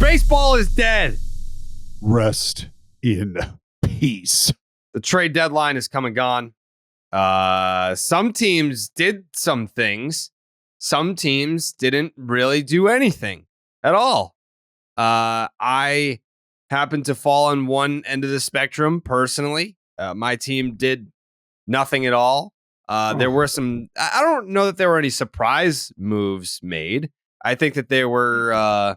Baseball is dead. Rest in peace. The trade deadline is come and gone. Some teams did some things. Some teams didn't really do anything at all. I happened to fall on one end of the spectrum personally. My team did nothing at all. There were some, I don't know that there were any surprise moves made. I think that there were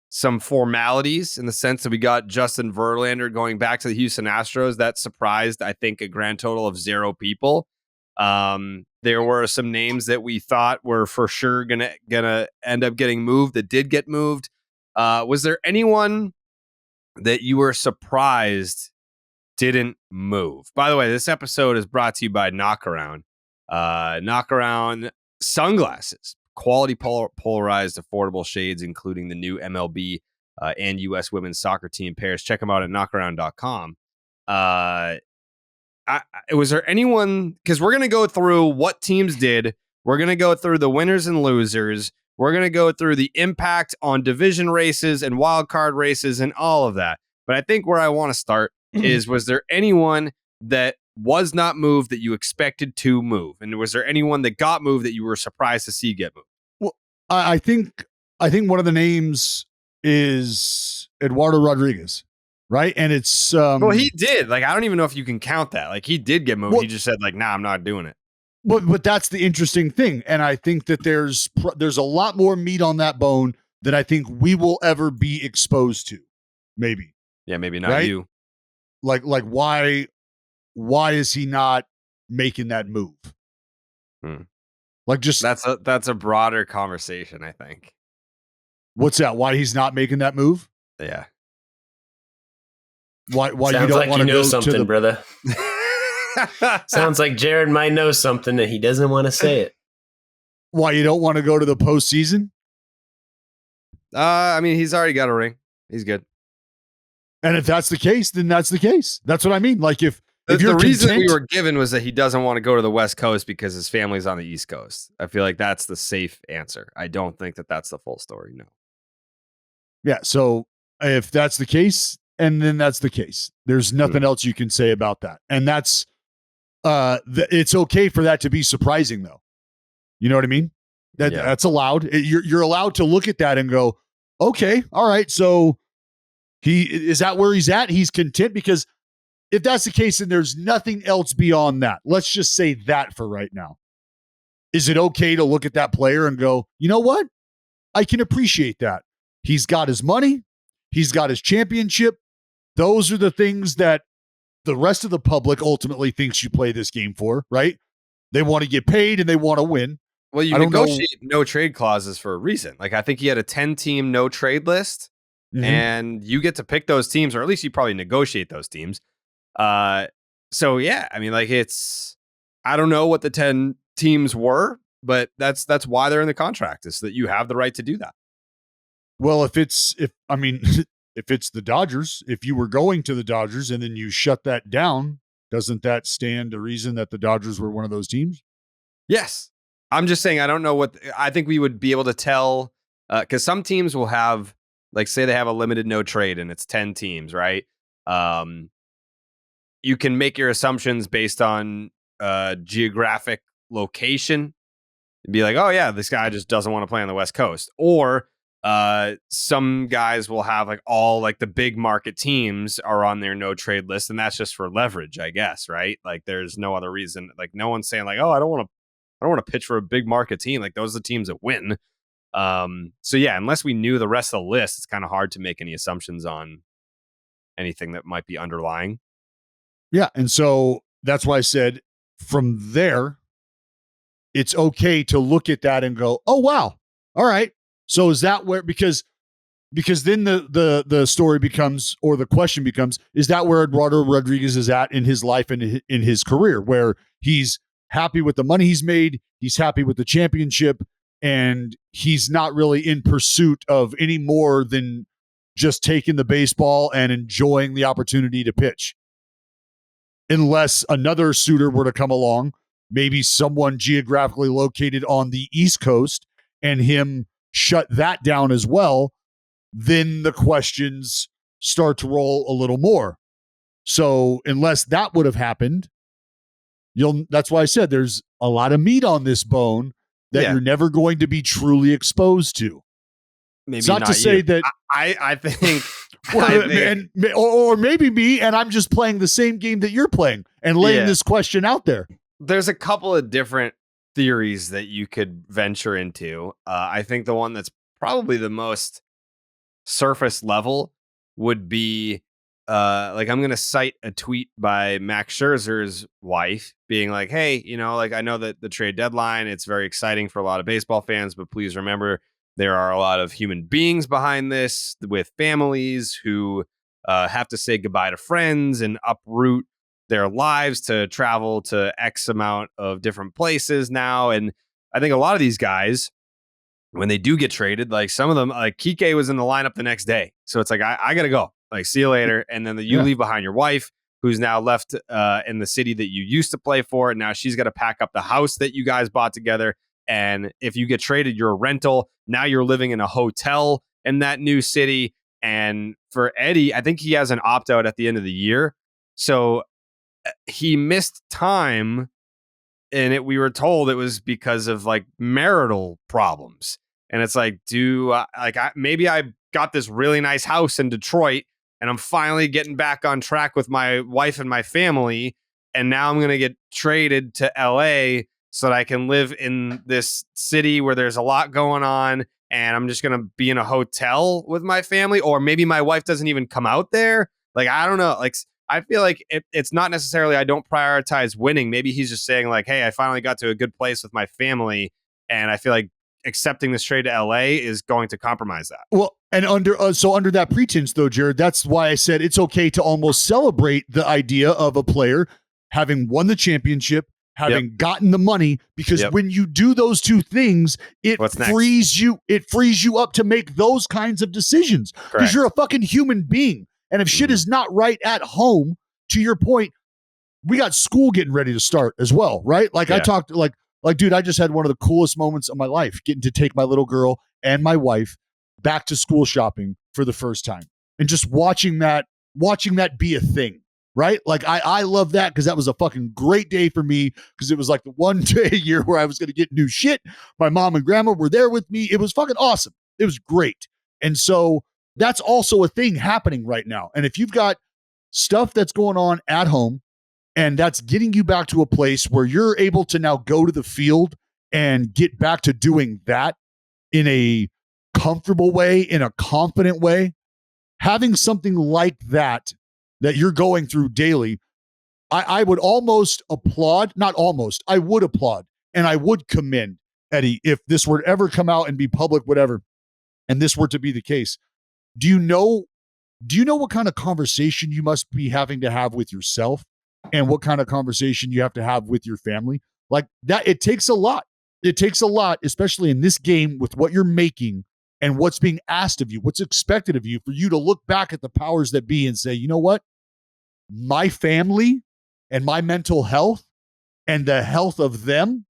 some formalities in the sense that we got Justin Verlander going back to the Houston Astros. That surprised, I think, a grand total of 0 people. There were some names that we thought were for sure gonna end up getting moved that did get moved. Was there anyone that you were surprised didn't move? By the way, this episode is brought to you by Knockaround. Knockaround sunglasses. Quality polarized, affordable shades, including the new MLB and U.S. women's soccer team pairs. Check them out at knockaround.com. Was there anyone, because we're going to go through what teams did. We're going to go through the winners and losers. We're going to go through the impact on division races and wild card races and all of that. But I think where I want to start is, was there anyone that was not moved that you expected to move? And was there anyone that got moved that you were surprised to see get moved? Well, I think one of the names is Eduardo Rodriguez, right? And it's well, he did. Like, I don't even know if you can count that. Like, he did get moved. Well, he just said, like, nah, I'm not doing it. But that's the interesting thing, and I think that there's a lot more meat on that bone than I think we will ever be exposed to. Maybe. Yeah, maybe not, right? You. Like why is he not making that move? Like, just that's a broader conversation, I think. What's that? Why he's not making that move? Yeah. Why Sounds you don't like want to know go something, to the brother. Sounds like Jared might know something that he doesn't want to say it. Why you don't want to go to the postseason? I mean, he's already got a ring. He's good. And if that's the case, then that's the case. That's what I mean. Like, if the reason we were given was that he doesn't want to go to the West Coast because his family's on the East Coast. I feel like that's the safe answer. I don't think that that's the full story. No. Yeah. So if that's the case, and then that's the case, there's nothing else you can say about that. And that's, it's okay for that to be surprising, though. You know what I mean? That's allowed. You're allowed to look at that and go, okay, all right. So is that where he's at? He's content, because if that's the case, then there's nothing else beyond that. Let's just say that for right now. Is it okay to look at that player and go, you know what? I can appreciate that. He's got his money. He's got his championship. Those are the things that the rest of the public ultimately thinks you play this game for, right? They want to get paid and they want to win. Well, you negotiate no trade clauses for a reason. Like, I think he had a 10-team no trade list, and you get to pick those teams, or at least you probably negotiate those teams. So yeah, I mean, like, I don't know what the 10 teams were, but that's why they're in the contract, is that you have the right to do that. Well, if it's the Dodgers, if you were going to the Dodgers and then you shut that down, doesn't that stand to reason that the Dodgers were one of those teams? Yes. I'm just saying, I don't know I think we would be able to tell, because some teams will have, like, say they have a limited no trade and it's 10 teams, right? You can make your assumptions based on geographic location and be like, oh yeah, this guy just doesn't want to play on the West Coast. Or some guys will have, like, all, like, the big market teams are on their no trade list, and that's just for leverage, I guess, right? Like, there's no other reason. Like, no one's saying, like, oh, I don't want to pitch for a big market team. Like, those are the teams that win. So yeah, unless we knew the rest of the list, it's kind of hard to make any assumptions on anything that might be underlying. Yeah. And so that's why I said from there, it's okay to look at that and go, oh, wow. All right. So is that where, because then the story becomes, or the question becomes, is that where Eduardo Rodriguez is at in his life and in his career, where he's happy with the money he's made, he's happy with the championship, and he's not really in pursuit of any more than just taking the baseball and enjoying the opportunity to pitch? Unless another suitor were to come along, maybe someone geographically located on the East Coast, and him shut that down as well, then the questions start to roll a little more. So unless that would have happened, that's why I said there's a lot of meat on this bone that you're never going to be truly exposed to. Maybe it's not to say that I think, or maybe me, and I'm just playing the same game that you're playing and laying this question out there. There's a couple of different theories that you could venture into. I think the one that's probably the most surface level would be like, I'm going to cite a tweet by Max Scherzer's wife being like, hey, like, I know that the trade deadline, it's very exciting for a lot of baseball fans, but please remember there are a lot of human beings behind this with families who have to say goodbye to friends and uproot their lives to travel to X amount of different places now. And I think a lot of these guys, when they do get traded, like some of them, like Kike was in the lineup the next day. So it's like, I got to go. Like, see you later. And then you leave behind your wife, who's now left in the city that you used to play for. And now she's got to pack up the house that you guys bought together. And if you get traded, you're a rental. Now you're living in a hotel in that new city. And for Eddie, I think he has an opt-out at the end of the year. So he missed time. And we were told it was because of like marital problems. And it's like, maybe I got this really nice house in Detroit and I'm finally getting back on track with my wife and my family. And now I'm going to get traded to LA so that I can live in this city where there's a lot going on. And I'm just going to be in a hotel with my family. Or maybe my wife doesn't even come out there. Like, I don't know. Like, I feel like it's not necessarily I don't prioritize winning. Maybe he's just saying like, hey, I finally got to a good place with my family. And I feel like accepting this trade to LA is going to compromise that. Well, and under that pretense, though, Jared, that's why I said it's okay to almost celebrate the idea of a player having won the championship, having gotten the money, because when you do those two things, it frees you up to make those kinds of decisions because you're a fucking human being. And if shit is not right at home, to your point, we got school getting ready to start as well, right? Like I talked like, dude, I just had one of the coolest moments of my life, getting to take my little girl and my wife back to school shopping for the first time and just watching that be a thing, right? Like I love that because that was a fucking great day for me because it was like the one day a year where I was going to get new shit. My mom and grandma were there with me. It was fucking awesome. It was great. And so that's also a thing happening right now. And if you've got stuff that's going on at home, and that's getting you back to a place where you're able to now go to the field and get back to doing that in a comfortable way, in a confident way. Having something like that you're going through daily, I would almost applaud, not almost, I would applaud, and I would commend Eddie if this were to ever come out and be public, whatever, and this were to be the case. Do you know what kind of conversation you must be having to have with yourself? And what kind of conversation you have to have with your family? Like that, it takes a lot. It takes a lot, especially in this game with what you're making and what's being asked of you, what's expected of you, for you to look back at the powers that be and say, you know what? My family and my mental health and the health of them,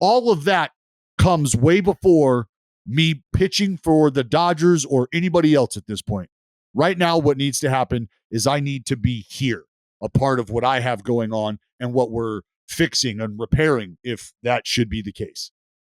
all of that comes way before me pitching for the Dodgers or anybody else at this point. Right now, what needs to happen is I need to be here, a part of what I have going on and what we're fixing and repairing, if that should be the case.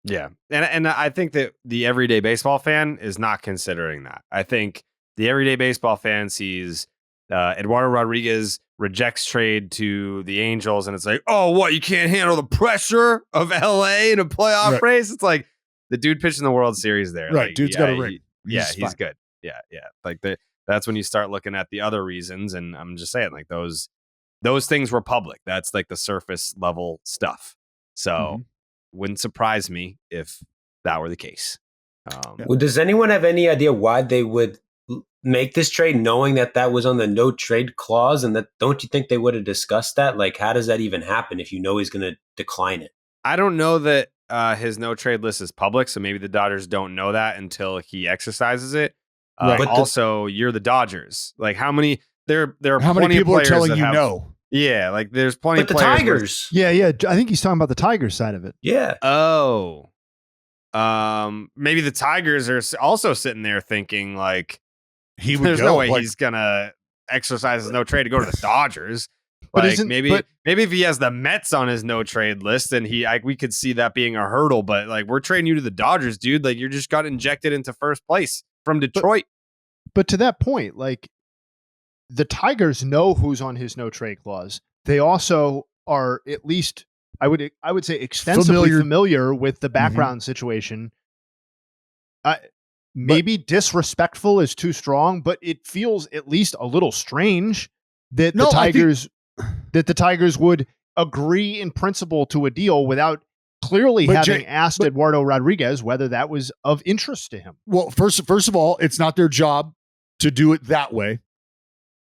Yeah. And I think that the everyday baseball fan is not considering that. I think the everyday baseball fan sees Eduardo Rodriguez rejects trade to the Angels, and it's like, oh, what? You can't handle the pressure of LA in a playoff race? It's like the dude pitching the World Series there. Right. Like, Dude's got a ring. He's good. Yeah. Like that's when you start looking at the other reasons. And I'm just saying, like, those things were public. That's like the surface level stuff. So wouldn't surprise me if that were the case. Well, does anyone have any idea why they would make this trade knowing that was on the no trade clause? And that, don't you think they would have discussed that? Like, how does that even happen if you know he's going to decline it? I don't know that his no trade list is public. So maybe the Dodgers don't know that until he exercises it. But also, you're the Dodgers. Like, how many? There are how plenty many people of are players telling you have, no? Yeah, like there's plenty. But of the players Tigers. Yeah. I think he's talking about the Tigers side of it. Yeah. Oh, maybe the Tigers are also sitting there thinking like, he would There's go. no way Like, he's gonna exercise his no trade to go to the Dodgers. But Like isn't- maybe but- if he has the Mets on his no trade list, and we could see that being a hurdle. But like we're trading you to the Dodgers, dude. Like you just got injected into first place from Detroit. But to that point, like the Tigers know who's on his no trade clause. They also are at least, I would say, extensively familiar with the background situation. Maybe disrespectful is too strong, but it feels at least a little strange that the Tigers would agree in principle to a deal without clearly having asked Eduardo Rodriguez whether that was of interest to him. Well, first of all, it's not their job to do it that way.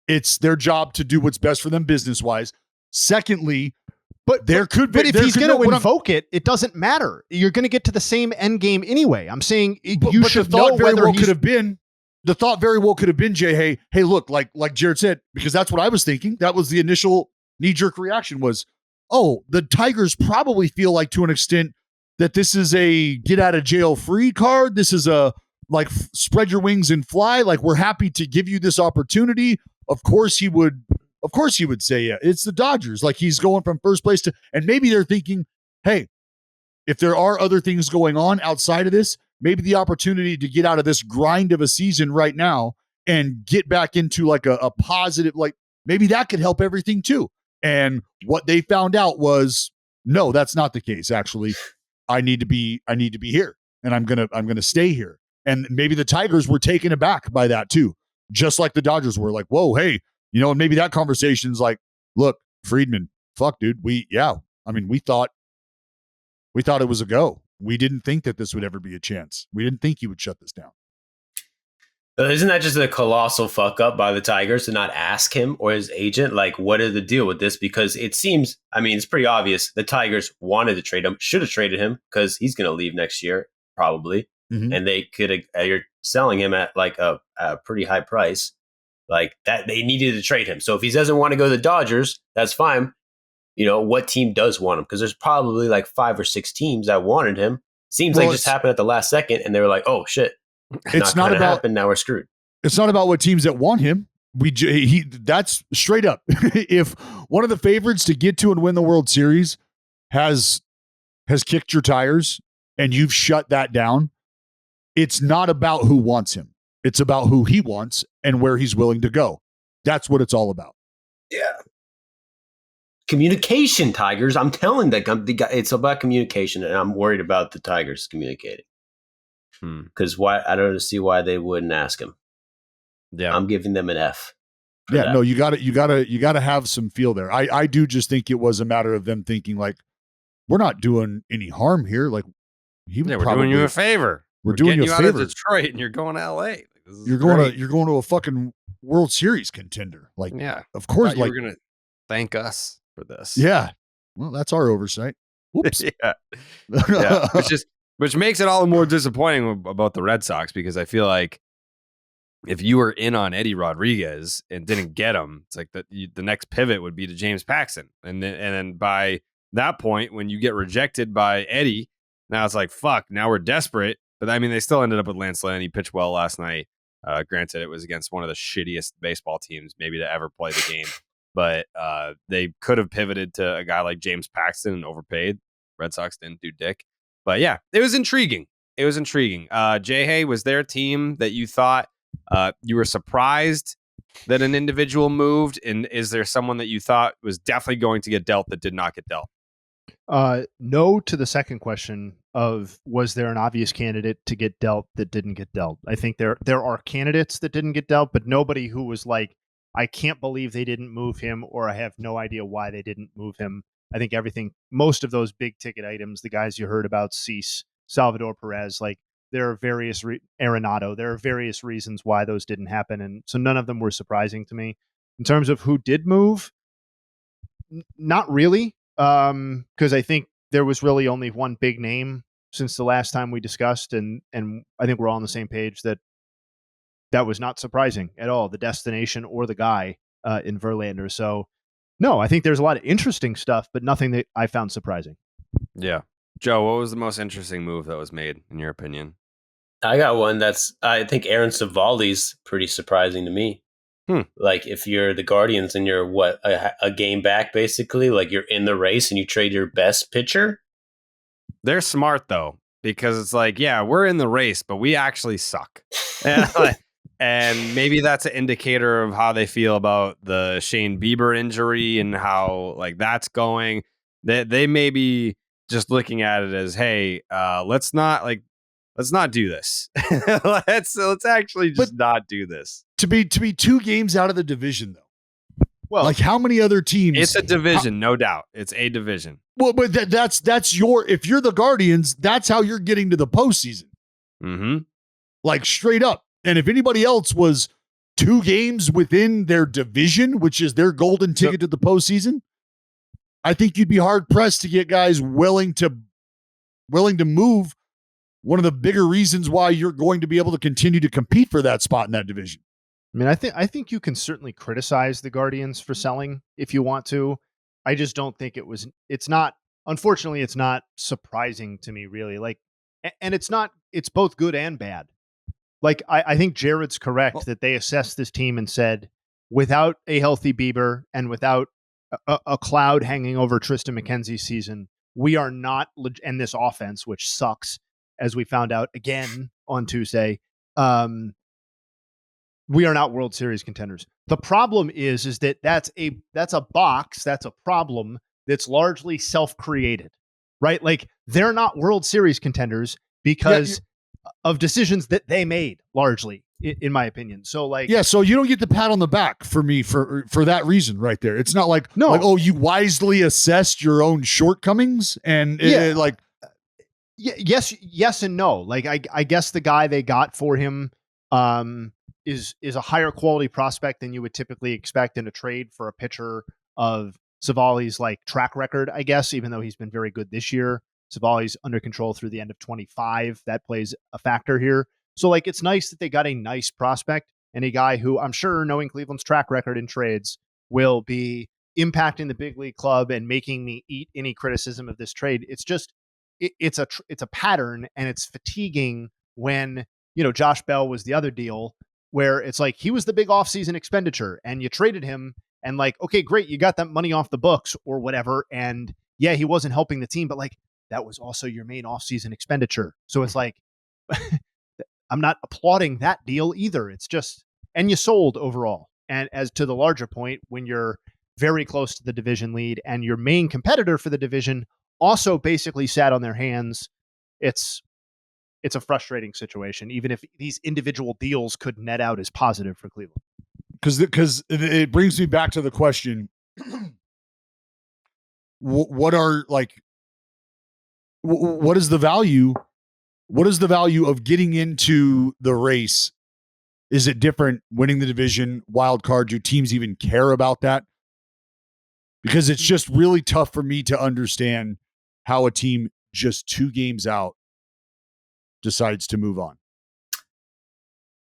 It's their job to do what's best for them business wise. Secondly, But if he's going to invoke it, it doesn't matter. You're going to get to the same end game anyway. I'm saying you should know whether could have been. The thought very well could have been, Jay, hey, look, like Jared said, because that's what I was thinking. That was the initial knee-jerk reaction was, oh, the Tigers probably feel like to an extent that this is a get-out-of-jail-free card. This is a, like, spread your wings and fly. Like, we're happy to give you this opportunity. Of course he would say, yeah, it's the Dodgers. Like, he's going from first place to, and maybe they're thinking, hey, if there are other things going on outside of this, maybe the opportunity to get out of this grind of a season right now and get back into like a positive, like maybe that could help everything too. And what they found out was, no, that's not the case. Actually, I need to be here, and I'm going to stay here. And maybe the Tigers were taken aback by that too. Just like the Dodgers were like, whoa, hey, and maybe that conversation's like, look, Friedman, fuck, dude. We thought it was a go. We didn't think that this would ever be a chance. We didn't think he would shut this down. Isn't that just a colossal fuck up by the Tigers to not ask him or his agent, like, what is the deal with this? Because it seems, it's pretty obvious the Tigers wanted to trade him, should have traded him because he's going to leave next year, probably. Mm-hmm. And they could have, you're selling him at like a pretty high price. Like that, they needed to trade him. So if he doesn't want to go to the Dodgers, that's fine. What team does want him? Because there's probably like 5 or 6 teams that wanted him. Seems like it just happened at the last second, and they were like, "Oh shit, it's not about happen. Now we're screwed." It's not about what teams that want him. That's straight up. If one of the favorites to get to and win the World Series has kicked your tires and you've shut that down, it's not about who wants him. It's about who he wants and where he's willing to go. That's what it's all about. Yeah. Communication, Tigers. I'm telling that it's about communication, and I'm worried about the Tigers communicating. Because why? I don't see why they wouldn't ask him. Yeah, I'm giving them an F. Yeah, that. No, you got to have some feel there. I do just think it was a matter of them thinking like, we're not doing any harm here. Like, we're doing you a favor. We're doing you a favor. Out of Detroit, and you're going to LA. You're going to a fucking World Series contender. Like, yeah, of course. Like, you're gonna thank us for this. Yeah. Well, that's our oversight. Whoops. Yeah. Which makes it all the more disappointing about the Red Sox, because I feel like if you were in on Eddie Rodriguez and didn't get him, it's like the next pivot would be to James Paxton. And then by that point, when you get rejected by Eddie, now it's like, fuck, now we're desperate. But they still ended up with Lance Lynn. He pitched well last night. Granted, it was against one of the shittiest baseball teams maybe to ever play the game. But they could have pivoted to a guy like James Paxton and overpaid. Red Sox didn't do dick. But yeah, it was intriguing. Jay, was there a team that you thought you were surprised that an individual moved? And is there someone that you thought was definitely going to get dealt that did not get dealt? No to the second question of, was there an obvious candidate to get dealt that didn't get dealt? I think there are candidates that didn't get dealt, but nobody who was like, I can't believe they didn't move him, or I have no idea why they didn't move him. I think most of those big ticket items, the guys you heard about, Cease, Salvador Perez, like there are various Arenado, there are various reasons why those didn't happen. And so none of them were surprising to me. In terms of who did move, not really. Because I think there was really only one big name since the last time we discussed. And I think we're all on the same page that was not surprising at all, the destination or the guy in Verlander. So, no, I think there's a lot of interesting stuff, but nothing that I found surprising. Yeah. Joe, what was the most interesting move that was made, in your opinion? I got one that's, I think Aaron Savali's pretty surprising to me. Like if you're the Guardians and you're a game back, basically, like you're in the race and you trade your best pitcher. They're smart though, because it's like, yeah, we're in the race, but we actually suck. And maybe that's an indicator of how they feel about the Shane Bieber injury and how like that's going. They may be just looking at it as, hey, let's not do this. let's actually just not do this. To be 2 games out of the division, though. Well, like how many other teams? It's a division, no doubt. It's a division. Well, but that's your. If you're the Guardians, that's how you're getting to the postseason. Mm-hmm. Like straight up. And if anybody else was 2 games within their division, which is their golden ticket to the postseason, I think you'd be hard pressed to get guys willing to move. One of the bigger reasons why you're going to be able to continue to compete for that spot in that division. I mean, I think you can certainly criticize the Guardians for selling if you want to. I just don't think it's not surprising to me, really. Like, and it's both good and bad. Like, I think Jared's correct that they assessed this team and said, without a healthy Bieber and without a cloud hanging over Tristan McKenzie's season, we are not, and this offense, which sucks, as we found out again on Tuesday, we are not World Series contenders. The problem is that that's a problem that's largely self-created, right? Like they're not World Series contenders because of decisions that they made, largely, in my opinion. So like, so you don't get the pat on the back for me for that reason right there. It's not like, you wisely assessed your own shortcomings and yes and no. Like I guess the guy they got for him is a higher quality prospect than you would typically expect in a trade for a pitcher of Savali's like track record, I guess, even though he's been very good this year. Savali's under control through the end of 25. That plays a factor here. So like it's nice that they got a nice prospect and a guy who I'm sure, knowing Cleveland's track record in trades, will be impacting the big league club and making me eat any criticism of this trade. It's just it's a pattern, and it's fatiguing when, Josh Bell was the other deal where it's like he was the big offseason expenditure and you traded him and like, okay, great, you got that money off the books or whatever. And yeah, he wasn't helping the team, but like that was also your main offseason expenditure. So it's like, I'm not applauding that deal either. It's just, and you sold overall. And as to the larger point, when you're very close to the division lead and your main competitor for the division also basically sat on their hands, it's a frustrating situation, even if these individual deals could net out as positive for Cleveland. Because it brings me back to the question: what is the value? What is the value of getting into the race? Is it different winning the division, wild card? Do teams even care about that? Because it's just really tough for me to understand how a team just 2 games out decides to move on.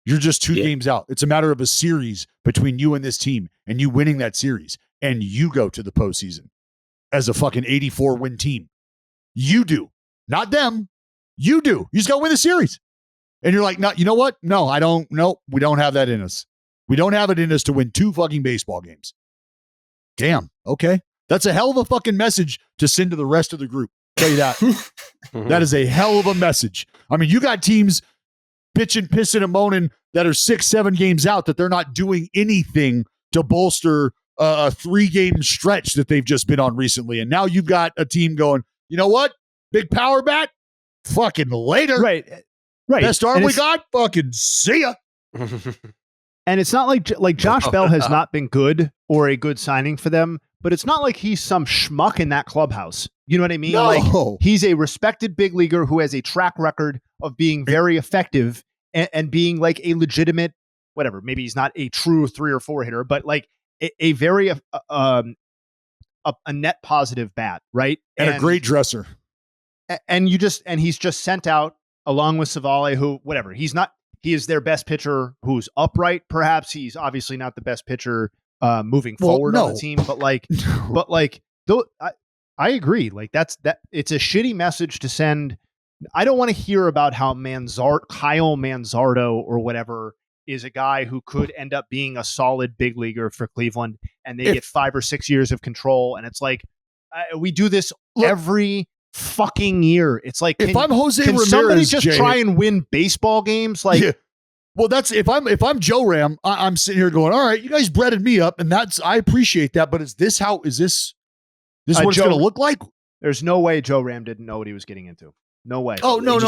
You're just 2 games out. It's a matter of a series between you and this team, and you winning that series, and you go to the postseason as a fucking 84-win team. You do. Not them. You do. You just got to win the series. And you're like, no, you know what? No, I don't. No, we don't have that in us. We don't have it in us to win 2 fucking baseball games. Damn. Okay. That's a hell of a fucking message to send to the rest of the group. I'll tell you that. That is a hell of a message. I mean, you got teams bitching, pissing, and moaning that are 6-7 games out that they're not doing anything to bolster a 3-game stretch that they've just been on recently. And now you've got a team going, you know what? Big power bat? Fucking later. Right. Best arm we got? Fucking see ya. And it's not like Josh Bell has not been good or a good signing for them, but it's not like he's some schmuck in that clubhouse. You know what I mean? No. Like he's a respected big leaguer who has a track record of being very effective and being like a legitimate, whatever, maybe he's not a true 3 or 4 hitter, but like a very, a net positive bat, right? And a great dresser. And he's just sent out along with Savali, who, whatever, he is their best pitcher who's upright. Perhaps he's obviously not the best pitcher moving forward on the team, but like, though I agree. Like that it's a shitty message to send I don't want to hear about how Kyle Manzardo or whatever is a guy who could end up being a solid big leaguer for Cleveland, and they get 5 or 6 years of control. And it's like, we do this every fucking year. It's like, if I'm Jose can Ramirez, somebody just Jay, try and win baseball games? Like, yeah. Well, that's if I'm Joe Ram, I'm sitting here going, all right, you guys breaded me up, and I appreciate that. But is this what it's going to look like? There's no way Joe Ram didn't know what he was getting into. No way. Oh no.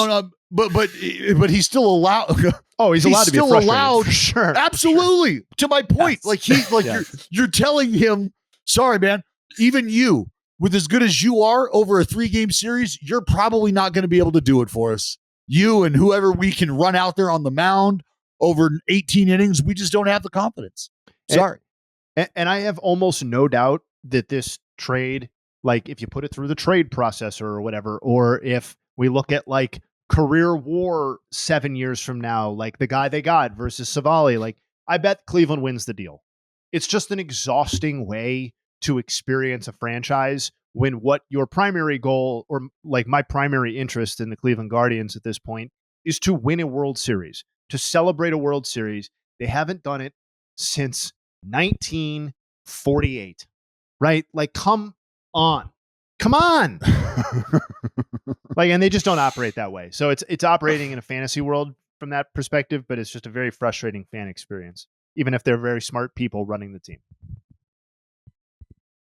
But he's still allowed. Oh, he's allowed to be still allowed. For sure. Absolutely. Sure. To my point, yes. Yes. you're telling him, sorry, man. Even you, with as good as you are over a 3-game series, you're probably not going to be able to do it for us. You and whoever we can run out there on the mound over 18 innings, we just don't have the confidence. Sorry. And I have almost no doubt that this trade, like if you put it through the trade processor or whatever, or if we look at like career WAR 7 years from now, like the guy they got versus Savali, like I bet Cleveland wins the deal. It's just an exhausting way to experience a franchise when what your primary goal, or like my primary interest in the Cleveland Guardians at this point, is to win a World Series, to celebrate a World Series. They haven't done it since 1948, right? Like, come on. Like, and they just don't operate that way. So it's operating in a fantasy world from that perspective, but it's just a very frustrating fan experience, even if they're very smart people running the team.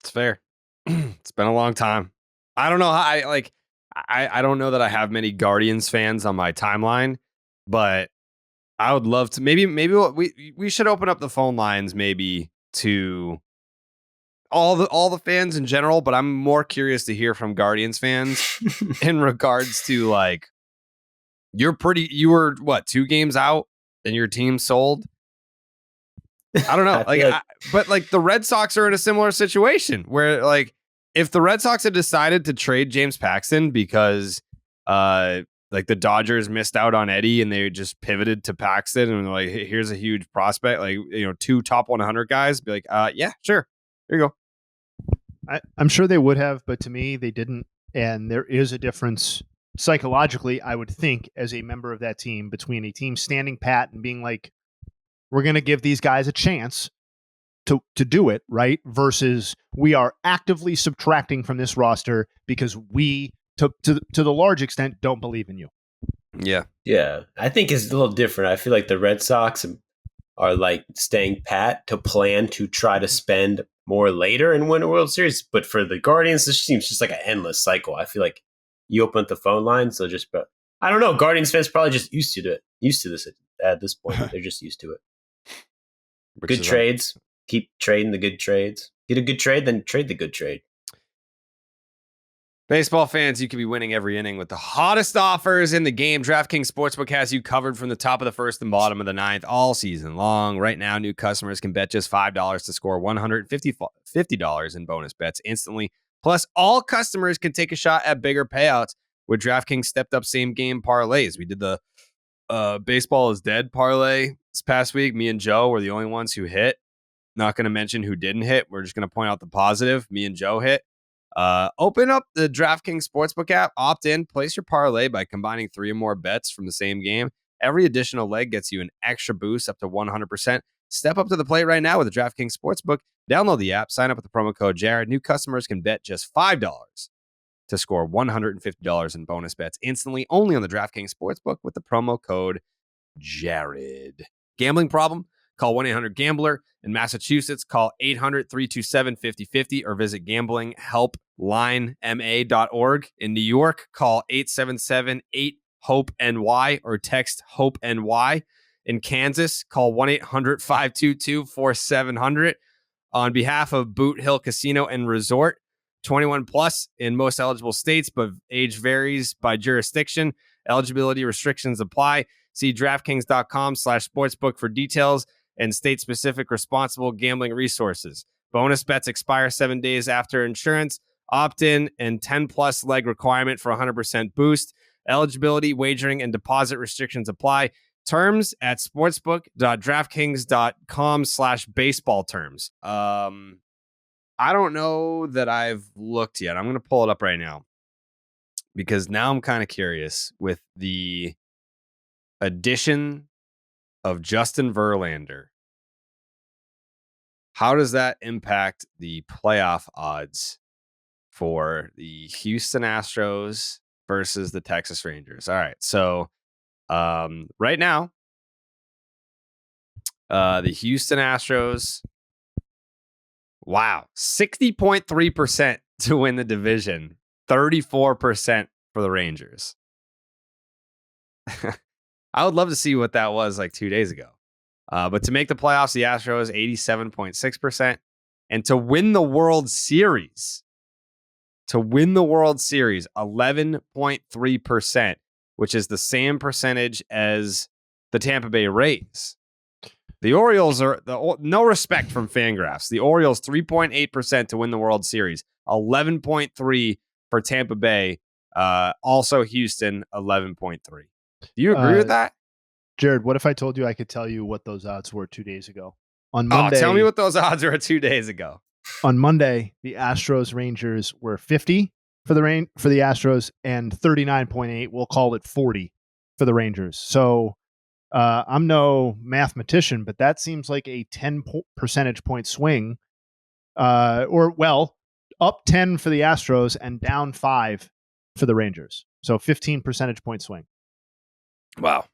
It's fair. It's been a long time. I don't know how I don't know that I have many Guardians fans on my timeline, but I would love to. Maybe we should open up the phone lines maybe to all the fans in general, but I'm more curious to hear from Guardians fans in regards to like you were what, 2 games out and your team sold? I don't know. But like the Red Sox are in a similar situation where like if the Red Sox had decided to trade James Paxton because like the Dodgers missed out on Eddie and they just pivoted to Paxton and like, hey, here's a huge prospect, like, 2 top 100 guys, be like, yeah, sure. Here you go. I'm sure they would have, but to me, they didn't. And there is a difference psychologically, I would think, as a member of that team, between a team standing pat and being like, we're going to give these guys a chance to do it, right? Versus we are actively subtracting from this roster because we, to the large extent, don't believe in you. Yeah. Yeah. I think it's a little different. I feel like the Red Sox are like staying pat to plan to try to spend more later and win a World Series. But for the Guardians, this seems just like an endless cycle. I feel like you open up the phone lines, they'll just, I don't know. Guardians fans probably just used to this at this point. They're just used to it. Good trades. Keep trading the good trades. Get a good trade, then trade the good trade. Baseball fans, you could be winning every inning with the hottest offers in the game. DraftKings Sportsbook has you covered from the top of the first and bottom of the ninth all season long. Right now, new customers can bet just $5 to score $150 in bonus bets instantly. Plus, all customers can take a shot at bigger payouts with DraftKings stepped up same game parlays. We did the baseball is dead parlay this past week. Me and Joe were the only ones who hit. Not going to mention who didn't hit. We're just going to point out the positive. Me and Joe hit. Open up the DraftKings Sportsbook app, opt in, place your parlay by combining 3 or more bets from the same game. Every additional leg gets you an extra boost up to 100%. Step up to the plate right now with the DraftKings Sportsbook. Download the app, sign up with the promo code Jared. New customers can bet just $5 to score $150 in bonus bets instantly, only on the DraftKings Sportsbook with the promo code Jared. Gambling problem? Call 1-800-GAMBLER. In Massachusetts, call 800-327-5050 or visit gamblinghelplinema.org. In New York, call 877-8-HOPE-NY or text HOPE-NY. In Kansas, call 1-800-522-4700. On behalf of Boot Hill Casino and Resort, 21 plus in most eligible states, but age varies by jurisdiction. Eligibility restrictions apply. See DraftKings.com/sportsbook for details and state-specific responsible gambling resources. Bonus bets expire 7 days after insurance. Opt-in and 10-plus leg requirement for 100% boost. Eligibility, wagering, and deposit restrictions apply. Terms at sportsbook.draftkings.com/baseball terms. I don't know that I've looked yet. I'm going to pull it up right now. because now I'm kind of curious with the addition of Justin Verlander. How does that impact the playoff odds for the Houston Astros versus the Texas Rangers? All right. So right now, the Houston Astros, 60.3% to win the division, 34% for the Rangers. I would love to see what that was like 2 days ago. But to make the playoffs, the Astros, 87.6%. And to win the World Series, 11.3%, which is the same percentage as the Tampa Bay Rays. The Orioles are no respect from Fangraphs. The Orioles 3.8% to win the World Series, 11.3 for Tampa Bay. Also Houston 11.3. Do you agree with that? Jared, what if I told you I could tell you what those odds were 2 days ago? On Monday, tell me what those odds were 2 days ago. On Monday, the Astros Rangers were 50 for the Astros and 39.8. We'll call it 40 for the Rangers. So I'm no mathematician, but that seems like a 10 percentage point swing. Up 10 for the Astros and down 5 for the Rangers. So 15 percentage point swing. Wow.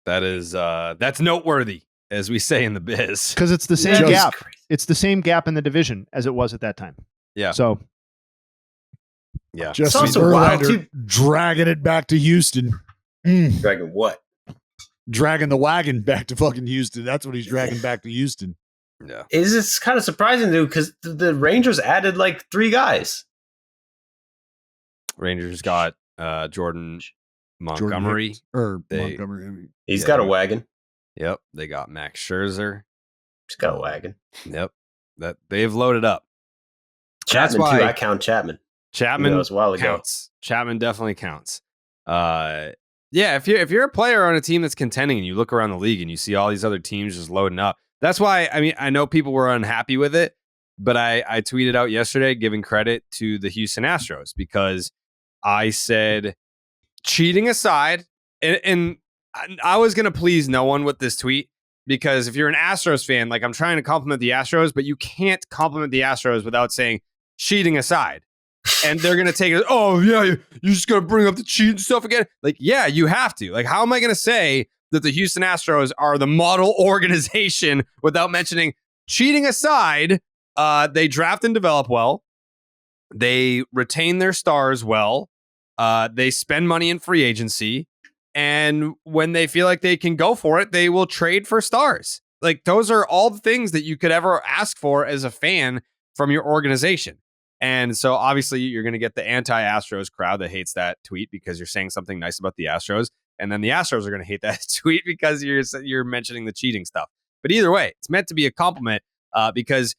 That is that's noteworthy, as we say in the biz. Because it's the same gap. It's the same gap in the division as it was at that time. Yeah. So yeah. Justin Verlander dragging it back to Houston. Dragging what? Dragging the wagon back to fucking Houston. That's what he's dragging back to Houston. Yeah. It's kind of surprising, dude, because the Rangers added like 3 guys. Rangers got Jordan Montgomery. Montgomery. He's got a wagon. Yep. They got Max Scherzer. He's got a wagon. Yep. That they've loaded up. Chapman, too. I count Chapman. Chapman was a while ago. Counts. Chapman definitely counts. Yeah, if you're a player on a team that's contending and you look around the league and you see all these other teams just loading up. That's why, I mean, I know people were unhappy with it, but I tweeted out yesterday giving credit to the Houston Astros because I said, cheating aside, and I was going to please no one with this tweet because if you're an Astros fan, like I'm trying to compliment the Astros, but you can't compliment the Astros without saying cheating aside. And they're going to take it, oh, yeah, you're just going to bring up the cheating stuff again? Like, yeah, you have to. Like, how am I going to say that the Houston Astros are the model organization without mentioning cheating aside? They draft and develop well. They retain their stars well. They spend money in free agency. And when they feel like they can go for it, they will trade for stars. Like, those are all the things that you could ever ask for as a fan from your organization. And so obviously you're going to get the anti-Astros crowd that hates that tweet because you're saying something nice about the Astros. And then the Astros are going to hate that tweet because you're mentioning the cheating stuff. But either way, it's meant to be a compliment because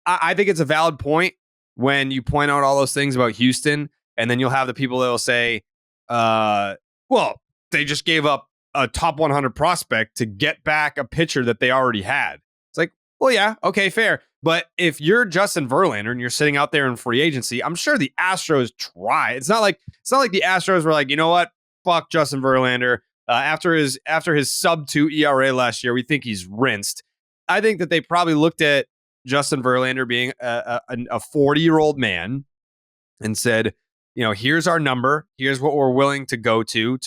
I think it's a valid point when you point out all those things about Houston. And then you'll have the people that will say, well, they just gave up a top 100 prospect to get back a pitcher that they already had. It's like, well, yeah, okay, fair. But if you're Justin Verlander and you're sitting out there in free agency, I'm sure the Astros try. It's not like the Astros were like, you know what? Fuck Justin Verlander. After his sub-2 ERA last year, we think he's rinsed. I think that they probably looked at Justin Verlander being a 40-year-old man and said, you know, here's our number. Here's what we're willing to go to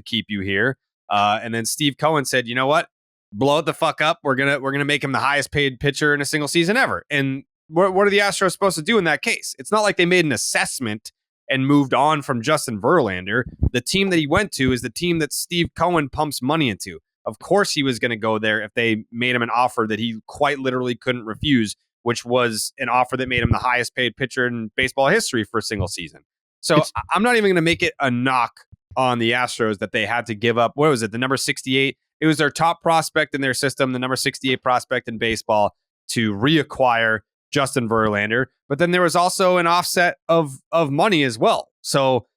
keep you here. And then Steve Cohen said, you know what? Blow it the fuck up. We're gonna make him the highest paid pitcher in a single season ever. And what are the Astros supposed to do in that case? It's not like they made an assessment and moved on from Justin Verlander. The team that he went to is the team that Steve Cohen pumps money into. Of course he was going to go there if they made him an offer that he quite literally couldn't refuse, which was an offer that made him the highest paid pitcher in baseball history for a single season. So I'm not even going to make it a knock on the Astros that they had to give up. What was it? The number 68. It was their top prospect in their system, the number 68 prospect in baseball, to reacquire Justin Verlander. But then there was also an offset of money as well. So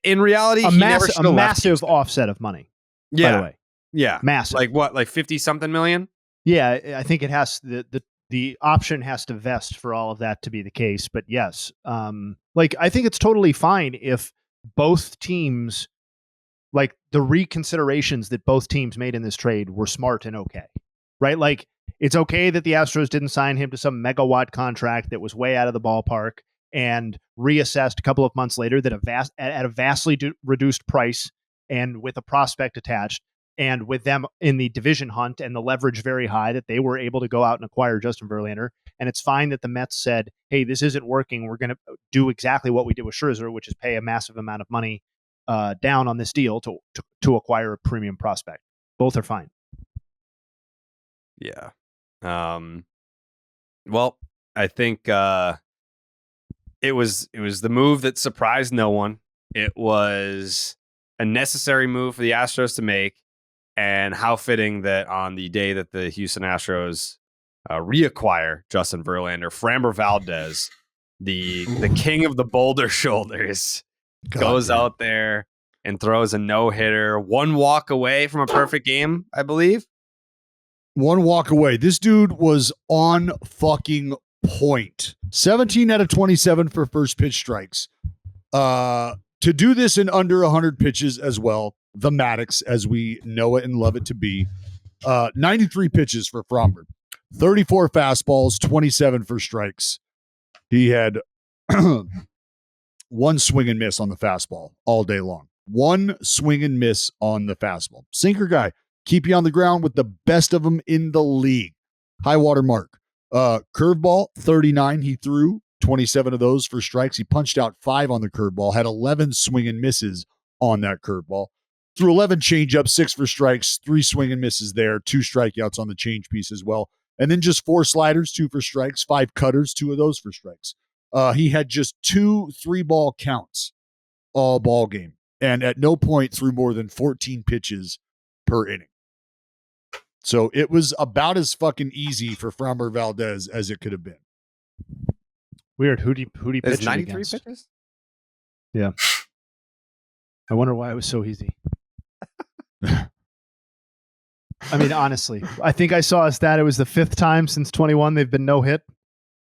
in reality, a massive offset of money. Yeah. By the way. Yeah. Massive. Like what? Like 50 something million? Yeah. I think it has the option has to vest for all of that to be the case. But yes, I think it's totally fine if both teams, like the reconsiderations that both teams made in this trade were smart and okay, right? Like it's okay that the Astros didn't sign him to some megawatt contract that was way out of the ballpark and reassessed a couple of months later that at a vastly reduced price and with a prospect attached, and with them in the division hunt and the leverage very high, that they were able to go out and acquire Justin Verlander. And it's fine that the Mets said, hey, this isn't working. We're going to do exactly what we did with Scherzer, which is pay a massive amount of money down on this deal to acquire a premium prospect. Both are fine. Yeah. Well, I think it was the move that surprised no one. It was a necessary move for the Astros to make, and how fitting that on the day that the Houston Astros reacquire Justin Verlander, Framber Valdez, the king of the boulder shoulders, goes out there and throws a no-hitter, one walk away from a perfect game, I believe. One walk away. This dude was on fucking point. 17 out of 27 for first pitch strikes. To do this in under 100 pitches as well, the Maddox, as we know it and love it to be. 93 pitches for Framber. 34 fastballs, 27 for strikes. He had one swing and miss on the fastball all day long. One swing and miss on the fastball. Sinker guy. Keep you on the ground with the best of them in the league. High water mark. Curveball, 39 he threw. 27 of those for strikes. He punched out 5 on the curveball. Had 11 swing and misses on that curveball. Threw 11 changeups, 6 for strikes, 3 swing and misses there, 2 strikeouts on the change piece as well. And then just 4 sliders, 2 for strikes, 5 cutters, 2 of those for strikes. He had just 2 3-ball counts all ball game. And at no point threw more than 14 pitches per inning. So it was about as fucking easy for Framber Valdez as it could have been. Weird. Who'd he pitch 93 against? pitches? Yeah. I wonder why it was so easy. I mean, honestly, I think I saw a stat. It was the 5th time since 21 they've been no-hit,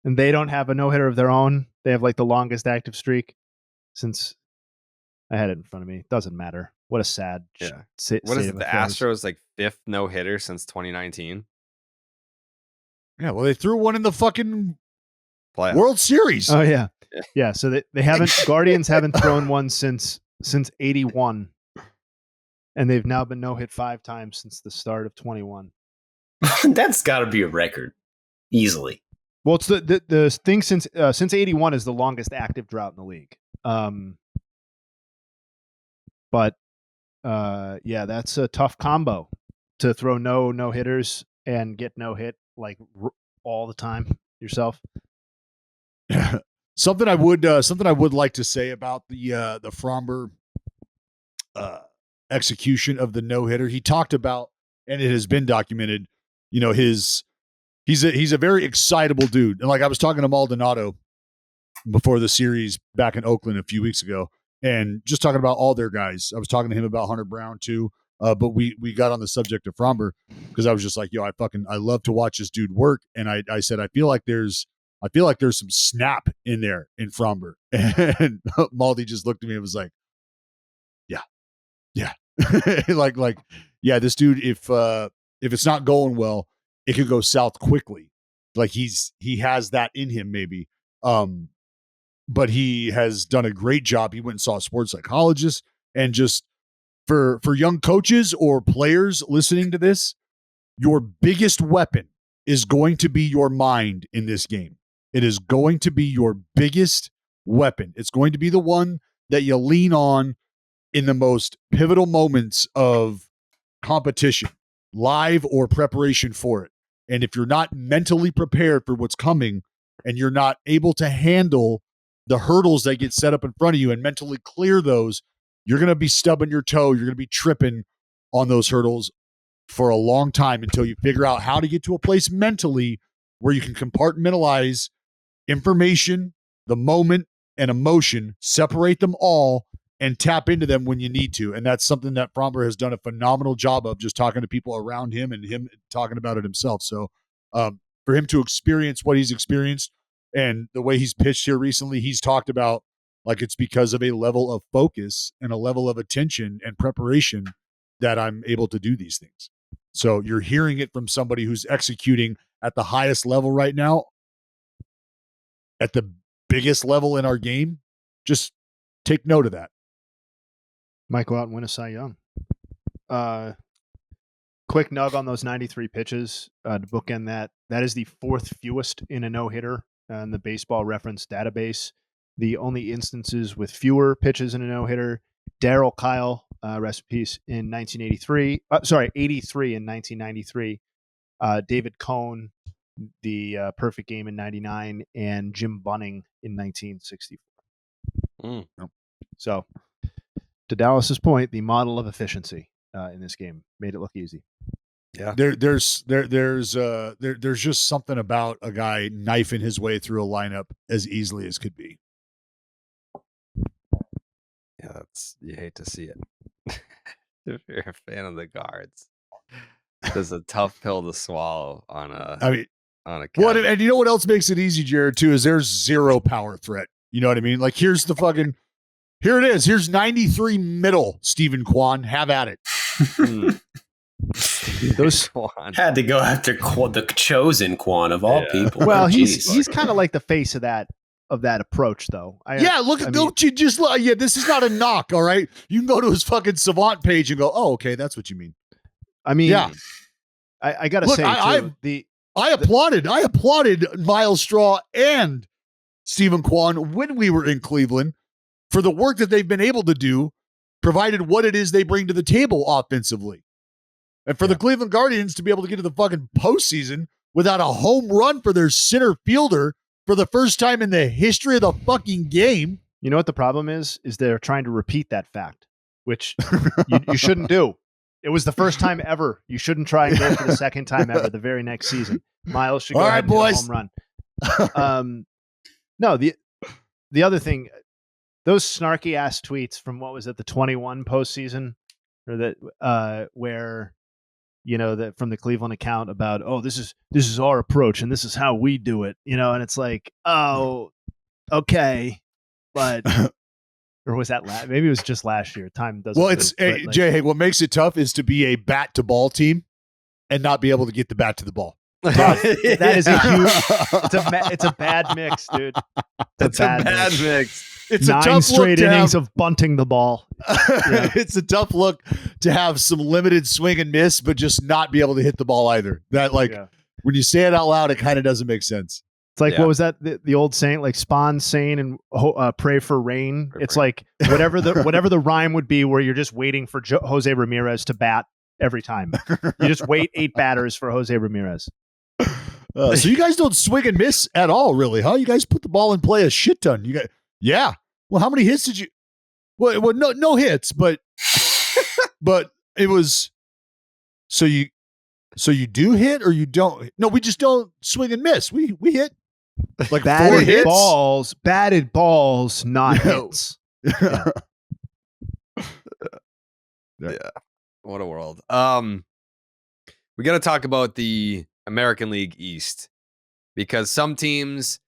and they don't have a no-hitter of their own. They have like the longest active streak since I had it in front of me. Doesn't matter. What a sad what is it? The Astros like 5th no-hitter since 2019? Yeah, well, they threw one in the fucking Playoff. World Series. Oh, yeah. Yeah, so they haven't, Guardians haven't thrown one since 81. And they've now been no-hit 5 times since the start of 21. That's got to be a record, easily. Well, it's the thing since 81 is the longest active drought in the league. But yeah, that's a tough combo to throw no hitters and get no hit like all the time yourself. Something I would like to say about the Framber execution of the no-hitter. He talked about, and it has been documented, you know, he's a very excitable dude. And like I was talking to Maldonado before the series back in Oakland a few weeks ago, and just talking about all their guys. I was talking to him about Hunter Brown too. But we got on the subject of Framber because I was just like, yo, I love to watch this dude work. And I said, I feel like there's some snap in there in Framber. And Maldi just looked at me and was like, yeah. like, yeah, this dude, if it's not going well, it could go south quickly. Like he has that in him maybe. But he has done a great job. He went and saw a sports psychologist, and just for young coaches or players listening to this, your biggest weapon is going to be your mind in this game. It is going to be your biggest weapon. It's going to be the one that you lean on in the most pivotal moments of competition, live or preparation for it. And if you're not mentally prepared for what's coming and you're not able to handle the hurdles that get set up in front of you and mentally clear those, you're going to be stubbing your toe. You're going to be tripping on those hurdles for a long time until you figure out how to get to a place mentally where you can compartmentalize information, the moment, and emotion, separate them all, and tap into them when you need to. And that's something that Framber has done a phenomenal job of, just talking to people around him and him talking about it himself. So for him to experience what he's experienced and the way he's pitched here recently, he's talked about like it's because of a level of focus and a level of attention and preparation that I'm able to do these things. So you're hearing it from somebody who's executing at the highest level right now, at the biggest level in our game. Just take note of that. Might go out and win a Cy Young. Quick nug on those 93 pitches to bookend that. That is the fourth fewest in a no-hitter in the Baseball Reference database. The only instances with fewer pitches in a no-hitter, Darryl Kyle, rest in peace, in 1983. 83 in 1993. David Cohn, the perfect game in 99, and Jim Bunning in 1964. So, to Dallas's point, the model of efficiency in this game made it look easy. Yeah, There's just something about a guy knifing his way through a lineup as easily as could be. Yeah, you hate to see it. If you're a fan of the Guards, it's a tough pill to swallow on a. What? And you know what else makes it easy, Jared? Too, is there's zero power threat. You know what I mean? Like here it is. Here's 93 middle. Stephen Kwan, have at it. Those had to go after the chosen Quan of all people. Well, he's kind of like the face of that approach, though. This is not a knock. All right, you can go to his fucking Savant page and go, oh, okay, that's what you mean. I mean, yeah. I gotta say, I applauded Miles Straw and Stephen Kwan when we were in Cleveland for the work that they've been able to do, provided what it is they bring to the table offensively. And for the Cleveland Guardians to be able to get to the fucking postseason without a home run for their center fielder for the first time in the history of the fucking game. You know what the problem is? Is they're trying to repeat that fact, which you shouldn't do. It was the first time ever. You shouldn't try and go for the second time ever the very next season. Miles should go ahead and hit a home run. No, the other thing, those snarky ass tweets from what was it, the 21 postseason, or that where that from the Cleveland account about, oh, this is our approach and this is how we do it, and it's like, oh, okay, but or was that maybe it was just last year? Time doesn't. Well, Jay. What makes it tough is to be a bat to ball team and not be able to get the bat to the ball. That is a huge. It's a bad mix, dude. It's a bad mix. It's 9 a tough straight innings of bunting the ball. Yeah. It's a tough look to have some limited swing and miss, but just not be able to hit the ball either. That when you say it out loud, it kind of doesn't make sense. It's like, what was that? The old saying, like spawn sane and pray for rain. It's like whatever the rhyme would be, where you're just waiting for Jose Ramirez to bat every time. You just wait 8 batters for Jose Ramirez. So you guys don't swing and miss at all, really, huh? You guys put the ball in play a shit ton. Yeah. Well, how many hits did you? Well, no hits, but it was. So you do hit or you don't? No, we just don't swing and miss. We hit like batted 4 hits. Batted balls, not hits. Yeah. Yeah. What a world. We got to talk about the American League East, because some teams,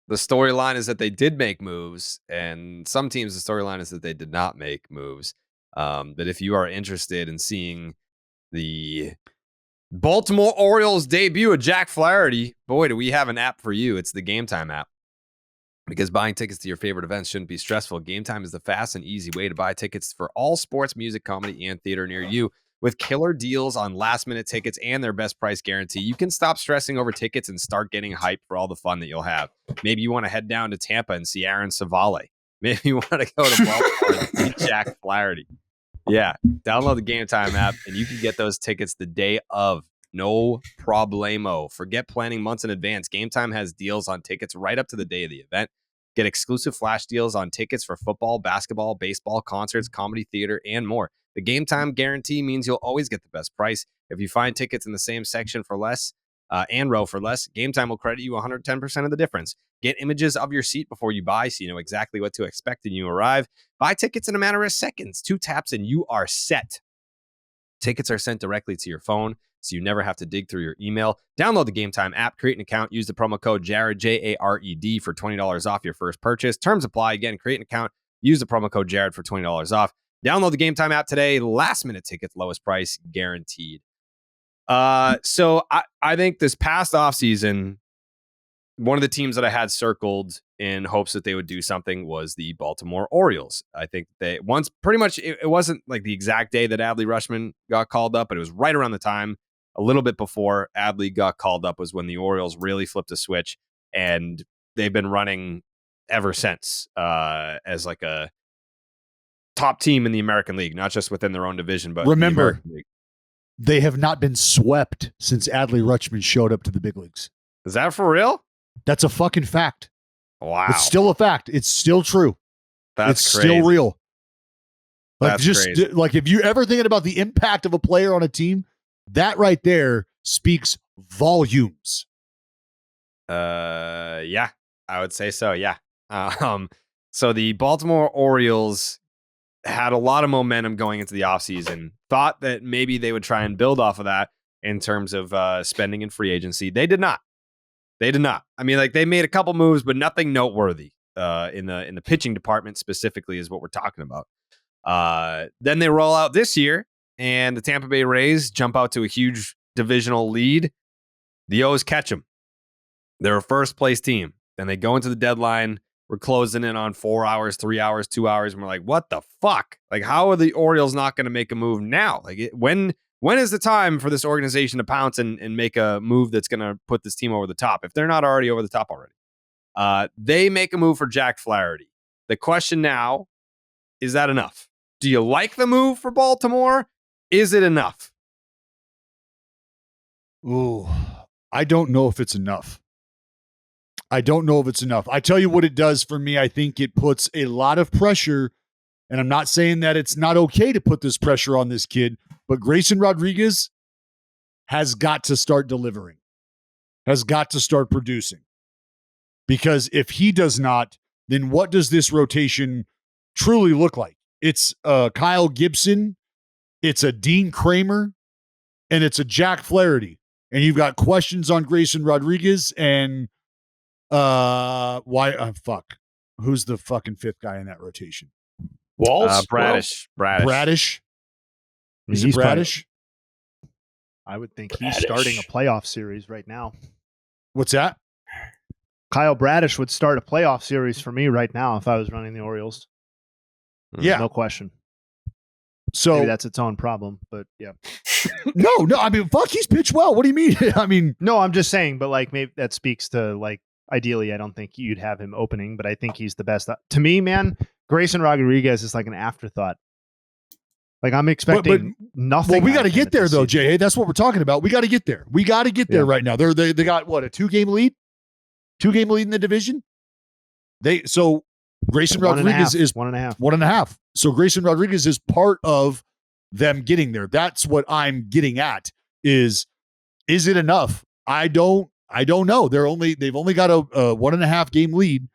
the storyline is that they did make moves, and some teams, the storyline is that they did not make moves. But if you are interested in seeing the Baltimore Orioles debut of Jack Flaherty, boy, do we have an app for you. It's the Game Time app. Because buying tickets to your favorite events shouldn't be stressful. Game Time is the fast and easy way to buy tickets for all sports, music, comedy, and theater near you. With killer deals on last-minute tickets and their best price guarantee, you can stop stressing over tickets and start getting hyped for all the fun that you'll have. Maybe you want to head down to Tampa and see Aaron Savale. Maybe you want to go to Baltimore and see Jack Flaherty. Yeah, download the Game Time app, and you can get those tickets the day of. No problemo. Forget planning months in advance. Game Time has deals on tickets right up to the day of the event. Get exclusive flash deals on tickets for football, basketball, baseball, concerts, comedy, theater, and more. The Game Time guarantee means you'll always get the best price. If you find tickets in the same section for less and row for less, Game Time will credit you 110% of the difference. Get images of your seat before you buy so you know exactly what to expect when you arrive. Buy tickets in a matter of seconds. 2 taps and you are set. Tickets are sent directly to your phone, so you never have to dig through your email. Download the Game Time app, create an account, use the promo code Jared, Jared, for $20 off your first purchase. Terms apply. Again, create an account, use the promo code Jared for $20 off. Download the Game Time app today. Last minute tickets, lowest price guaranteed. So I think this past offseason, one of the teams that I had circled in hopes that they would do something was the Baltimore Orioles. I think they once pretty much, it wasn't like the exact day that Adley Rutschman got called up, but it was right around the time, a little bit before Adley got called up, was when the Orioles really flipped a switch, and they've been running ever since as like a top team in the American League, not just within their own division, but remember, they have not been swept since Adley Rutschman showed up to the big leagues. Is that for real? That's a fucking fact. Wow. It's still a fact. It's still true. That's it's crazy. still real. Like, That's just crazy. like, if you're ever thinking about the impact of a player on a team, that right there speaks volumes. Yeah, I would say so. Yeah. So the Baltimore Orioles had a lot of momentum going into the offseason, thought that maybe they would try and build off of that in terms of spending in free agency. They did not. I mean, like, they made a couple moves, but nothing noteworthy in the pitching department specifically is what we're talking about. Then they roll out this year, and the Tampa Bay Rays jump out to a huge divisional lead. The O's catch them. They're a first place team, and they go into the deadline. We're closing in on 4 hours, 3 hours, 2 hours, and we're like, what the fuck? Like, how are the Orioles not going to make a move now? Like, when is the time for this organization to pounce and make a move that's going to put this team over the top, if they're not already over the top already? They make a move for Jack Flaherty. The question now, is that enough? Do you like the move for Baltimore? Is it enough? Ooh, I don't know if it's enough. I tell you what it does for me. I think it puts a lot of pressure, and I'm not saying that it's not okay to put this pressure on this kid, but Grayson Rodriguez has got to start delivering, has got to start producing. Because if he does not, then what does this rotation truly look like? It's Kyle Gibson, it's a Dean Kramer, and it's a Jack Flaherty. And you've got questions on Grayson Rodriguez and who's the fucking fifth guy in that rotation? Walls? Bradish. Is it Bradish? I would think he's starting a playoff series right now. What's that? Kyle Bradish would start a playoff series for me right now if I was running the Orioles. Yeah. No question. So maybe that's its own problem, but yeah. No, I mean, fuck, he's pitched well. What do you mean? I mean, no, I'm just saying, but like, maybe that speaks to, like, ideally, I don't think you'd have him opening, but I think he's the best. To me, man, Grayson Rodriguez is like an afterthought. Like, I'm expecting nothing. Well, we got to get there, though, Jay. Hey, that's what we're talking about. We got to get there. We got to get there right now. They got, what, a 2-game lead? 2-game lead in the division? So Grayson Rodriguez is 1.5. 1.5. So Grayson Rodriguez is part of them getting there. That's what I'm getting at. Is it enough? I don't know. They've only got a 1.5 game lead,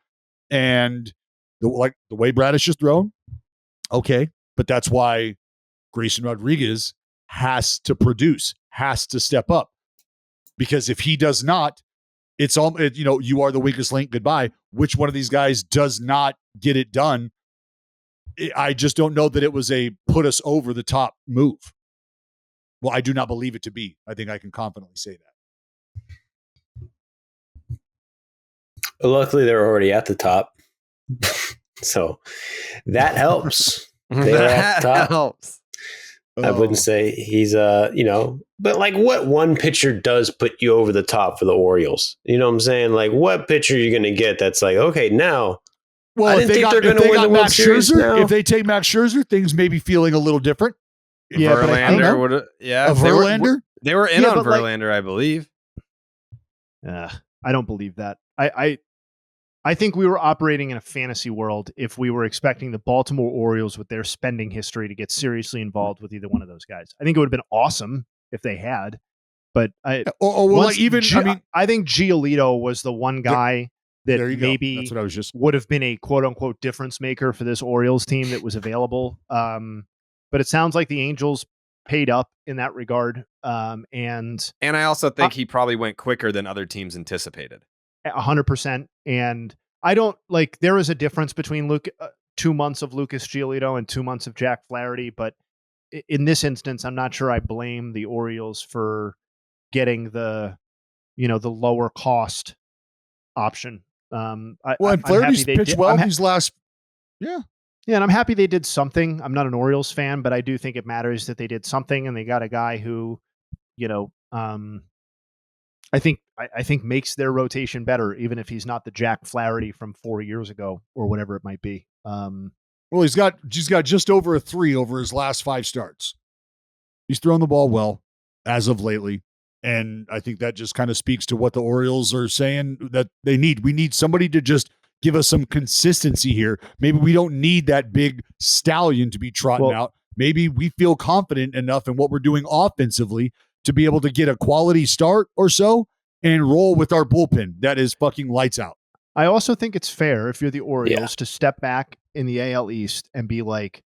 and the way Bradish is thrown, okay, but that's why Grayson Rodriguez has to produce, has to step up, because if he does not, it's all, you are the weakest link. Goodbye. Which one of these guys does not get it done? I just don't know that it was a put us over the top move. Well, I do not believe it to be. I think I can confidently say that. Luckily, they're already at the top. So that helps. That helps. I wouldn't say he's but like, what one pitcher does put you over the top for the Orioles? You know what I'm saying? Like, what pitcher are you going to get that's like, okay, now. Well, I didn't think they're going to win the World Series now. If they take Max Scherzer, things may be feeling a little different. Yeah, Verlander would. Yeah, Verlander. They were in on Verlander, I believe. I don't believe that. I think we were operating in a fantasy world if we were expecting the Baltimore Orioles with their spending history to get seriously involved with either one of those guys. I think it would have been awesome if they had, but I think Giolito was the one guy that maybe that's what I was just would have been a quote unquote difference maker for this Orioles team that was available. But it sounds like the Angels paid up in that regard. And I also think he probably went quicker than other teams anticipated. 100%. And I don't like, there is a difference between 2 months of Lucas Giolito and 2 months of Jack Flaherty. But in this instance, I'm not sure I blame the Orioles for getting the lower cost option. And Flaherty's pitched well these last. Yeah. Yeah, and I'm happy they did something. I'm not an Orioles fan, but I do think it matters that they did something and they got a guy who, I think makes their rotation better, even if he's not the Jack Flaherty from 4 years ago or whatever it might be. Well, he's got just over a 3 over his last 5 starts. He's thrown the ball well as of lately. And I think that just kind of speaks to what the Orioles are saying that they need. We need somebody to just give us some consistency here. Maybe we don't need that big stallion to be trotting out. Maybe we feel confident enough in what we're doing offensively to be able to get a quality start or so and roll with our bullpen. That is fucking lights out. I also think it's fair if you're the Orioles to step back in the AL East and be like,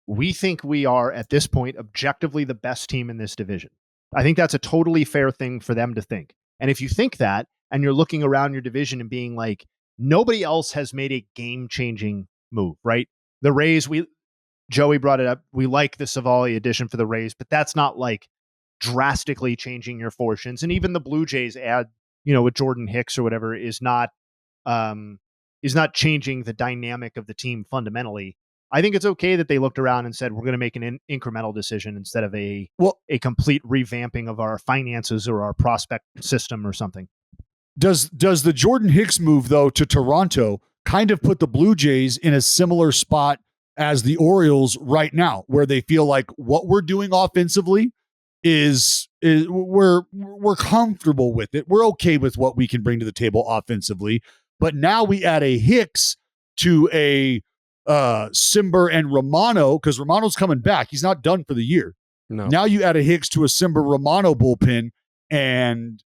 we think we are at this point objectively the best team in this division. I think that's a totally fair thing for them to think. And if you think that and you're looking around your division and being like, nobody else has made a game-changing move, right? The Rays, Joey brought it up. We like the Savali addition for the Rays, but that's not like drastically changing your fortunes. And even the Blue Jays add, with Jordan Hicks or whatever is not changing the dynamic of the team fundamentally. I think it's okay that they looked around and said, we're going to make an incremental decision instead of a complete revamping of our finances or our prospect system or something. Does the Jordan Hicks move, though, to Toronto kind of put the Blue Jays in a similar spot as the Orioles right now, where they feel like what we're doing offensively is we're comfortable with it. We're okay with what we can bring to the table offensively. But now we add a Hicks to a Simber and Romano, because Romano's coming back. He's not done for the year. No. Now you add a Hicks to a Simber Romano bullpen, and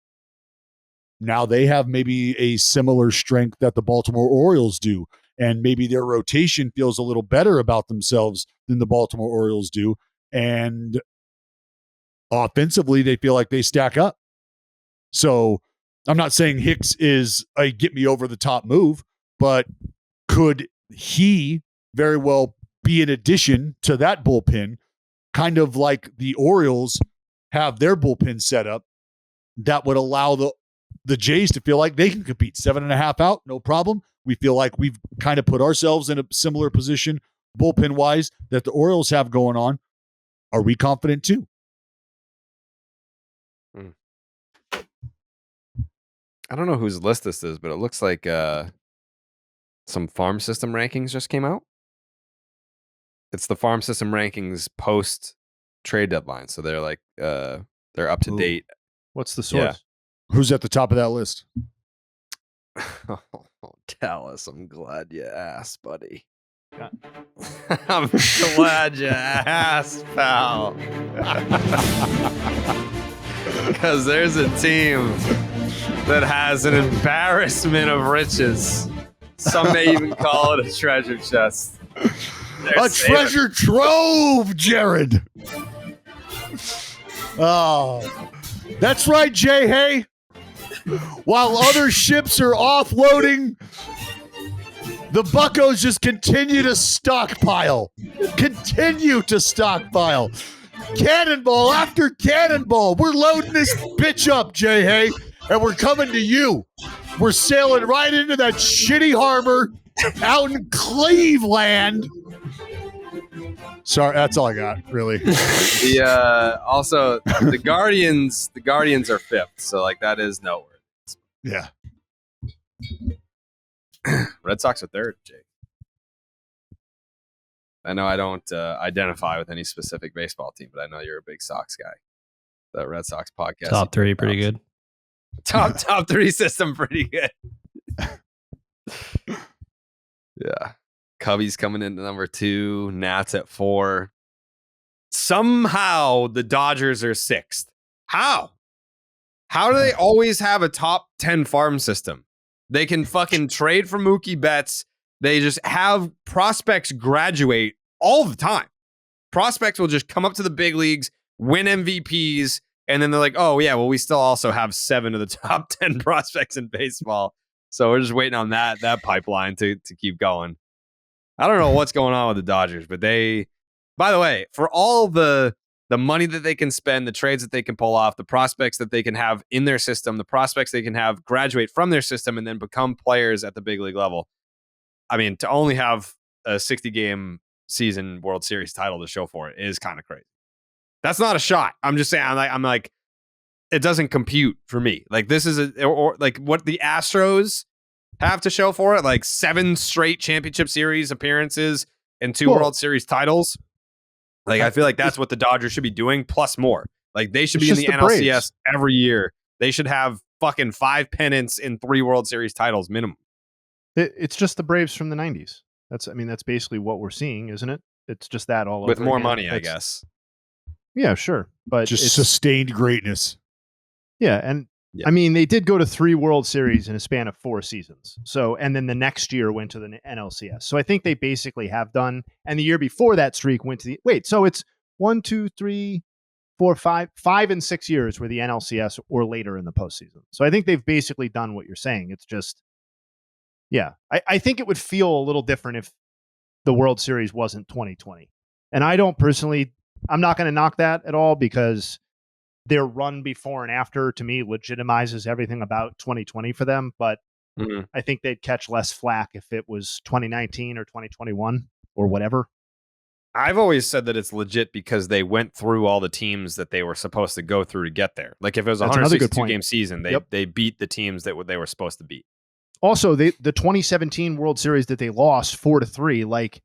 now they have maybe a similar strength that the Baltimore Orioles do. And maybe their rotation feels a little better about themselves than the Baltimore Orioles do. And offensively, they feel like they stack up. So I'm not saying Hicks is a get me over the top move, but could he very well be an addition to that bullpen, kind of like the Orioles have their bullpen set up that would allow the Jays to feel like they can compete 7.5 out, no problem. We feel like we've kind of put ourselves in a similar position bullpen wise that the Orioles have going on. Are we confident too? I don't know whose list this is, but it looks like some farm system rankings just came out. It's the farm system rankings post trade deadline. So they're like, they're up to date. What's the source? Yeah. Who's at the top of that list? Oh, Dallas, I'm glad you asked, buddy. I'm glad you asked, pal. Because there's a team that has an embarrassment of riches. Some may even call it a treasure chest. A treasure trove, Jared. Oh, that's right, Jay Hay. While other ships are offloading, the Buccos just continue to stockpile. Cannonball after cannonball. We're loading this bitch up, Jay Hay, and we're coming to you. We're sailing right into that shitty harbor out in Cleveland. Sorry, that's all I got, really. Also the Guardians are 5th, so like that is noteworthy. Yeah. Red Sox are 3rd, Jake. I know I don't identify with any specific baseball team, but I know you're a big Sox guy. The Red Sox podcast. Top 3, pretty good. Top 3 system, pretty good. Yeah. Cubbies coming into number 2. Nats at 4. Somehow the Dodgers are 6th. How? How do they always have a top 10 farm system? They can fucking trade for Mookie Betts. They just have prospects graduate all the time. prospects will just come up to the big leagues, win MVPs, and then they're like, oh, yeah, well, we still also have 7 of the top 10 prospects in baseball. So we're just waiting on that pipeline to keep going. I don't know what's going on with the Dodgers, but they, by the way, for all the money that they can spend, the trades that they can pull off, the prospects that they can have in their system, the prospects they can have graduate from their system and then become players at the big league level. I mean, to only have a 60-game season World Series title to show for it is kind of crazy. That's not a shot. I'm just saying, I'm like, it doesn't compute for me. Like, this is or like what the Astros have to show for it, like 7 straight championship series appearances and 2 World Series titles. Like, I feel like that's what the Dodgers should be doing, plus more. Like, they should be in the NLCS Braves every year. They should have fucking 5 pennants and 3 World Series titles minimum. It's just the Braves from the 90s. That's basically what we're seeing, isn't it? It's just that all with over more again. money, I guess. Yeah, sure, but just sustained greatness. Yeah, and I mean, they did go to 3 World Series in a span of 4 seasons. So, and then the next year went to the NLCS. So I think they basically have done. And the year before that streak went to the so it's 1, 2, 3, 4, 5 and 6 years were the NLCS or later in the postseason. So I think they've basically done what you're saying. It's just, I think it would feel a little different if the World Series wasn't 2020. And I don't personally, I'm not going to knock that at all because their run before and after, to me, legitimizes everything about 2020 for them. But I think they'd catch less flack if it was 2019 or 2021 or whatever. I've always said that it's legit because they went through all the teams that they were supposed to go through to get there. Like, if it was a 162-game season, they beat the teams that they were supposed to beat. Also, the 2017 World Series that they lost 4-3, like,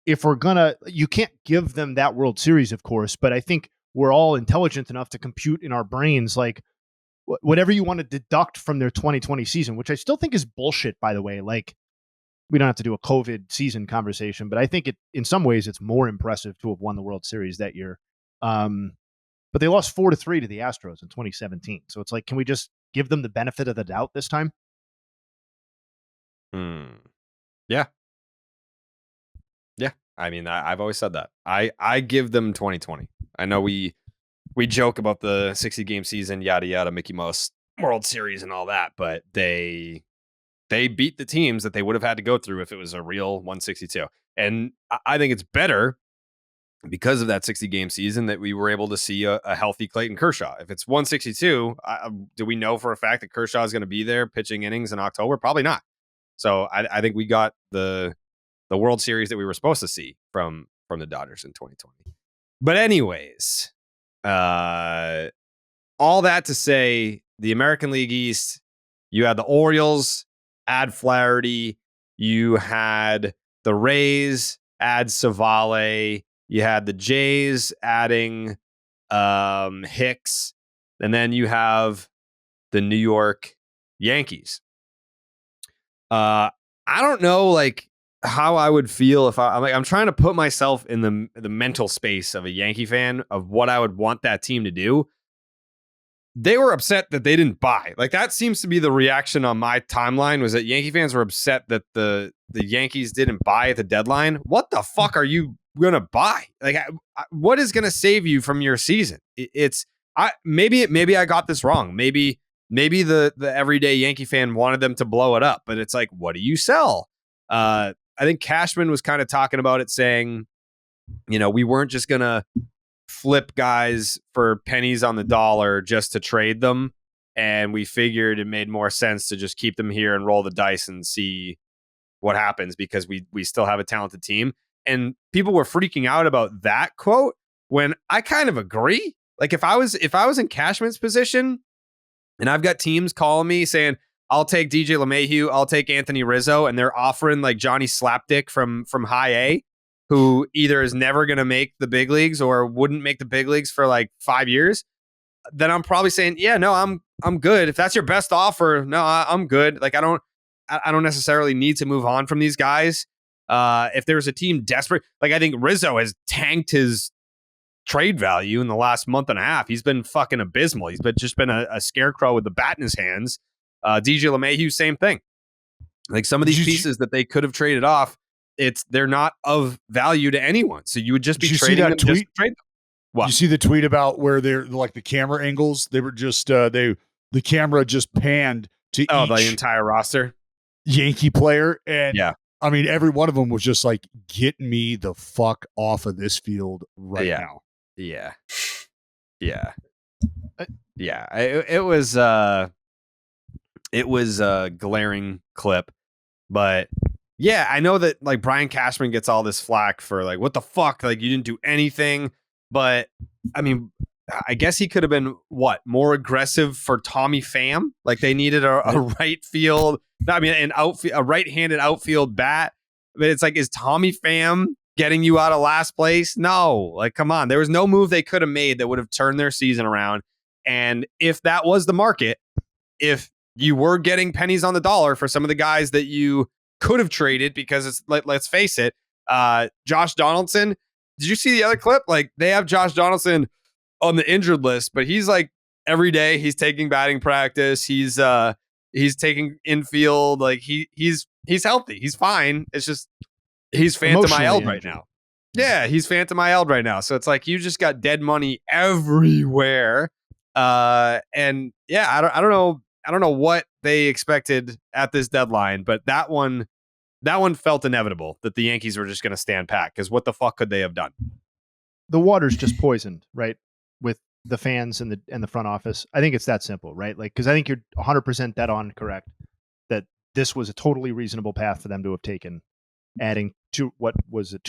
if we're gonna, you can't give them that World Series, of course, but I think we're all intelligent enough to compute in our brains, like, whatever you want to deduct from their 2020 season, which I still think is bullshit, by the way. Like, we don't have to do a COVID season conversation, but I think in some ways it's more impressive to have won the World Series that year. But they lost 4-3 to the Astros in 2017. So it's like, can we just give them the benefit of the doubt this time? Yeah. Yeah. I mean, I've always said that. I give them 2020. I know we joke about the 60-game season, yada, yada, Mickey Mouse World Series and all that, but they beat the teams that they would have had to go through if it was a real 162. And I think it's better because of that 60-game season that we were able to see a healthy Clayton Kershaw. If it's 162, do we know for a fact that Kershaw is going to be there pitching innings in October? Probably not. So I think we got the World Series that we were supposed to see from the Dodgers in 2020. But anyways, all that to say, the American League East, you had the Orioles add Flaherty, you had the Rays add Savale, you had the Jays adding Hicks, and then you have the New York Yankees. I don't know, like, how I would feel if I'm trying to put myself in the mental space of a Yankee fan of what I would want that team to do. They were upset that they didn't buy. Like, that seems to be the reaction on my timeline, was that Yankee fans were upset that the Yankees didn't buy at the deadline. What the fuck are you going to buy? Like, what is going to save you from your season? Maybe I got this wrong. Maybe the everyday Yankee fan wanted them to blow it up, but it's like, what do you sell? I think Cashman was kind of talking about it, saying, we weren't just going to flip guys for pennies on the dollar just to trade them. And we figured it made more sense to just keep them here and roll the dice and see what happens because we still have a talented team. And people were freaking out about that quote when I kind of agree. Like, if I was in Cashman's position and I've got teams calling me saying, I'll take DJ LeMahieu, I'll take Anthony Rizzo, and they're offering like Johnny Slapdick from High A, who either is never going to make the big leagues or wouldn't make the big leagues for like 5 years, then I'm probably saying, yeah, no, I'm good. If that's your best offer, no, I'm good. Like, I don't necessarily need to move on from these guys. If there's a team desperate, like, I think Rizzo has tanked his trade value in the last month and a half. He's been fucking abysmal. He's been a scarecrow with the bat in his hands. DJ LeMahieu, same thing. Like, some of these pieces that they could have traded off they're not of value to anyone. So you would just be Did you see trading that them. Just tweet? to trade them. What? You see the tweet about where they're like the camera angles? They were just the camera just panned to the each entire roster. Yankee player, and Yeah. I mean every one of them was just like, "Get me the fuck off of this field right now." Yeah. It was a glaring clip, but yeah, I know that like Brian Cashman gets all this flack for like, what the fuck? Like, you didn't do anything. But I mean, I guess he could have been more aggressive for Tommy Pham. Like, they needed a right field. I mean, a right-handed outfield bat. But it's like, is Tommy Pham getting you out of last place? No, like, come on. There was no move they could have made that would have turned their season around. And if that was the market, if you were getting pennies on the dollar for some of the guys that you could have traded, because it's let's face it, Josh Donaldson. Did you see the other clip? Like, they have Josh Donaldson on the injured list, but he's like, every day he's taking batting practice. He's taking infield. Like, he's healthy. He's fine. It's just he's phantom IL'd right now. Yeah, he's phantom IL'd right now. So it's like, you just got dead money everywhere. And yeah, I don't know what they expected at this deadline, but that one felt inevitable that the Yankees were just going to stand pat, because what the fuck could they have done? The water's just poisoned, right? With the fans and the front office. I think it's that simple, right? Like, because I think you're 100% dead on correct that this was a totally reasonable path for them to have taken, adding two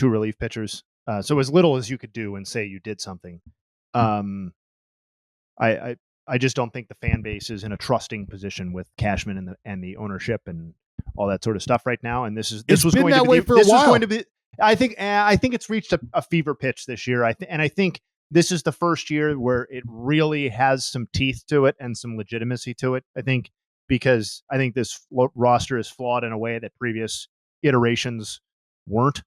relief pitchers. So as little as you could do and say you did something. I just don't think the fan base is in a trusting position with Cashman and the ownership and all that sort of stuff right now. And this was going to be. I think it's reached a fever pitch this year. I think this is the first year where it really has some teeth to it and some legitimacy to it. I think because I think this roster is flawed in a way that previous iterations weren't.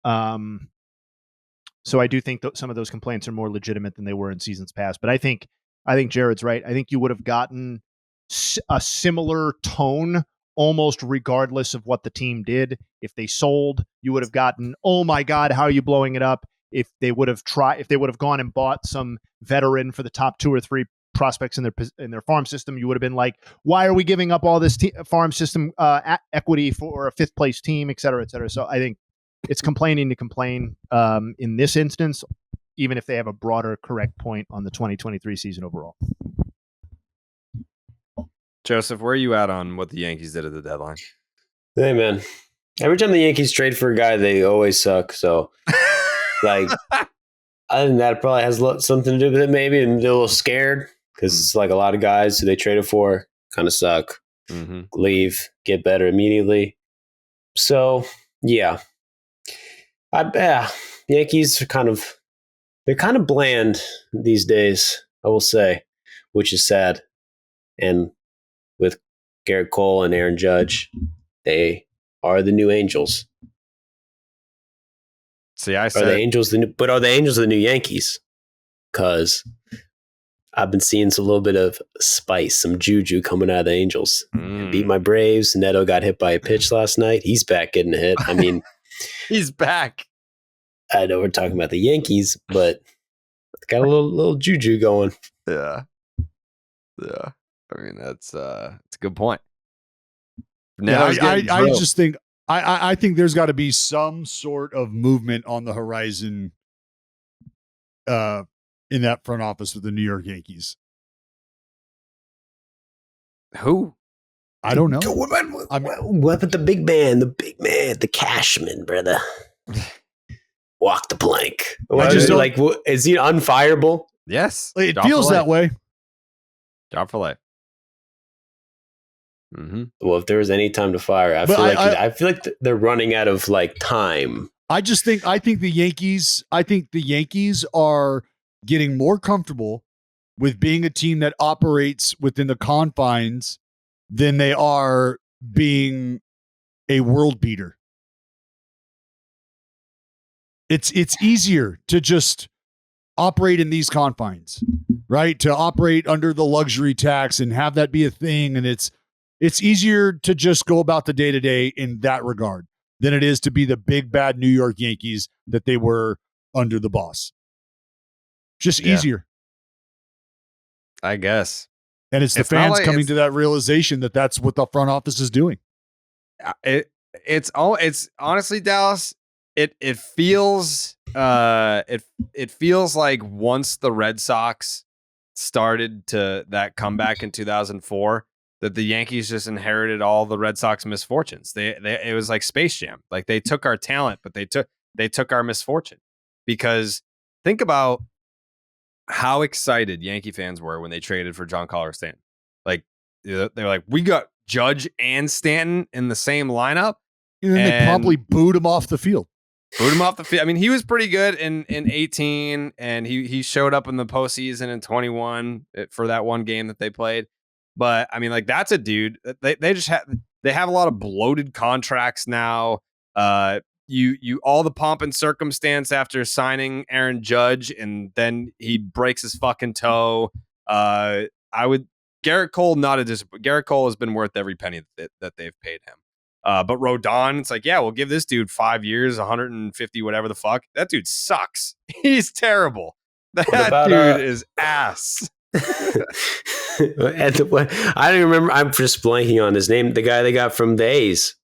So I do think some of those complaints are more legitimate than they were in seasons past. But I think Jared's right. I think you would have gotten a similar tone almost regardless of what the team did. If they sold, you would have gotten, "Oh my God, how are you blowing it up?" If they would have gone and bought some veteran for the top 2 or 3 prospects in their farm system, you would have been like, "Why are we giving up all this farm system equity for a 5th place team, et cetera, et cetera." So I think it's complaining to complain in this instance, even if they have a broader correct point on the 2023 season overall. Joseph, where are you at on what the Yankees did at the deadline? Hey, man. Every time the Yankees trade for a guy, they always suck. So, like, other than that, it probably has something to do with it, maybe. And they're a little scared because it's like a lot of guys who they traded for kind of suck, leave, get better immediately. So, yeah. Yankees are kind of bland these days, I will say, which is sad. And with Garrett Cole and Aaron Judge, they are the new Angels. See, I said, are the Angels the new Yankees? Because I've been seeing a little bit of spice, some juju coming out of the Angels. Beat my Braves. Neto got hit by a pitch last night. He's back getting a hit. I mean, he's back. I know we're talking about the Yankees, but got a little juju going. Yeah. I mean, that's a good point. I just think I think there's got to be some sort of movement on the horizon in that front office with the New York Yankees. Who? I don't know. What about the big man, the Cashman, brother? Walk the plank. Is he unfireable? Yes. It feels that way. Job for life. Mm-hmm. Well, if there was any time to fire, I feel like they're running out of like time. I think the Yankees are getting more comfortable with being a team that operates within the confines than they are being a world beater. It's easier to just operate in these confines, right? To operate under the luxury tax and have that be a thing. And it's easier to just go about the day-to-day in that regard. than it is to be the big bad New York Yankees that they were under the boss. Just easier. I guess. And it's the fans coming to that realization that that's what the front office is doing. It's honestly, Dallas, it feels it feels like once the Red Sox started to that comeback in 2004, that the Yankees just inherited all the Red Sox misfortunes. It was like Space Jam. Like they took our talent, but they took our misfortune. Because think about how excited Yankee fans were when they traded for Giancarlo Stanton. Like they were like, we got Judge and Stanton in the same lineup. And then they promptly booed him off the field. Booed him off the field. I mean, he was pretty good in 18, and he showed up in the postseason in 21 for that one game that they played. But I mean, like that's a dude. They just have a lot of bloated contracts now. You all the pomp and circumstance after signing Aaron Judge, and then he breaks his fucking toe. Garrett Cole, not a disappointment. Garrett Cole has been worth every penny that they've paid him. But Rodon, it's like, yeah, we'll give this dude 5 years, 150, whatever the fuck. That dude sucks. He's terrible. That dude is ass. I don't remember. I'm just blanking on his name. The guy they got from the A's,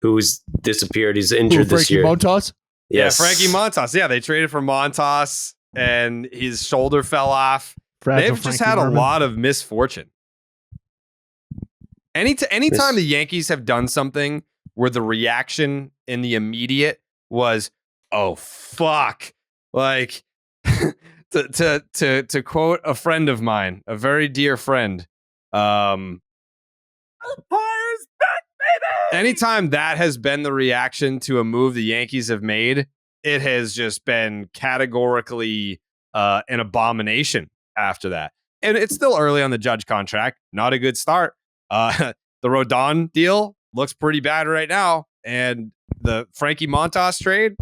who's disappeared. He's injured this year. Montas? Yes. Yeah, Frankie Montas. Yeah, they traded for Montas, and his shoulder fell off. They've just had a lot of misfortune. Anytime the Yankees have done something where the reaction in the immediate was, "Oh fuck," like to quote a friend of mine, a very dear friend, "Empire's back, baby." Anytime that has been the reaction to a move the Yankees have made, it has just been categorically an abomination after that. And it's still early on the Judge contract. Not a good start. The Rodon deal looks pretty bad right now, and the Frankie Montas trade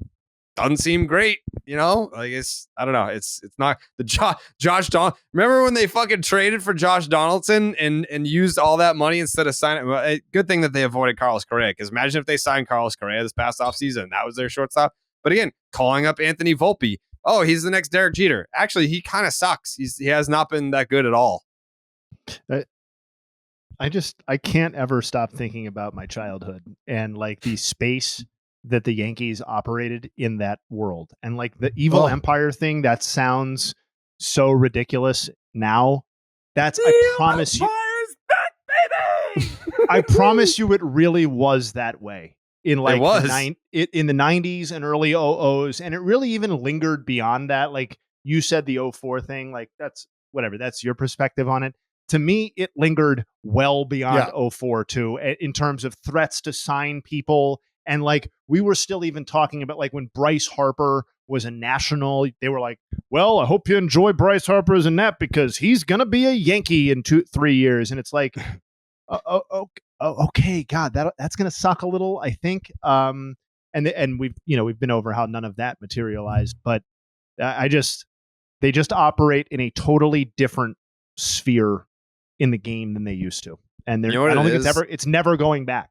doesn't seem great. You know, like I don't know. It's not the Josh Donaldson. Remember when they fucking traded for Josh Donaldson and used all that money instead of signing? Well, good thing that they avoided Carlos Correa, because imagine if they signed Carlos Correa this past offseason, that was their shortstop. But again, calling up Anthony Volpe. Oh, he's the next Derek Jeter. Actually, he kind of sucks. He has not been that good at all. I can't ever stop thinking about my childhood and like the space that the Yankees operated in that world. And like the evil empire thing, that sounds so ridiculous now. I promise you. Back, baby! I promise you it really was that way. In like in the 90s and early 00s, and it really even lingered beyond that. Like you said, the 04 thing, like that's whatever. That's your perspective on it. To me, it lingered well beyond 04 too, in terms of threats to sign people. And like we were still even talking about like when Bryce Harper was a national, they were like, well, I hope you enjoy Bryce Harper as a net because he's going to be a Yankee in 2-3 years. And it's like, okay, God, that's going to suck a little, I think. And we've been over how none of that materialized, but they just operate in a totally different sphere in the game than they used to. And I don't think it's never going back.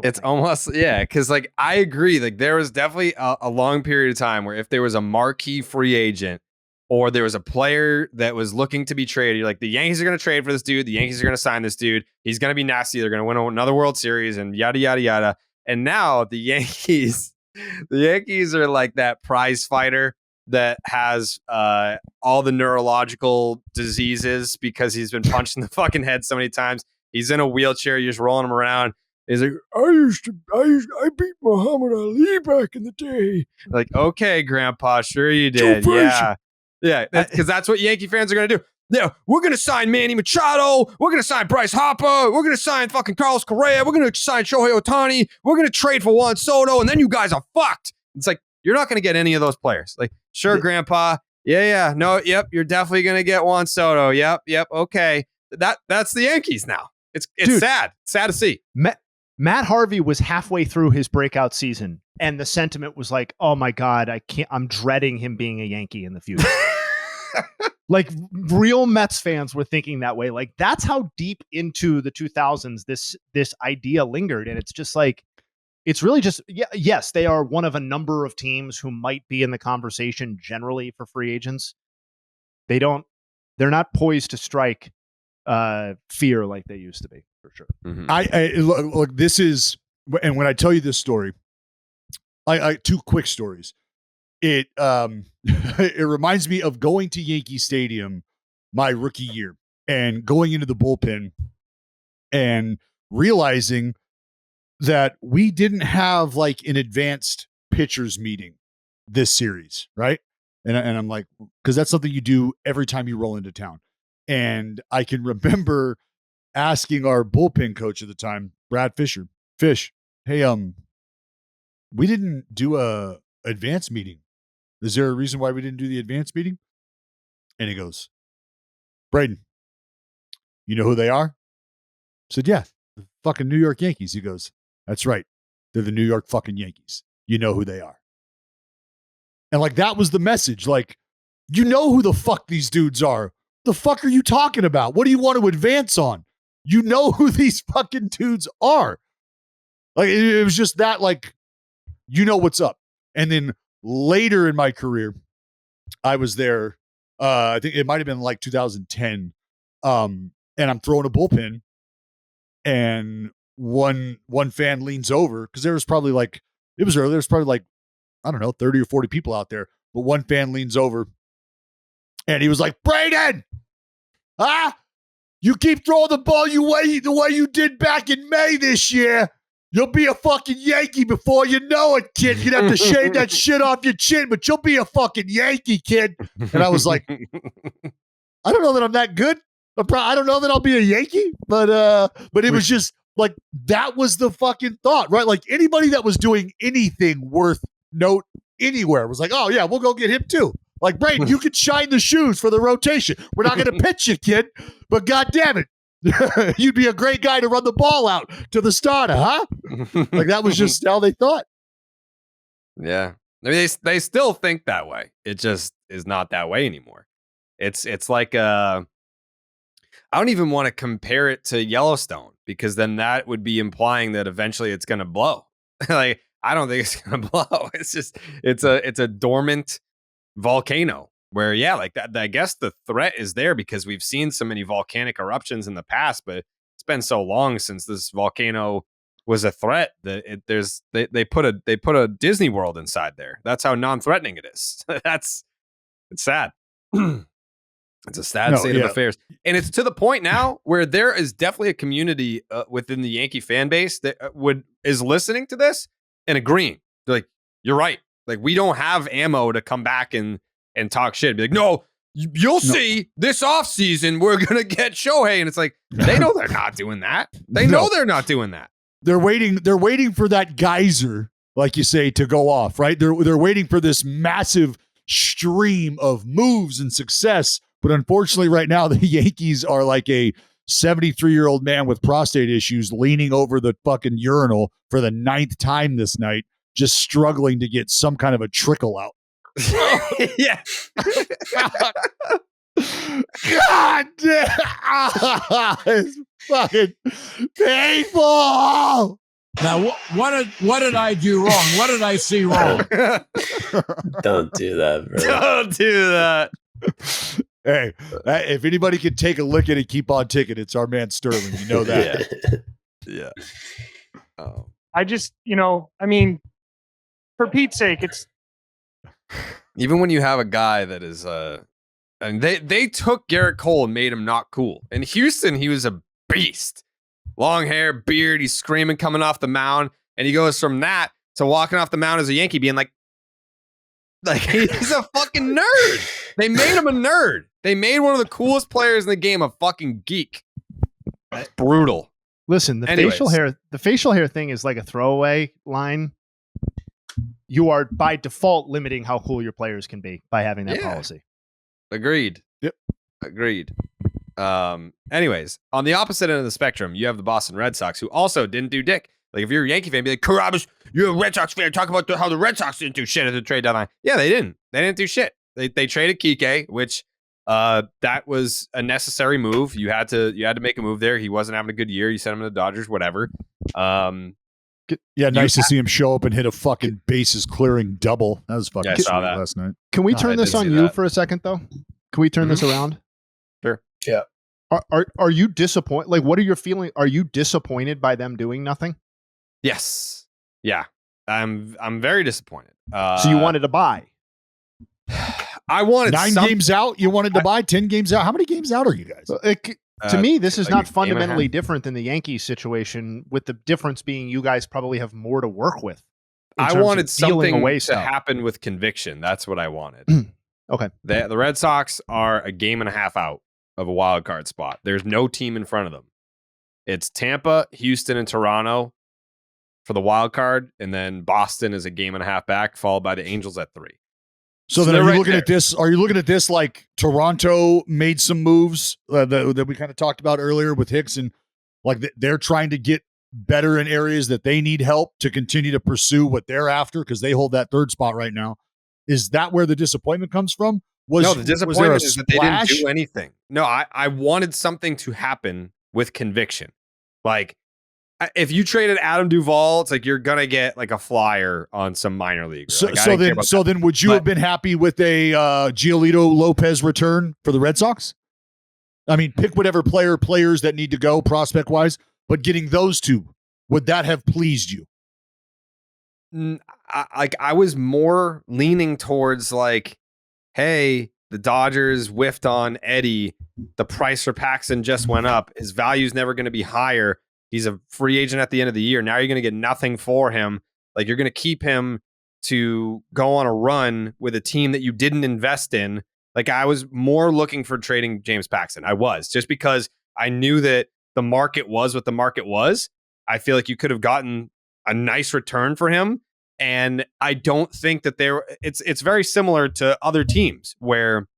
It's almost, because like I agree, like there was definitely a long period of time where if there was a marquee free agent or there was a player that was looking to be traded, you're like, the Yankees are going to trade for this dude. The Yankees are going to sign this dude. He's going to be nasty. They're going to win another World Series and yada, yada, yada. And now the Yankees are like that prize fighter that has all the neurological diseases because he's been punched in the fucking head so many times. He's in a wheelchair. You're just rolling him around. He's like, I beat Muhammad Ali back in the day. Like, okay, Grandpa, sure you did. Yeah, because that's what Yankee fans are going to do. Yeah, we're going to sign Manny Machado. We're going to sign Bryce Harper. We're going to sign fucking Carlos Correa. We're going to sign Shohei Ohtani. We're going to trade for Juan Soto, and then you guys are fucked. It's like, you're not going to get any of those players. Like, sure, Grandpa. Yeah. No, yep, you're definitely going to get Juan Soto. Yep, okay. That's the Yankees now. It's dude, sad. It's sad to see. Matt Harvey was halfway through his breakout season, and the sentiment was like, oh my God, I'm dreading him being a Yankee in the future. Like real Mets fans were thinking that way. Like that's how deep into the 2000s this idea lingered. And it's just like, it's really just yes, they are one of a number of teams who might be in the conversation generally for free agents. They're not poised to strike fear like they used to be, for sure. Mhm. I look, this is, and when I tell you this story, I two quick stories. It it reminds me of going to Yankee Stadium my rookie year and going into the bullpen and realizing that we didn't have like an advanced pitchers meeting this series, right? And I'm like, because that's something you do every time you roll into town. And I can remember asking our bullpen coach at the time, Brad Fisher, hey, we didn't do a advance meeting. Is there a reason why we didn't do the advance meeting? And he goes, Braden, you know who they are? I said, yeah, the fucking New York Yankees. He goes, that's right. They're the New York fucking Yankees. You know who they are. And like, that was the message. Like, you know who the fuck these dudes are. The fuck are you talking about? What do you want to advance on? You know who these fucking dudes are. Like, it was just that, like, you know what's up. And then later in my career, I was there. I think it might have been like 2010. And I'm throwing a bullpen, and one fan leans over because there was probably like, it was early. There's probably like, I don't know, 30 or 40 people out there. But one fan leans over and he was like, Braden, you keep throwing the ball the way you did back in May this year. You'll be a fucking Yankee before you know it, kid. You'd have to shave that shit off your chin, but you'll be a fucking Yankee, kid. And I was like, I don't know that I'm that good. I don't know that I'll be a Yankee, but it was just like, that was the fucking thought, right? Like, anybody that was doing anything worth note anywhere was like, oh yeah, we'll go get him too. Like, Braden, you could shine the shoes for the rotation. We're not going to pitch you, kid, but God damn it, you'd be a great guy to run the ball out to the starter, huh? Like, that was just how they thought. Yeah. I mean, they still think that way. It just is not that way anymore. It's like I don't even want to compare it to Yellowstone, because then that would be implying that eventually it's going to blow. Like, I don't think it's going to blow. It's just it's a dormant volcano where, yeah, like that. I guess the threat is there because we've seen so many volcanic eruptions in the past, but it's been so long since this volcano was a threat that they put a Disney World inside there. That's how non-threatening it is. It's sad. It's a sad state of affairs. And it's to the point now where there is definitely a community within the Yankee fan base that is listening to this and agreeing. They're like, you're right. Like, we don't have ammo to come back and talk shit. Be like, no, you'll see this offseason we're going to get Shohei. And it's like, they know they're not doing that. They know they're not doing that. They're waiting for that geyser, like you say, to go off, right? They're waiting for this massive stream of moves and success. But unfortunately, right now, the Yankees are like a 73-year-old man with prostate issues leaning over the fucking urinal for the 9th time this night, just struggling to get some kind of a trickle out. Yeah. God damn. It's fucking painful. Now, what did I do wrong? What did I see wrong? Don't do that, bro. Don't do that. Hey, if anybody can take a lick at it, keep on ticking. It's our man Sterling. You know that. Yeah. Oh. I just, I mean, for Pete's sake, it's Even when you have a guy that is and they took Garrett Cole and made him not cool. In Houston, he was a beast. Long hair, beard, he's screaming coming off the mound, and he goes from that to walking off the mound as a Yankee being like he's a fucking nerd. They made him a nerd. They made one of the coolest players in the game a fucking geek. That's brutal. Listen, the facial hair thing is like a throwaway line. You are by default limiting how cool your players can be by having that policy. Agreed. Yep. Agreed. Anyways, on the opposite end of the spectrum, you have the Boston Red Sox, who also didn't do dick. Like, if you're a Yankee fan, be like, Carabas, you're a Red Sox fan. Talk about how the Red Sox didn't do shit at the trade deadline. Yeah, they didn't. They didn't do shit. They traded Kike, which that was a necessary move. You had to make a move there. He wasn't having a good year. You sent him to the Dodgers, whatever. Yeah, nice to see him show up and hit a fucking bases clearing double. That was fucking I sweet saw that last night. Can we I turn this did on see you that. for a second, though? Can we turn this around? Sure. Yeah. Are you disappointed? Like, what are your feelings? Are you disappointed by them doing nothing? Yes. Yeah. I'm very disappointed. So you wanted to buy? I wanted 9 games out. You wanted to buy 10 games out. How many games out are you guys? To me, this is like not a game and a fundamentally half. different than the Yankees situation, with the difference being you guys probably have more to work with. in I terms of wanted dealing something away to stuff. happen with conviction. That's what I wanted. Okay. The Red Sox are a game and a half out of a wild card spot. There's no team in front of them. It's Tampa, Houston, and Toronto for the wild card, and then Boston is a game and a half back, followed by the Angels at 3. So then, are you looking at this? Are you looking at this like Toronto made some moves that we kind of talked about earlier with Hicks, and like they're trying to get better in areas that they need help to continue to pursue what they're after because they hold that 3rd spot right now. Is that where the disappointment comes from? No, the disappointment is that they didn't splash? do anything. No, I wanted something to happen with conviction. Like, if you traded Adam Duvall, it's like you're gonna get like a flyer on some minor league. So then, would you have been happy with a Giolito Lopez return for the Red Sox? I mean, pick whatever players that need to go prospect wise, but getting those two, would that have pleased you? I was more leaning towards like, hey, the Dodgers whiffed on Eddie. The price for Paxton just went up. His value's never going to be higher. He's a free agent at the end of the year. Now you're going to get nothing for him. Like, you're going to keep him to go on a run with a team that you didn't invest in. Like, I was more looking for trading James Paxton. I was, just because I knew that the market was what the market was. I feel like you could have gotten a nice return for him. And I don't think that it's very similar to other teams where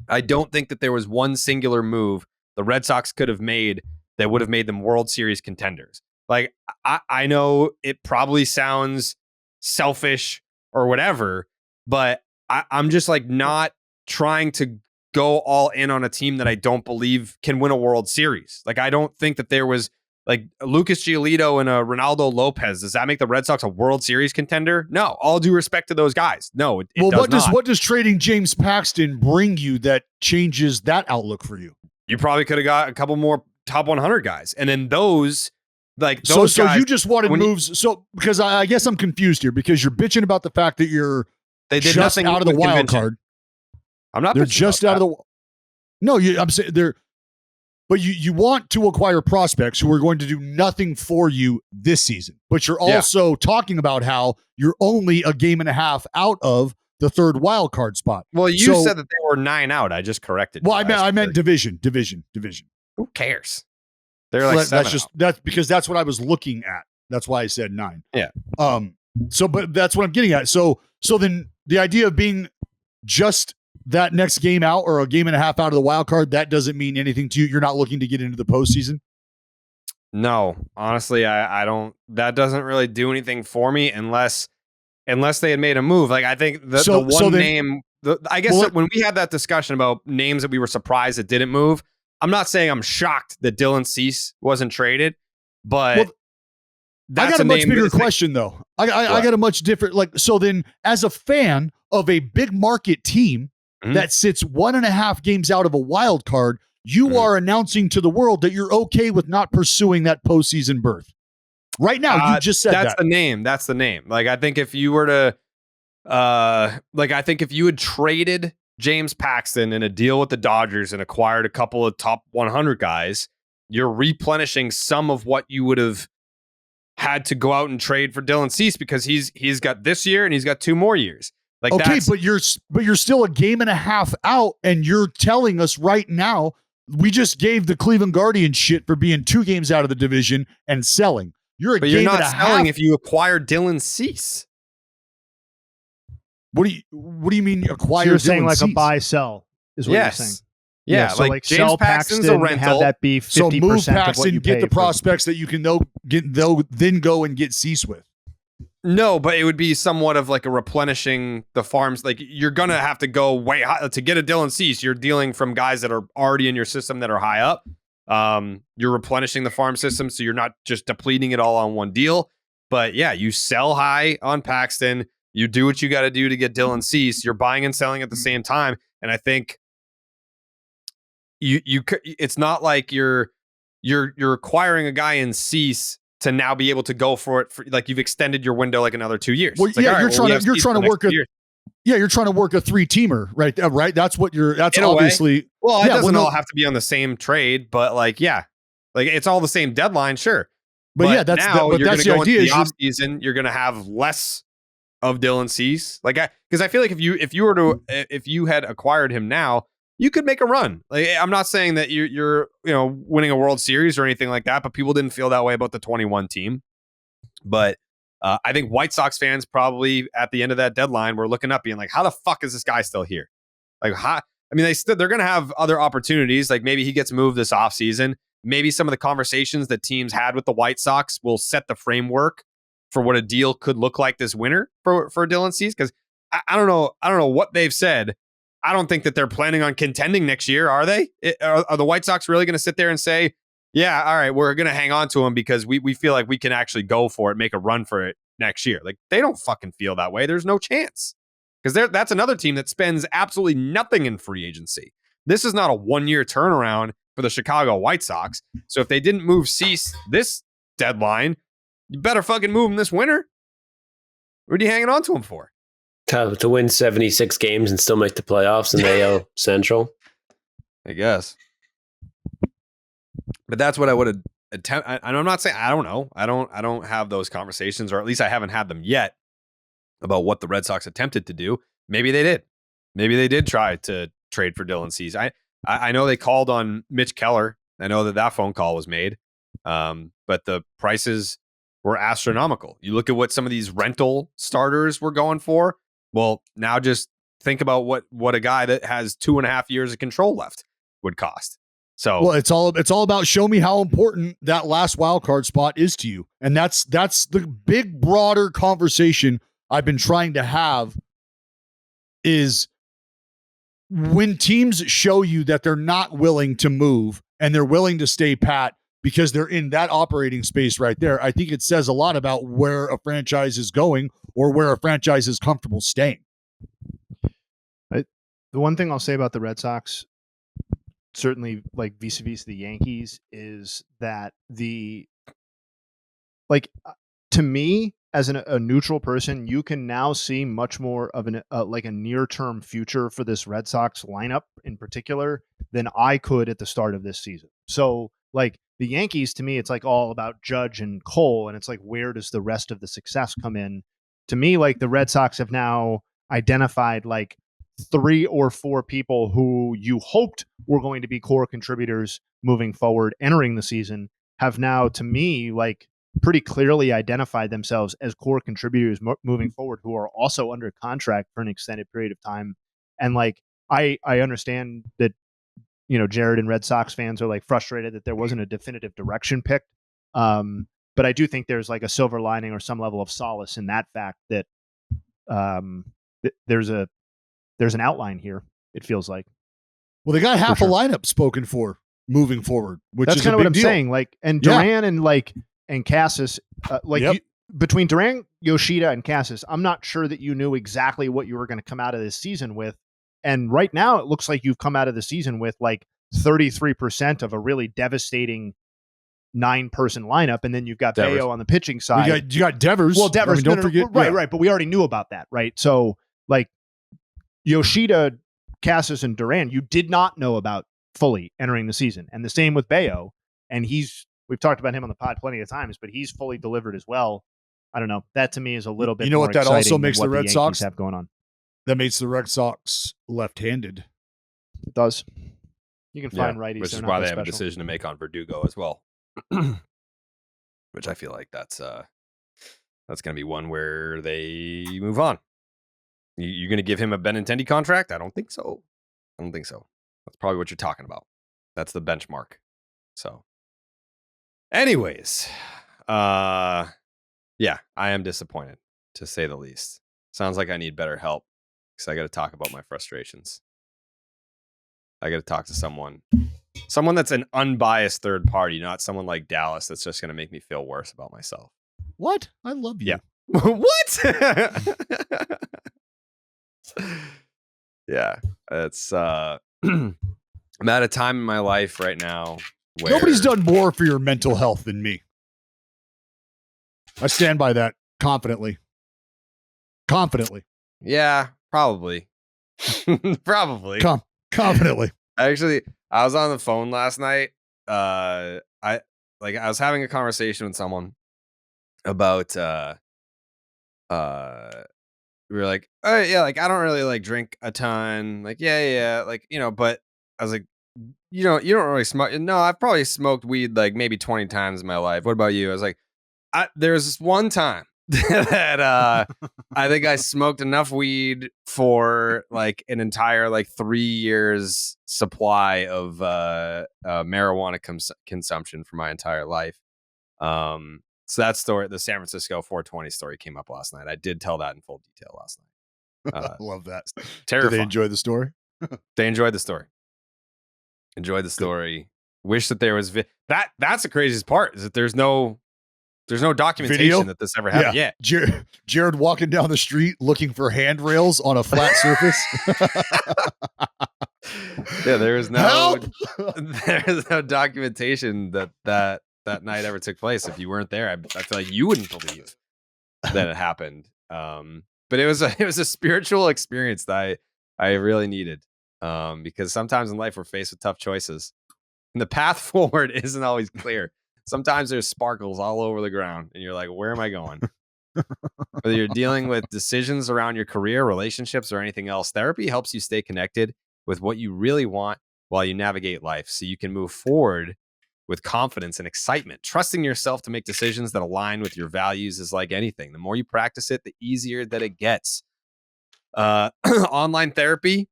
I don't think that there was one singular move the Red Sox could have made that would have made them World Series contenders. Like, I know it probably sounds selfish or whatever, but I'm just like not trying to go all in on a team that I don't believe can win a World Series. Like, I don't think that there was like Lucas Giolito and a Ronaldo Lopez. Does that make the Red Sox a World Series contender? No. All due respect to those guys. No, it does not. What does trading James Paxton bring you that changes that outlook for you? You probably could have got a couple more top 100 guys. And then those guys, so you just wanted moves. Because I guess I'm confused here because you're bitching about the fact that they did just nothing out of the with wild convention. card. I'm not. They're just out of the. No, I'm saying they're. But you want to acquire prospects who are going to do nothing for you this season. But you're also talking about how you're only a game and a half out of the 3rd wild card spot. Well, you said that they were 9 out. I just corrected. Well, I meant division. Who cares? They're like that's because that's what I was looking at. That's why I said 9. Yeah. But that's what I'm getting at. So then the idea of being just that next game out or a game and a half out of the wild card, that doesn't mean anything to you. You're not looking to get into the postseason. No, honestly, I don't. That doesn't really do anything for me unless they had made a move. Like, I think I guess when we had that discussion about names that we were surprised that didn't move, I'm not saying I'm shocked that Dylan Cease wasn't traded, but I got a much bigger question though. I got a much different, like, so then as a fan of a big market team that sits 1.5 games out of a wild card, you are announcing to the world that you're okay with not pursuing that postseason berth. Right now, you just said that's the name. That's the name. Like, I think if you were to, I think if you had traded James Paxton in a deal with the Dodgers and acquired a couple of top 100 guys, you're replenishing some of what you would have had to go out and trade for Dylan Cease because he's got this year and he's got 2 more years. Like, okay, but you're still a game and a half out, and you're telling us right now we just gave the Cleveland Guardians shit for being 2 games out of the division and selling. You're you're not selling if you acquire Dylan Cease. What do you mean acquire? So you're Dylan saying like Cease? a buy sell is what you're saying. Yeah, so like James sell Paxton's Paxton, a rental. have that be 50% So move of what Paxton, you get pay the for. prospects that you can then go and get Cease with. No, but it would be somewhat of like a replenishing the farms. Like, you're going to have to go way high to get a Dylan Cease. You're dealing from guys that are already in your system that are high up. You're replenishing the farm system, so you're not just depleting it all on one deal. But yeah, you sell high on Paxton. You do what you got to do to get Dylan Cease. You're buying and selling at the same time. And I think it's not like you're acquiring a guy in Cease to now be able to go for it. Like you've extended your window like another 2 years. Well, yeah, you're trying to work a. Yeah, you're trying to work a 3-teamer, right? Right. That's what you're. That's obviously. Well, it doesn't all have to be on the same trade, but like, yeah, like it's all the same dedeadline, sure. But yeah, that's now you're going to go into the off season. You're going to have less of Dylan Cease, like because I feel like if you had acquired him now, you could make a run. Like I'm not saying that you're winning a World Series or anything like that, but people didn't feel that way about the 21 team. But I think White Sox fans probably at the end of that deadline were looking up, being like, "How the fuck is this guy still here?" Like, they're going to have other opportunities. Like maybe he gets moved this offseason. Maybe some of the conversations that teams had with the White Sox will set the framework for what a deal could look like this winter for Dylan Cease. Because I don't know what they've said. I don't think that they're planning on contending next year, are they? Are the White Sox really going to sit there and say, yeah, all right, we're going to hang on to him because we feel like we can actually go for it, make a run for it next year? Like, they don't fucking feel that way. There's no chance. Because that's another team that spends absolutely nothing in free agency. This is not a 1-year turnaround for the Chicago White Sox. So if they didn't move Cease this deadline, you better fucking move him this winter. What are you hanging on to him for? To win 76 games and still make the playoffs in the AL Central. I guess. But that's what I would attempt. I'm not saying, I don't know. I don't have those conversations, or at least I haven't had them yet, about what the Red Sox attempted to do. Maybe they did. Maybe they did try to trade for Dylan Cease. I know they called on Mitch Keller. I know that phone call was made. But the prices were astronomical. You look at what some of these rental starters were going for. Well, now just think about what a guy that has 2.5 years of control left would cost. So, well, it's all about show me how important that last wild card spot is to you. And that's the big, broader conversation I've been trying to have, is when teams show you that they're not willing to move and they're willing to stay pat because they're in that operating space right there, I think it says a lot about where a franchise is going or where a franchise is comfortable staying. The one thing I'll say about the Red Sox, certainly like vis-a-vis the Yankees, is that to me, as a neutral person, you can now see much more of a near-term future for this Red Sox lineup in particular than I could at the start of this season. So like the Yankees, to me, it's like all about Judge and Cole, and it's like, where does the rest of the success come in? To me, like the Red Sox have now identified like 3 or 4 people who you hoped were going to be core contributors moving forward, entering the season, have now, to me, like pretty clearly identified themselves as core contributors moving forward, who are also under contract for an extended period of time. And like, I understand that, Jared and Red Sox fans are like frustrated that there wasn't a definitive direction picked. But I do think there's like a silver lining or some level of solace in that fact that there's an outline here, it feels like. Well, they got half a lineup spoken for moving forward, which that's is kind of what I'm deal. saying. Like, and Duran and Cassis, between Duran, Yoshida, and Cassis, I'm not sure that you knew exactly what you were going to come out of this season with. And right now, it looks like you've come out of the season with like 33% of a really devastating 9-person lineup, and then you've got Bayo on the pitching side. You got Devers. Well, Devers, don't forget, right. But we already knew about that, right? So, like Yoshida, Cassis, and Duran, you did not know about fully entering the season, and the same with Bayo. And we've talked about him on the pod plenty of times, but he's fully delivered as well. I don't know. That to me is a little bit. More what that also makes the Red Sox have going on. That makes the Red Sox left-handed. It does. You can find righties, which is why they have a decision to make on Verdugo as well. Which I feel like that's going to be one where they move on. You're going to give him a Benintendi contract? I don't think so. That's probably what you're talking about. That's the benchmark. So, anyways, yeah, I am disappointed, to say the least. Sounds like I need better help, because I got to talk about my frustrations. I got to talk to someone that's an unbiased third party, not someone like Dallas that's just going to make me feel worse about myself. What? I love you. Yeah. What? Yeah, it's I'm at a time in my life right now where Nobody's done more for your mental health than me. I stand by that confidently. Confidently. Yeah, probably. Probably. Confidently. Actually, I was on the phone last night. I was having a conversation with someone about we were like, oh yeah, like I don't really like drink a ton. Like, yeah, like, but I was like, you don't really smoke. No, I've probably smoked weed like maybe 20 times in my life. What about you? I was like, there's this one time that I think I smoked enough weed for like an entire like 3 years supply of marijuana consumption for my entire life. So that story, the San Francisco 420 story, came up last night. I did tell that in full detail last night. Love that. Terrifying. Did they enjoy the story? They enjoyed the story. Enjoyed the story. Wish that there was that's the craziest part, is that there's no documentation Video? that this ever happened. Yeah. Jared walking down the street looking for handrails on a flat surface. Yeah, there is no Help! there is no documentation that night ever took place. If you weren't there, I feel like you wouldn't believe that it happened. But it was a spiritual experience that I really needed. Because sometimes in life we're faced with tough choices, and the path forward isn't always clear. Sometimes there's sparkles all over the ground, and you're like, where am I going? Whether you're dealing with decisions around your career, relationships, or anything else, therapy helps you stay connected with what you really want while you navigate life, so you can move forward with confidence and excitement. Trusting yourself to make decisions that align with your values is like anything. The more you practice it, the easier that it gets. Online therapy,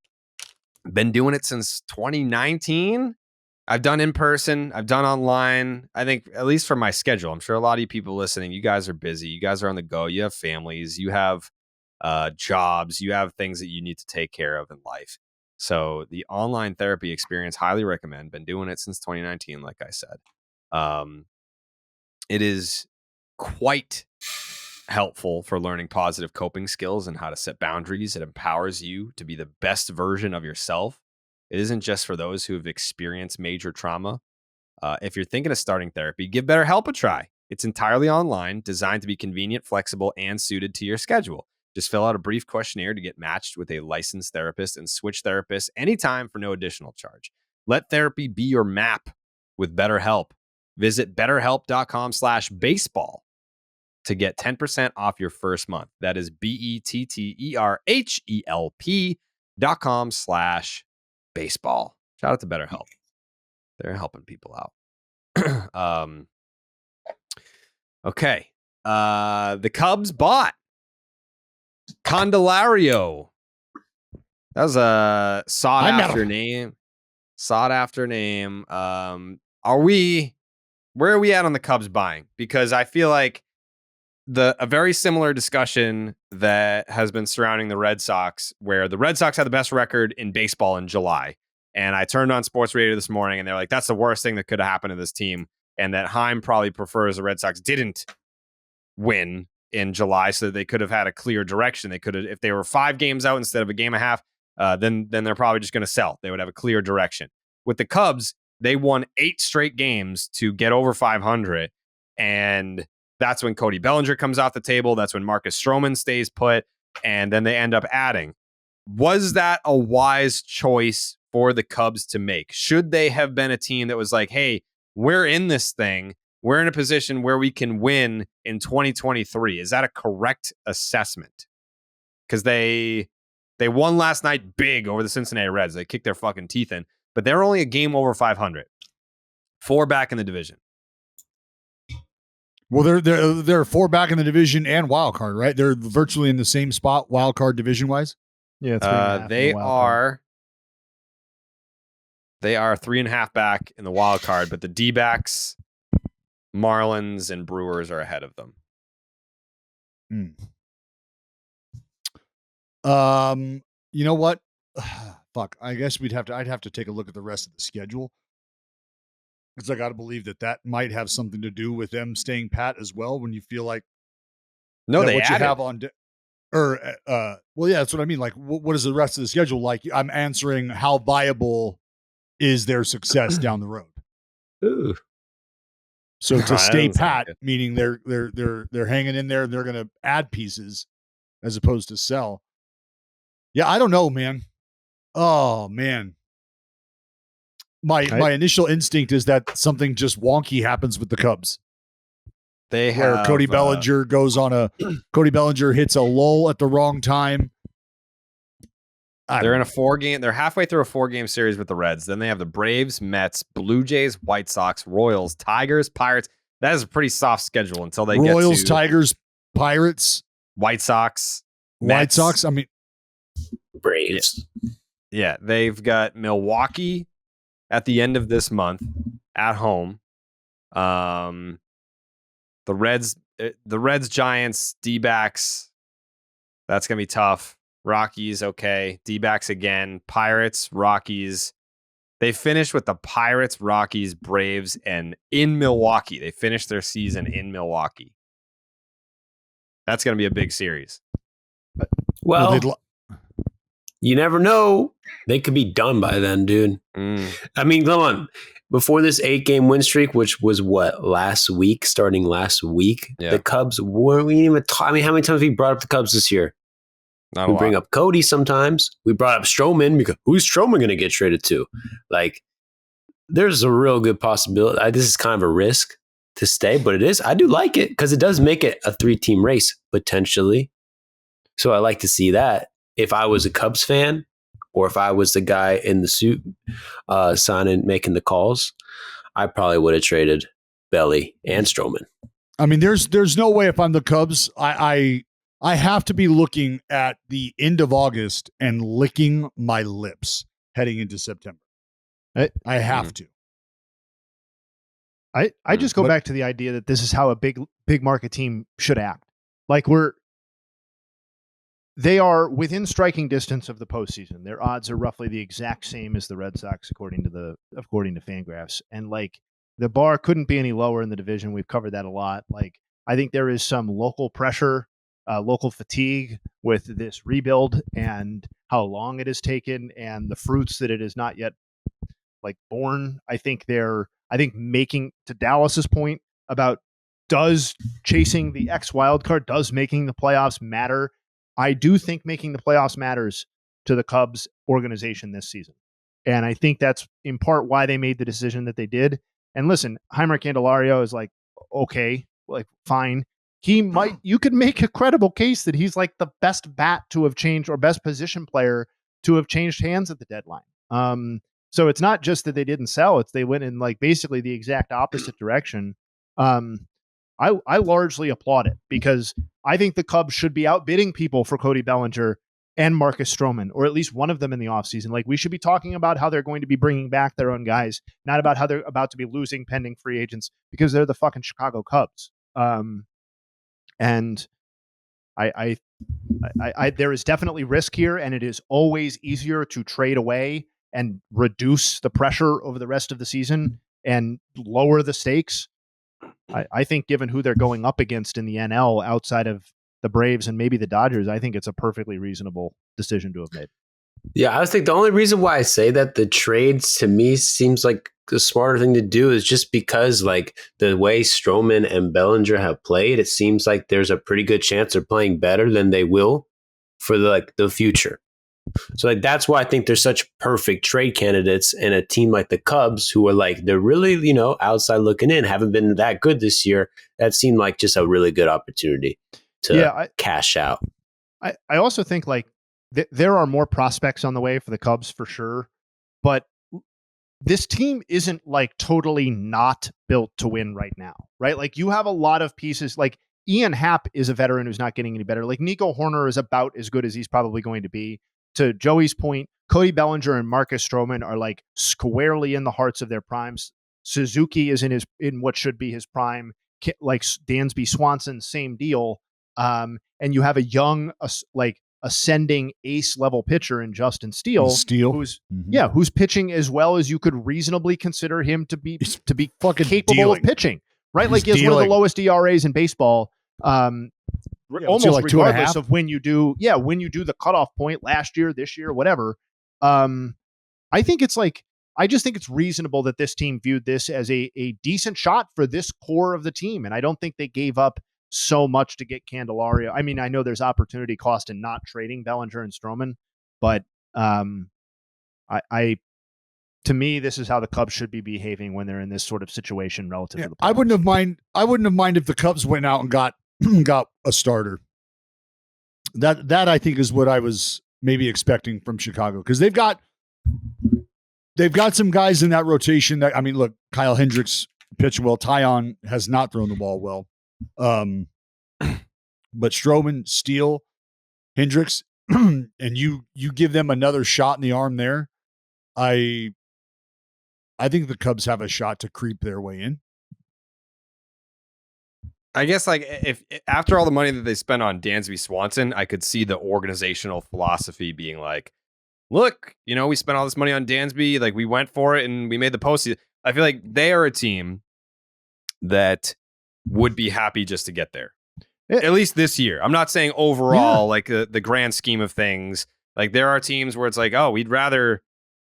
been doing it since 2019. I've done in person, I've done online. I think, at least for my schedule, I'm sure a lot of you people listening, you guys are busy. You guys are on the go. You have families, you have jobs, you have things that you need to take care of in life. So the online therapy experience, highly recommend. Been doing it since 2019, like I said. It is quite helpful for learning positive coping skills and how to set boundaries. It empowers you to be the best version of yourself. It isn't just for those who have experienced major trauma. If you're thinking of starting therapy, give BetterHelp a try. It's entirely online, designed to be convenient, flexible, and suited to your schedule. Just fill out a brief questionnaire to get matched with a licensed therapist and switch therapists anytime for no additional charge. Let therapy be your map with BetterHelp. Visit betterhelp.com/baseball to get 10% off your first month. That is BetterHelp.com/baseball. Shout out to BetterHelp. They're helping people out. Okay. The Cubs bought Candelario. That was a sought after name. Where are we at on the Cubs buying? Because I feel like a very similar discussion that has been surrounding the Red Sox, where the Red Sox had the best record in baseball in July. And I turned on sports radio this morning, and they're like, that's the worst thing that could have happened to this team. And that Heim probably prefers the Red Sox didn't win in July, so that they could have had a clear direction. They could have, if they were 5 games out instead of a game and a half, then they're probably just going to sell. They would have a clear direction. With the Cubs, they won 8 straight games to get over 500. And that's when Cody Bellinger comes off the table. That's when Marcus Stroman stays put. And then they end up adding. Was that a wise choice for the Cubs to make? Should they have been a team that was like, hey, we're in this thing. We're in a position where we can win in 2023. Is that a correct assessment? Because they won last night big over the Cincinnati Reds. They kicked their fucking teeth in, but they're only a game over 500. 4 back in the division. Well, they're 4 back in the division and wild card, right? They're virtually in the same spot, wild card division wise. Yeah, they are 3.5 back in the wild card, but the D-backs, Marlins, and Brewers are ahead of them. You know what? Fuck. I guess I'd have to take a look at the rest of the schedule, because I got to believe that might have something to do with them staying pat as well. When you feel like No, they what you added. have on. Well, yeah, that's what I mean. Like, what is the rest of the schedule like? I'm answering how viable is their success down the road. Ooh. So to stay That doesn't sound pat, good. meaning they're hanging in there and they're going to add pieces as opposed to sell. Yeah, I don't know, man. Oh man, my initial instinct is that something just wonky happens with the Cubs, They where have Cody Bellinger Cody Bellinger hits a lull at the wrong time. They're in a 4-game. They're halfway through a 4-game series with the Reds. Then they have the Braves, Mets, Blue Jays, White Sox, Royals, Tigers, Pirates. That is a pretty soft schedule until they Royals, get to Tigers, Pirates, White Sox, White Mets. Sox. I mean, Braves. Yeah, they've got Milwaukee at the end of this month at home. The Reds, Giants, D-backs. That's gonna be tough. Rockies, okay. D-backs again. Pirates, Rockies. They finished with the Pirates, Rockies, Braves, and in Milwaukee. They finished their season in Milwaukee. That's going to be a big series. Well, you never know. They could be done by then, dude. I mean, come on. Before this 8-game win streak, which was starting last week, the Cubs weren't even I mean, how many times have we brought up the Cubs this year? Not we bring up Cody sometimes. We brought up Stroman because who's Stroman going to get traded to? Like, there's a real good possibility. This is kind of a risk to stay, but it is. I do like it because it does make it a 3-team race potentially. So I like to see that. If I was a Cubs fan, or if I was the guy in the suit signing, making the calls, I probably would have traded Belly and Stroman. I mean, there's no way if I'm the Cubs, I have to be looking at the end of August and licking my lips heading into September. I have to. I just go back to the idea that this is how a big market team should act. Like they are within striking distance of the postseason. Their odds are roughly the exact same as the Red Sox, according to Fangraphs. And like the bar couldn't be any lower in the division. We've covered that a lot. Like I think there is some local pressure, local fatigue with this rebuild and how long it has taken and the fruits that it is not yet like born. I think making, to Dallas's point about does chasing the X wild card, does making the playoffs matter? I do think making the playoffs matters to the Cubs organization this season. And I think that's in part why they made the decision that they did. And listen, Heimer Candelario is like, okay, like fine. You could make a credible case that he's like the best bat to have changed or best position player to have changed hands at the deadline. So it's not just that they didn't sell, it's they went in like basically the exact opposite direction. I largely applaud it because I think the Cubs should be outbidding people for Cody Bellinger and Marcus Stroman, or at least one of them in the offseason. Like we should be talking about how they're going to be bringing back their own guys, not about how they're about to be losing pending free agents because they're the fucking Chicago Cubs. And I there is definitely risk here, and it is always easier to trade away and reduce the pressure over the rest of the season and lower the stakes. I think given who they're going up against in the NL outside of the Braves and maybe the Dodgers, I think it's a perfectly reasonable decision to have made. Yeah, I think the only reason why I say that the trades to me seems like the smarter thing to do is just because like the way Stroman and Bellinger have played, it seems like there's a pretty good chance they're playing better than they will for the future. So like that's why I think they're such perfect trade candidates in a team like the Cubs, who are like they're really, outside looking in, haven't been that good this year. That seemed like just a really good opportunity to cash out. I also think like there are more prospects on the way for the Cubs for sure, but this team isn't like totally not built to win right now, right? Like you have a lot of pieces. Like Ian Happ is a veteran who's not getting any better. Like Nico Horner is about as good as he's probably going to be. To Joey's point, Cody Bellinger and Marcus Stroman are like squarely in the hearts of their primes. Suzuki is in what should be his prime. Like Dansby Swanson, same deal. And you have a young, ascending ace level pitcher in Justin Steele, who's pitching as well as you could reasonably consider him to be fucking capable dealing. of pitching, right? Like he has one of the lowest ERAs in baseball. almost like 2.5? regardless of when you do the cutoff point last year, this year, whatever. I think it's like, I just think it's reasonable that this team viewed this as a decent shot for this core of the team. And I don't think they gave up so much to get Candelario. I mean, I know there's opportunity cost in not trading Bellinger and Stroman, but to me, this is how the Cubs should be behaving when they're in this sort of situation relative to the playoffs. I wouldn't have mind if the Cubs went out and got a starter. That I think is what I was maybe expecting from Chicago, because they've got some guys in that rotation that, I mean, look, Kyle Hendricks pitched well. Tyon has not thrown the ball well. But Stroman, Steele, Hendricks, and you give them another shot in the arm there. I think the Cubs have a shot to creep their way in. I guess, like, if after all the money that they spent on Dansby Swanson, I could see the organizational philosophy being like, look, we spent all this money on Dansby, like, we went for it and we made the postseason. I feel like they are a team that would be happy just to get there. At least this year. I'm not saying overall, like the grand scheme of things. Like, there are teams where it's like, oh, we'd rather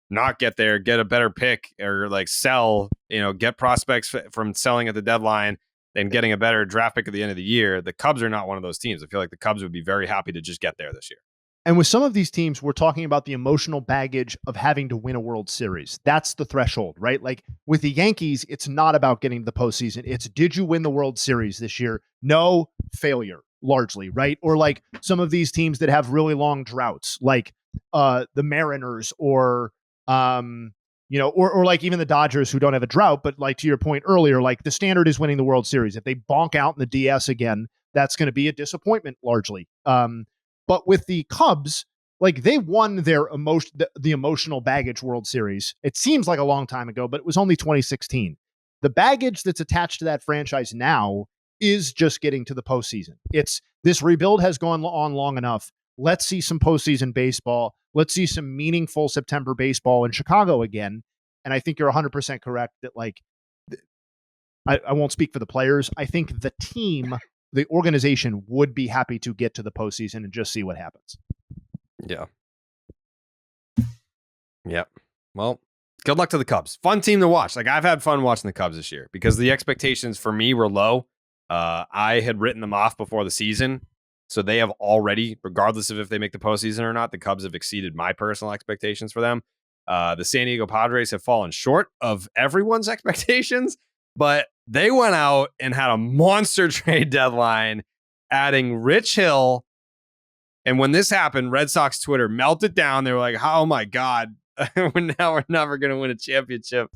not get there, get a better pick, or like sell, get prospects from selling at the deadline and getting a better draft pick at the end of the year. The Cubs are not one of those teams. I feel like the Cubs would be very happy to just get there this year. And with some of these teams, we're talking about the emotional baggage of having to win a World Series. That's the threshold, right? Like with the Yankees, it's not about getting to the postseason. It's, did you win the World Series this year? No, failure, largely, right? Or like some of these teams that have really long droughts, like the Mariners or like even the Dodgers, who don't have a drought, but like to your point earlier, like the standard is winning the World Series. If they bonk out in the DS again, that's going to be a disappointment largely. But with the Cubs, like they won their the emotional baggage World Series. It seems like a long time ago, but it was only 2016. The baggage that's attached to that franchise now is just getting to the postseason. It's this rebuild has gone on long enough. Let's see some postseason baseball. Let's see some meaningful September baseball in Chicago again. And I think you're 100% correct that, like, I won't speak for the players. I think the team, the organization would be happy to get to the postseason and just see what happens. Yeah. Yep. Well, good luck to the Cubs. Fun team to watch. Like, I've had fun watching the Cubs this year because the expectations for me were low. I had written them off before the season. So they have already, regardless of if they make the postseason or not, the Cubs have exceeded my personal expectations for them. The San Diego Padres have fallen short of everyone's expectations, but they went out and had a monster trade deadline, adding Rich Hill. And when this happened, Red Sox Twitter melted down. They were like, oh my God, now we're never going to win a championship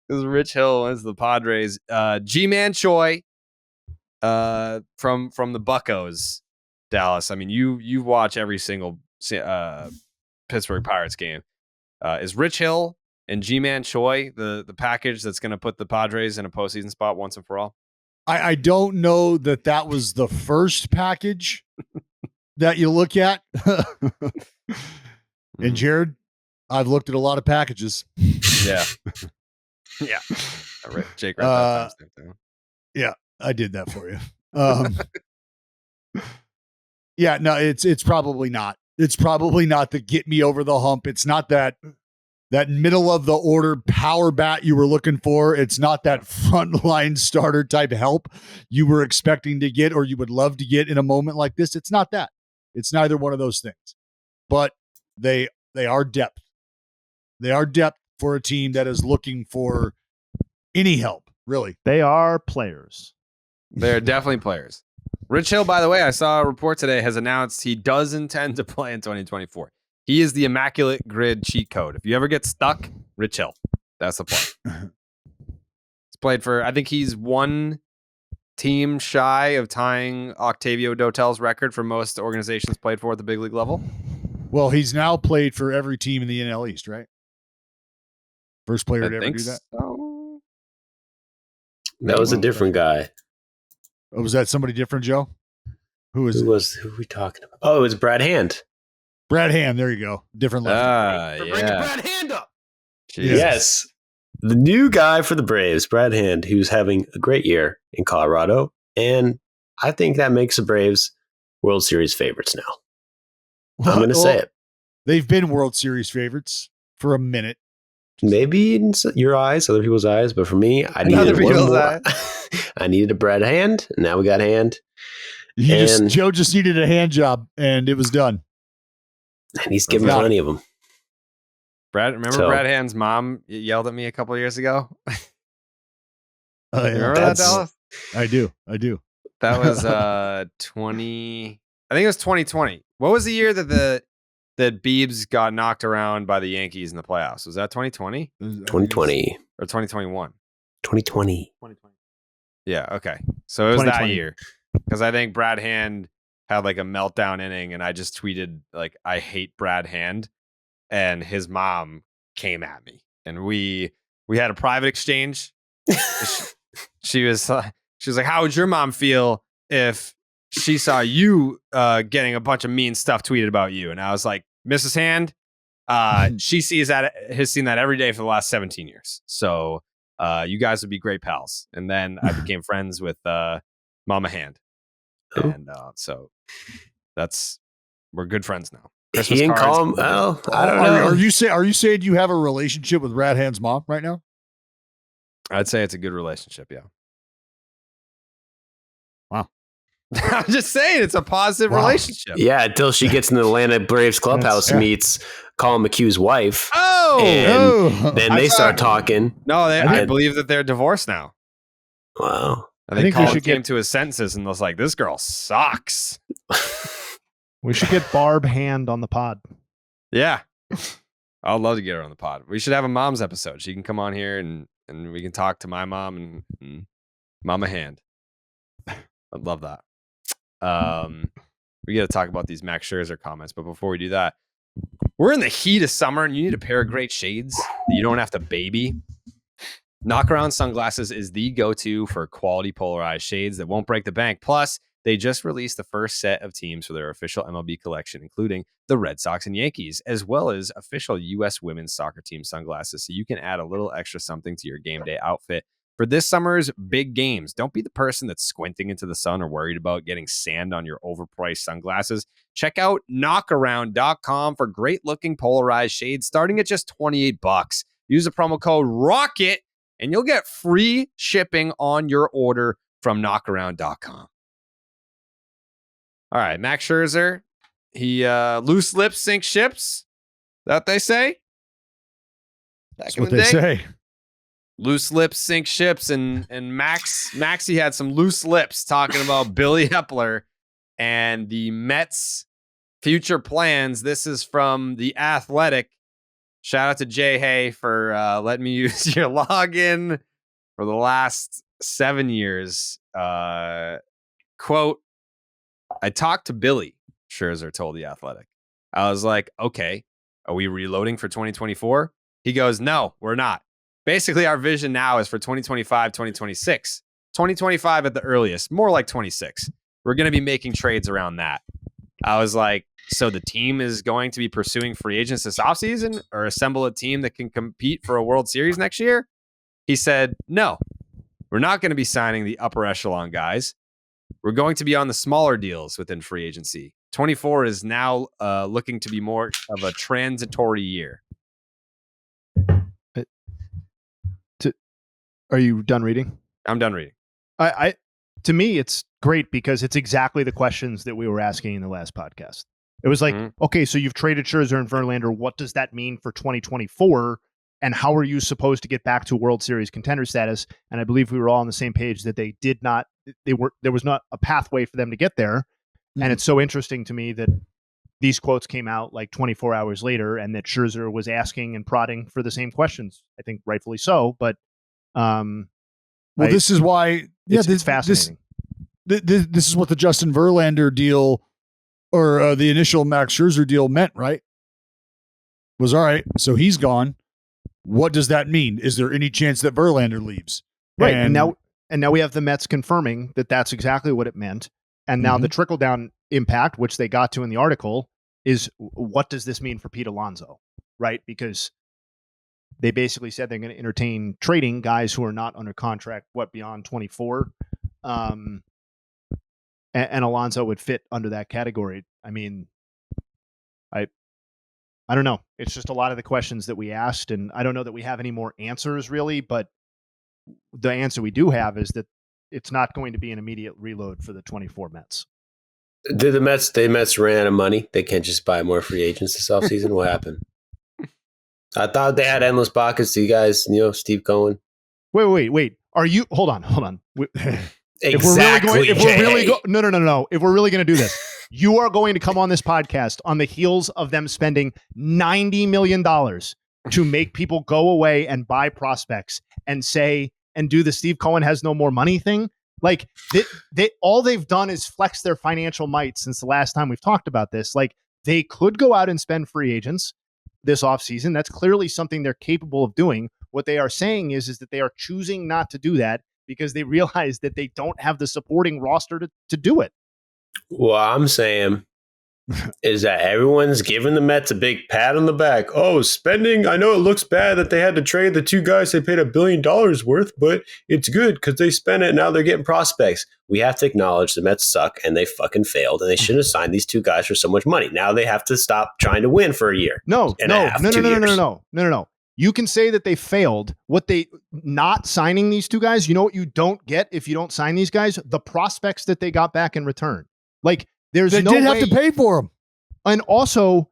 because Rich Hill wins the Padres. G-Man Choi from the Buccos. Dallas. I mean, you watch every single Pittsburgh Pirates game. Is Rich Hill and G-Man Choi the package that's going to put the Padres in a postseason spot once and for all? I don't know that was the first package that you look at. And Jared, I've looked at a lot of packages. Yeah. Yeah. Jake read that time. Yeah, I did that for you. Yeah, no, it's probably not. It's probably not the get me over the hump. It's not that middle of the order power bat you were looking for. It's not that frontline starter type help you were expecting to get or you would love to get in a moment like this. It's not that. It's neither one of those things. But they are depth. They are depth for a team that is looking for any help, really. They are players. They're definitely players. Rich Hill, by the way, I saw a report today, has announced he does intend to play in 2024. He is the immaculate grid cheat code. If you ever get stuck, Rich Hill. That's the play. He's played for, I think he's one team shy of tying Octavio Dotel's record for most organizations played for at the big league level. Well, he's now played for every team in the NL East, right? First player to ever do that. So. That was a different guy. Oh, was that somebody different, Joe? Who are we talking about? Oh, it was Brad Hand. Brad Hand, there you go. Different level. Bringing Brad Hand up. Jesus. Yes. The new guy for the Braves, Brad Hand, who's having a great year in Colorado. And I think that makes the Braves World Series favorites now. I'm going to say it. They've been World Series favorites for a minute. Maybe in your eyes, other people's eyes, but for me, I Other needed one people's more. eyes. I needed a bread hand, and now we got hand. Joe just needed a hand job, and it was done. And he's given Got plenty of them. Remember Brad Hand's mom yelled at me a couple of years ago? Yeah. Remember that, Dallas? I do. That was 20. I think it was 2020. What was the year that Biebs got knocked around by the Yankees in the playoffs? Was that 2020? 2020 or 2021? 2020. Yeah. Okay. So it was that year, because I think Brad Hand had like a meltdown inning, and I just tweeted like, "I hate Brad Hand," and his mom came at me, and we had a private exchange. She was like, "How would your mom feel if she saw you getting a bunch of mean stuff tweeted about you?" And I was like, "Mrs. Hand, she has seen that every day for the last 17 years. So you guys would be great pals." And then I became friends with Mama Hand, and so we're good friends now. He didn't call him. Well, I don't know. Are you saying you have a relationship with Brad Hand's mom right now? I'd say it's a good relationship. Yeah. Wow. I'm just saying it's a positive relationship. Yeah, until she gets in the Atlanta Braves clubhouse, meets Colin McHugh's wife. And then they start talking. No, I believe that they're divorced now. Wow. I think Colin came to his senses and was like, "This girl sucks." We should get Barb Hand on the pod. Yeah. I'd love to get her on the pod. We should have a mom's episode. She can come on here and we can talk to my mom and Mama Hand. I'd love that. We got to talk about these Max Scherzer comments, but before we do that, we're in the heat of summer and you need a pair of great shades that you don't have to baby. Knockaround Sunglasses is the go-to for quality polarized shades that won't break the bank. Plus, they just released the first set of teams for their official MLB collection, including the Red Sox and Yankees, as well as official U.S. women's soccer team sunglasses, so you can add a little extra something to your game day outfit for this summer's big games. Don't be the person that's squinting into the sun or worried about getting sand on your overpriced sunglasses. Check out knockaround.com for great-looking polarized shades starting at just $28. Use the promo code ROCKET, and you'll get free shipping on your order from knockaround.com. All right, Max Scherzer, he loose lips sink ships. Is that what they say? That's what they say. Loose lips sink ships, and Maxie had some loose lips talking about Billy Epler and the Mets' future plans. This is from The Athletic. Shout out to Jay Hay for letting me use your login for the last 7 years. Quote, "I talked to Billy," Scherzer told The Athletic. I was like, "Okay, are we reloading for 2024? He goes, "No, we're not. Basically, our vision now is for 2025, 2026. 2025 at the earliest, more like 26. We're going to be making trades around that." I was like, "So the team is going to be pursuing free agents this offseason or assemble a team that can compete for a World Series next year?" He said, "No, we're not going to be signing the upper echelon guys. We're going to be on the smaller deals within free agency. 24 is now looking to be more of a transitory year." Are you done reading? I'm done reading. To me, it's great because it's exactly the questions that we were asking in the last podcast. It was like, okay, so you've traded Scherzer and Verlander. What does that mean for 2024? And how are you supposed to get back to World Series contender status? And I believe we were all on the same page that there was not a pathway for them to get there. Mm-hmm. And it's so interesting to me that these quotes came out like 24 hours later and that Scherzer was asking and prodding for the same questions. I think rightfully so, but this is why it's fascinating. This is what the Justin Verlander deal or the initial Max Scherzer deal meant, right? Was all right. So he's gone. What does that mean? Is there any chance that Verlander leaves? Right. And now we have the Mets confirming that that's exactly what it meant. And now the trickle down impact, which they got to in the article, is what does this mean for Pete Alonso? Right. Because they basically said they're going to entertain trading guys who are not under contract, beyond 24. and Alonso would fit under that category. I mean, I don't know. It's just a lot of the questions that we asked, and I don't know that we have any more answers really, but the answer we do have is that it's not going to be an immediate reload for the 24 Mets. Did the Mets ran out of money? They can't just buy more free agents this offseason? What happened? I thought they had endless pockets. You guys, Steve Cohen. Wait. Are you? Hold on. Exactly. If we're really no. If we're really going to do this, you are going to come on this podcast on the heels of them spending $90 million to make people go away and buy prospects and say and do the Steve Cohen has no more money thing. Like they all they've done is flex their financial might since the last time we've talked about this. Like they could go out and spend free agents this offseason. That's clearly something they're capable of doing. What they are saying is that they are choosing not to do that because they realize that they don't have the supporting roster to do it. What I'm saying is that everyone's giving the Mets a big pat on the back. Oh, spending. I know it looks bad that they had to trade the two guys they paid $1 billion worth, but it's good because they spent it. Now they're getting prospects. We have to acknowledge the Mets suck and they fucking failed and they shouldn't have signed these two guys for so much money. Now they have to stop trying to win for a year. No. You can say that they failed. What they not signing these two guys, you know what you don't get if you don't sign these guys? The prospects that they got back in return. Like there's they no did way, have to pay for them. And also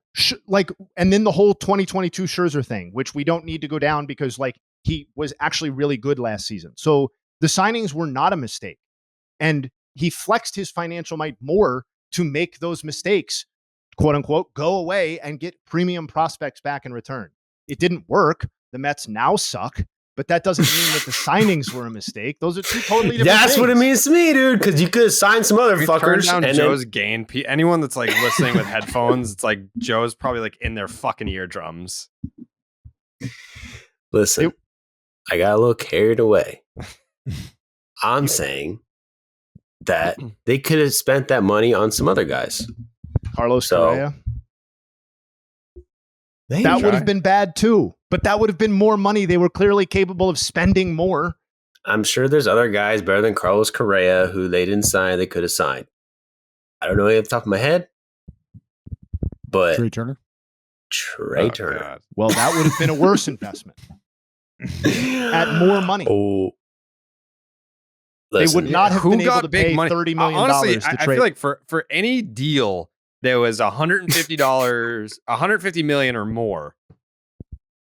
and then the whole 2022 Scherzer thing, which we don't need to go down because like he was actually really good last season. So the signings were not a mistake. And he flexed his financial might more to make those mistakes, quote unquote, go away and get premium prospects back in return. It didn't work. The Mets now suck, but that doesn't mean that the signings were a mistake. Those are two totally different That's things. what it means to me, dude, because you could have signed some other fuckers. Turn down and Joe's gain. Anyone that's like listening with headphones, it's like Joe's probably like in their fucking eardrums. Listen, I got a little carried away. I'm saying that they could have spent that money on some other guys. Carlos Correa. That would have been bad too, but that would have been more money. They were clearly capable of spending more. I'm sure there's other guys better than Carlos Correa who they didn't sign, they could have signed. I don't know off the top of my head, but Trey Turner. Turner. God. Well, that would have been a worse investment at more money. Oh, they would not have been able to big pay money? $30 million Honestly, to I trade. feel like for any deal there was $150, $150 million or more.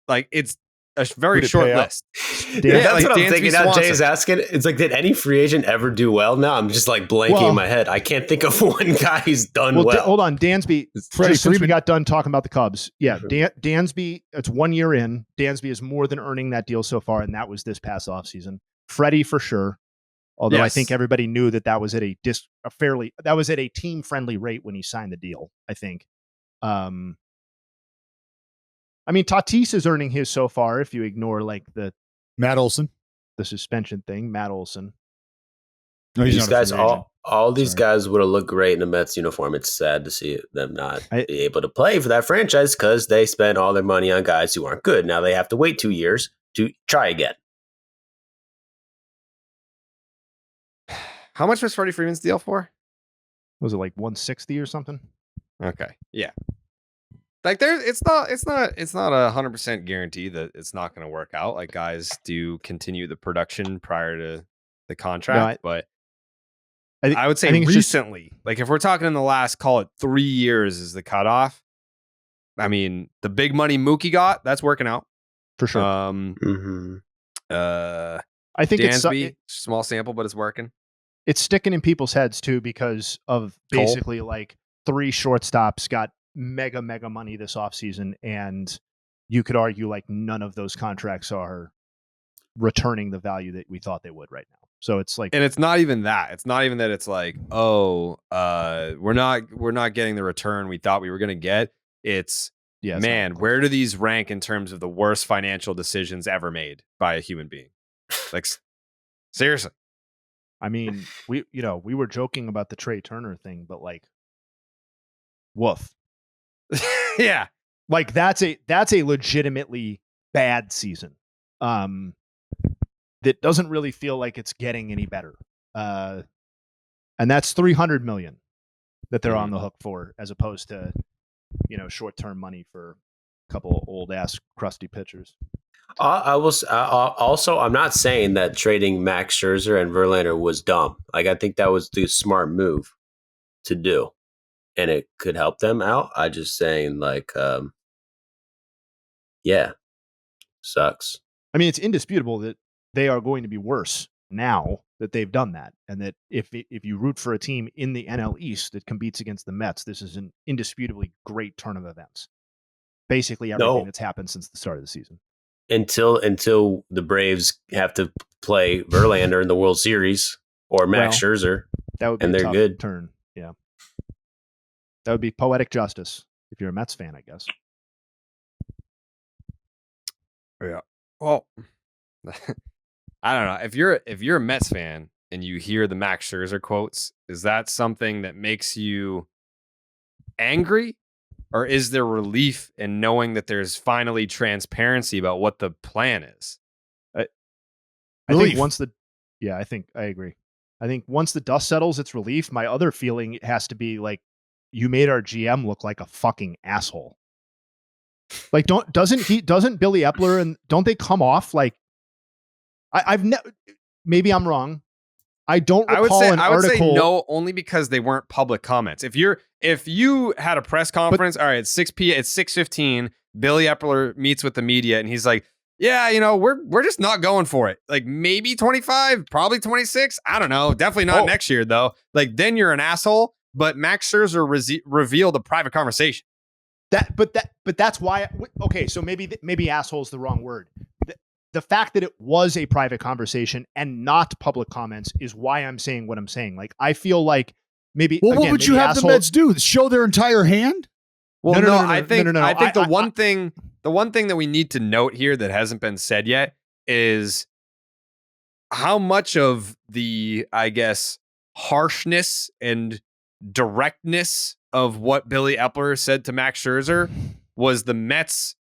Like it's a very short list. That's like what I'm thinking. Now Swanson. Jay's asking. It's like, did any free agent ever do well? Now I'm just like blanking in my head. I can't think of one guy who's done well. Hold on, Dansby. Freddie Just since we Freeman. got done talking about the Cubs, Dansby. It's 1 year in. Dansby is more than earning that deal so far, and that was this past offseason. Freddie for sure. Although I think everybody knew that was at that was at a team friendly rate when he signed the deal. I think. I mean, Tatis is earning his so far. If you ignore like the Matt Olson. the suspension thing, Matt Olson. No, he's These not a guys, free agent. all these Sorry. guys would have looked great in a Mets uniform. It's sad to see them not be able to play for that franchise because they spent all their money on guys who aren't good. Now they have to wait 2 years to try again. How much was Freddie Freeman's deal for? Was it like 160 or something? Okay. Yeah. Like it's not 100% guarantee that it's not going to work out. Like guys do continue the production prior to the contract, but I would say recently, like if we're talking in the last, call it 3 years is the cutoff. I mean, the big money Mookie got, that's working out. For sure. I think Dansby, it's small sample, but it's working. It's sticking in people's heads too because of basically like 3 shortstops got mega money this offseason, and you could argue like none of those contracts are returning the value that we thought they would right now. So it's like, and it's not even that. It's not even that it's like, we're not getting the return we thought we were going to get. It's where do these rank in terms of the worst financial decisions ever made by a human being? Like seriously. I mean, we were joking about the Trey Turner thing, but like, woof. Yeah. Like that's a legitimately bad season. That doesn't really feel like it's getting any better. And that's $300 million that they're on the hook for, as opposed to, short-term money for a couple old ass crusty pitchers. I will also. I'm not saying that trading Max Scherzer and Verlander was dumb. Like, I think that was the smart move to do, and it could help them out. I just saying, like, yeah, sucks. I mean, it's indisputable that they are going to be worse now that they've done that, and that if you root for a team in the NL East that competes against the Mets, this is an indisputably great turn of events. Basically, everything that's happened since the start of the season. Until the Braves have to play Verlander in the World Series or Max Scherzer, that would be and a they're tough good. Turn, yeah. That would be poetic justice if you're a Mets fan, I guess. Yeah. Well, I don't know. If you're a Mets fan and you hear the Max Scherzer quotes, is that something that makes you angry, or is there relief in knowing that there's finally transparency about what the plan is? I think I agree. I think once the dust settles, it's relief. My other feeling has to be like, you made our GM look like a fucking asshole. Like, doesn't Billy Epler, and don't they come off like, maybe I'm wrong. I don't recall an article. I would say no, only because they weren't public comments. If you had a press conference, all right, it's 6 p.m., it's 6:15, Billy Epler meets with the media, and he's like, yeah, we're just not going for it. Like, maybe 25, probably 26. I don't know. Definitely not next year, though. Like, then you're an asshole. But Max Scherzer revealed a private conversation. But that's why. Okay, so maybe asshole is the wrong word. The fact that it was a private conversation and not public comments is why I'm saying what I'm saying. Like, I feel like maybe. Well, what would you have the Mets do? Show their entire hand? Well, no. I think the one thing that we need to note here that hasn't been said yet is how much of the, I guess, harshness and directness of what Billy Epler said to Max Scherzer was the Mets.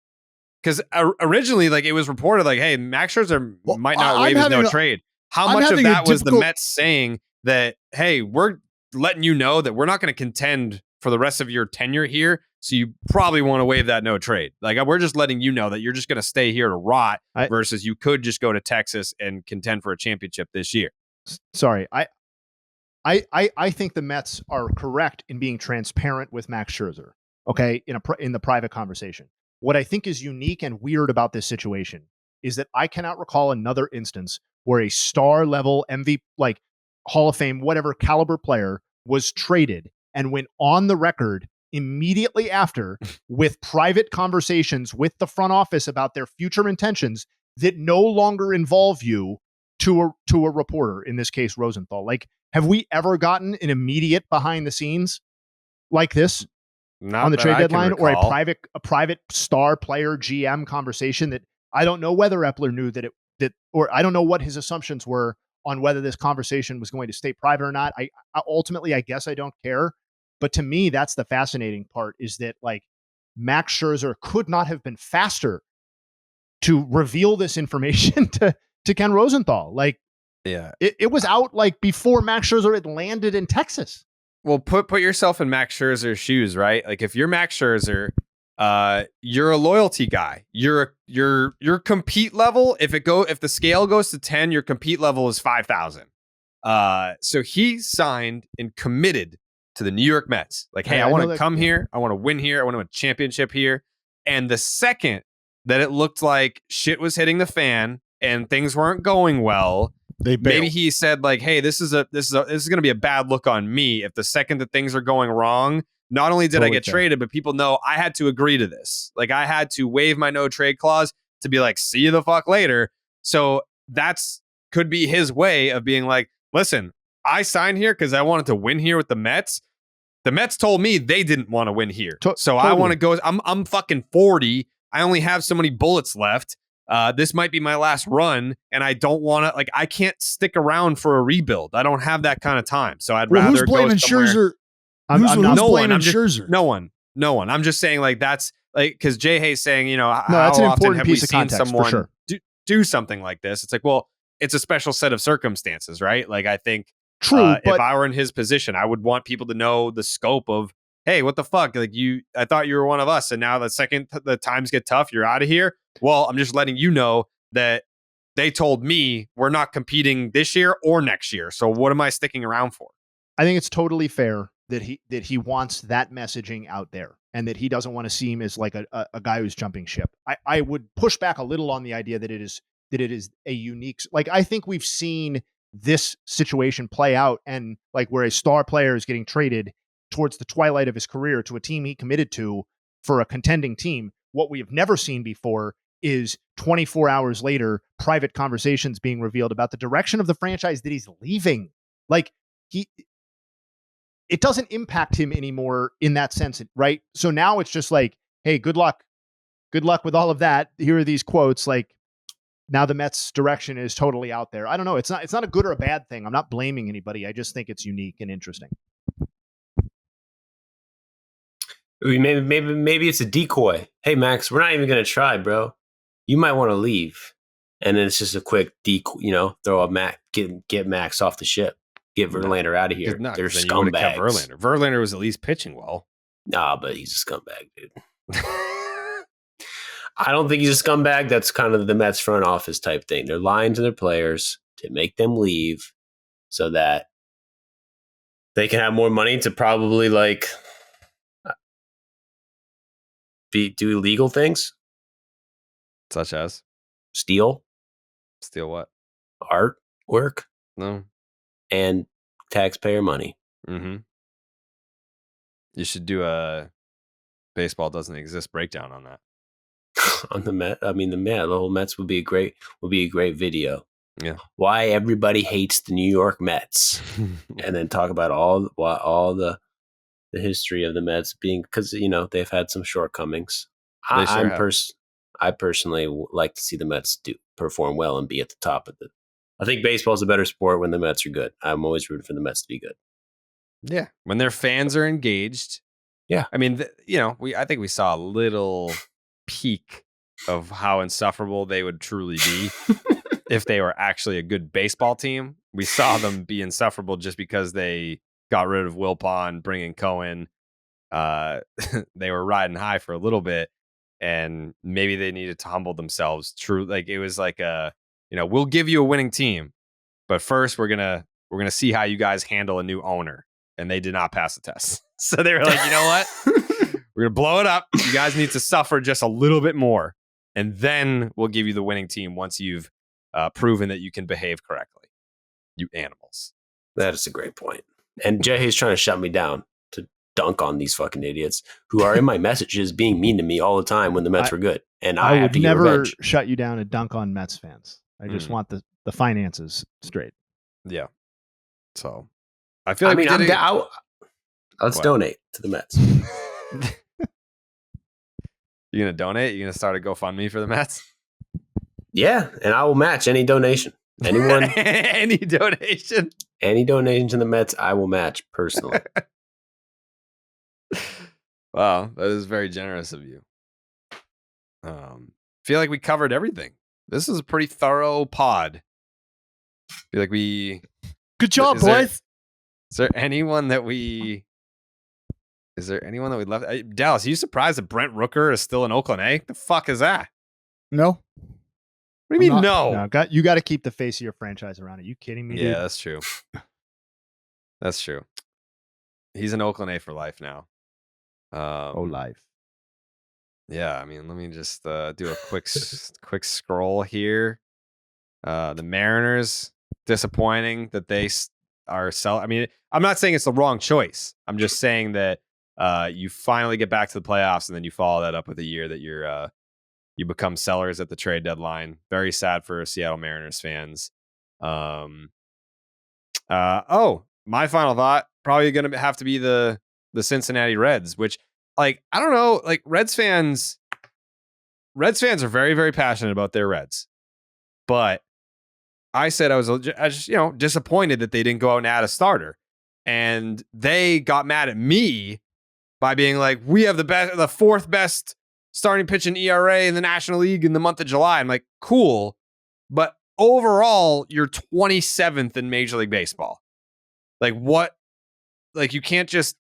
Because originally, like, it was reported like, hey, Max Scherzer might not waive his no trade. How much of that was the Mets saying that, hey, we're letting you know that we're not going to contend for the rest of your tenure here, so you probably want to waive that no trade. Like, we're just letting you know that you're just going to stay here to rot versus you could just go to Texas and contend for a championship this year. Sorry, I think the Mets are correct in being transparent with Max Scherzer. Okay, in the private conversation. What I think is unique and weird about this situation is that I cannot recall another instance where a star level MVP, like Hall of Fame, whatever caliber player, was traded and went on the record immediately after with private conversations with the front office about their future intentions that no longer involve you to a reporter, in this case Rosenthal. Like, have we ever gotten an immediate behind the scenes like this? Not on the trade deadline, or recall. a private star player GM conversation that I don't know whether Epler knew or I don't know what his assumptions were on whether this conversation was going to stay private or not. I ultimately, I guess I don't care. But to me, that's the fascinating part, is that, like, Max Scherzer could not have been faster to reveal this information to Ken Rosenthal. Like, yeah, it was out like before Max Scherzer had landed in Texas. Well, put yourself in Max Scherzer's shoes, right? Like, if you're Max Scherzer, you're a loyalty guy. Your compete level, if the scale goes to 10, your compete level is 5,000. So he signed and committed to the New York Mets. Like, hey, I want to come here. I want to win here. I want to win a championship here. And the second that it looked like shit was hitting the fan and things weren't going well, maybe he said, like, hey, this is going to be a bad look on me if the second that things are going wrong. Not only did I get traded, but people know I had to agree to this. Like, I had to waive my no trade clause to be like, see you the fuck later. So could be his way of being like, listen, I signed here because I wanted to win here with the Mets. The Mets told me they didn't want to win here. So I want to go. I'm fucking 40. I only have so many bullets left. This might be my last run, and I don't want to, like, I can't stick around for a rebuild. I don't have that kind of time. So I'd rather who's blaming go somewhere. Scherzer? Who's blaming Scherzer? No one. I'm just saying, like, that's like, because Jay Hay's saying, that's how an often important have we piece of seen context, someone for sure. do something like this? It's like, well, it's a special set of circumstances, right? Like, I think True, If but I were in his position, I would want people to know the scope of, hey, what the fuck? Like I thought you were one of us, and now the second the times get tough, you're out of here. Well, I'm just letting you know that they told me we're not competing this year or next year. So what am I sticking around for? I think it's totally fair that he wants that messaging out there and that he doesn't want to seem as like a guy who's jumping ship. I would push back a little on the idea that it is a unique, like, I think we've seen this situation play out, and like where a star player is getting traded towards the twilight of his career to a team he committed to for a contending team. What we have never seen before is 24 hours later, private conversations being revealed about the direction of the franchise that he's leaving. Like, it doesn't impact him anymore in that sense, right? So now it's just like, hey, good luck with all of that. Here are these quotes. Like, now the Mets' direction is totally out there. I don't know. It's not a good or a bad thing. I'm not blaming anybody. I just think it's unique and interesting. Maybe it's a decoy. Hey, Max, we're not even going to try, bro. You might want to leave. And then it's just a quick decoy, throw a Max, get Max off the ship. Get Verlander out of here. No, They're then you would have kept scumbags. Verlander was at least pitching well. Nah, but he's a scumbag, dude. I don't think he's a scumbag. That's kind of the Mets front office type thing. They're lying to their players to make them leave so that they can have more money to probably do illegal things. Such as? Steal What? art work. No. And taxpayer money. Mm-hmm. You should do a baseball doesn't exist breakdown on that. On the Met, the whole Mets would be a great video. Yeah. Why everybody hates the New York Mets, and then talk about all the history of the Mets being, because they've had some shortcomings. I personally like to see the Mets perform well and be at the top of the. I think baseball is a better sport when the Mets are good. I'm always rooting for the Mets to be good. Yeah, when their fans are engaged. Yeah, I mean, I think we saw a little peak of how insufferable they would truly be if they were actually a good baseball team. We saw them be insufferable just because they got rid of Wilpon, bringing Cohen. They were riding high for a little bit, and maybe they needed to humble themselves. True, like it was like we'll give you a winning team, but first we're gonna see how you guys handle a new owner. And they did not pass the test. So they were like, you know what? We're going to blow it up. You guys need to suffer just a little bit more. And then we'll give you the winning team once you've proven that you can behave correctly. You animals. That is a great point. And Jay's trying to shut me down to dunk on these fucking idiots who are in my messages being mean to me all the time when the Mets were good. And I have to get never revenge. Shut you down and dunk on Mets fans. I just want the finances straight. Yeah. So I feel like let's donate to the Mets. You gonna donate? You gonna start a GoFundMe for the Mets? Yeah, and I will match any donation. Anyone, any donation to the Mets, I will match personally. Wow, that is very generous of you. Feel like we covered everything. This is a pretty thorough pod. Feel like we. Good job, boys. Is there anyone that we left? Dallas, are you surprised that Brent Rooker is still in Oakland, eh? The fuck is that? No. What do you mean, no? You got to keep the face of your franchise around. Are you kidding me, dude? Yeah, that's true. That's true. He's in Oakland A for life now. Life. Yeah, I mean, let me just do a quick scroll here. The Mariners, disappointing that they are selling. I mean, I'm not saying it's the wrong choice. I'm just saying that you finally get back to the playoffs and then you follow that up with a year that you become sellers at the trade deadline. Very sad for Seattle Mariners fans. My final thought, probably going to have to be the Cincinnati Reds, which, like, I don't know, like Reds fans are very, very passionate about their Reds. But I said I was just, disappointed that they didn't go out and add a starter. And they got mad at me by being like, we have the fourth best starting pitching ERA in the National League in the month of July. I'm like, cool. But overall, you're 27th in Major League Baseball. Like what? Like you can't just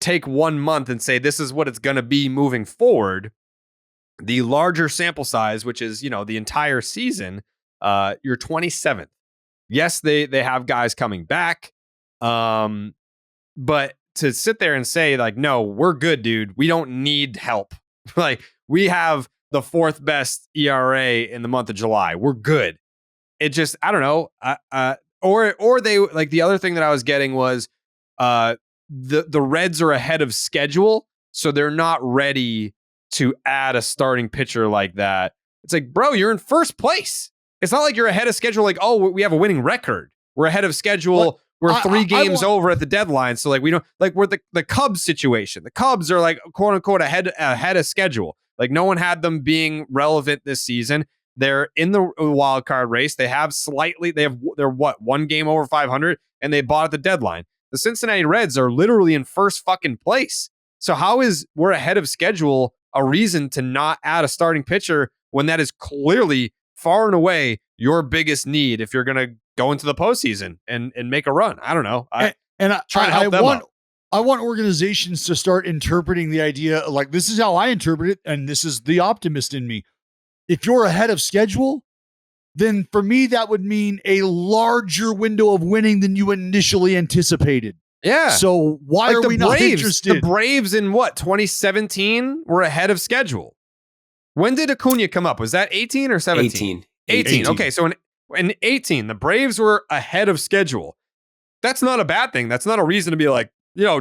take 1 month and say this is what it's going to be moving forward. The larger sample size, which is, the entire season, you're 27th. Yes, they have guys coming back. But to sit there and say like, no, we're good, dude. We don't need help. Like we have the 4th best ERA in the month of July. We're good. It just, I don't know. Or they, like, the other thing that I was getting was the Reds are ahead of schedule, so they're not ready to add a starting pitcher like that. It's like, bro, you're in first place. It's not like you're ahead of schedule. Like, oh, we have a winning record. We're ahead of schedule. What? We're 3 games over at the deadline. So like, we don't, like, we're the Cubs situation. The Cubs are like, quote unquote, ahead of schedule. Like no one had them being relevant this season. They're in the wild card race. They're 1 game over 500 and they bought at the deadline. The Cincinnati Reds are literally in first fucking place. So how is we're ahead of schedule a reason to not add a starting pitcher when that is clearly far and away your biggest need if you're going to go into the postseason and make a run? I don't know. I want organizations to start interpreting the idea like this is how I interpret it, and this is the optimist in me. If you're ahead of schedule, then for me that would mean a larger window of winning than you initially anticipated. Yeah. So why are we not interested? The Braves in 2017 were ahead of schedule. When did Acuna come up? Was that 18 or 17? 18. Okay, so in 18, the Braves were ahead of schedule. That's not a bad thing. That's not a reason to be like,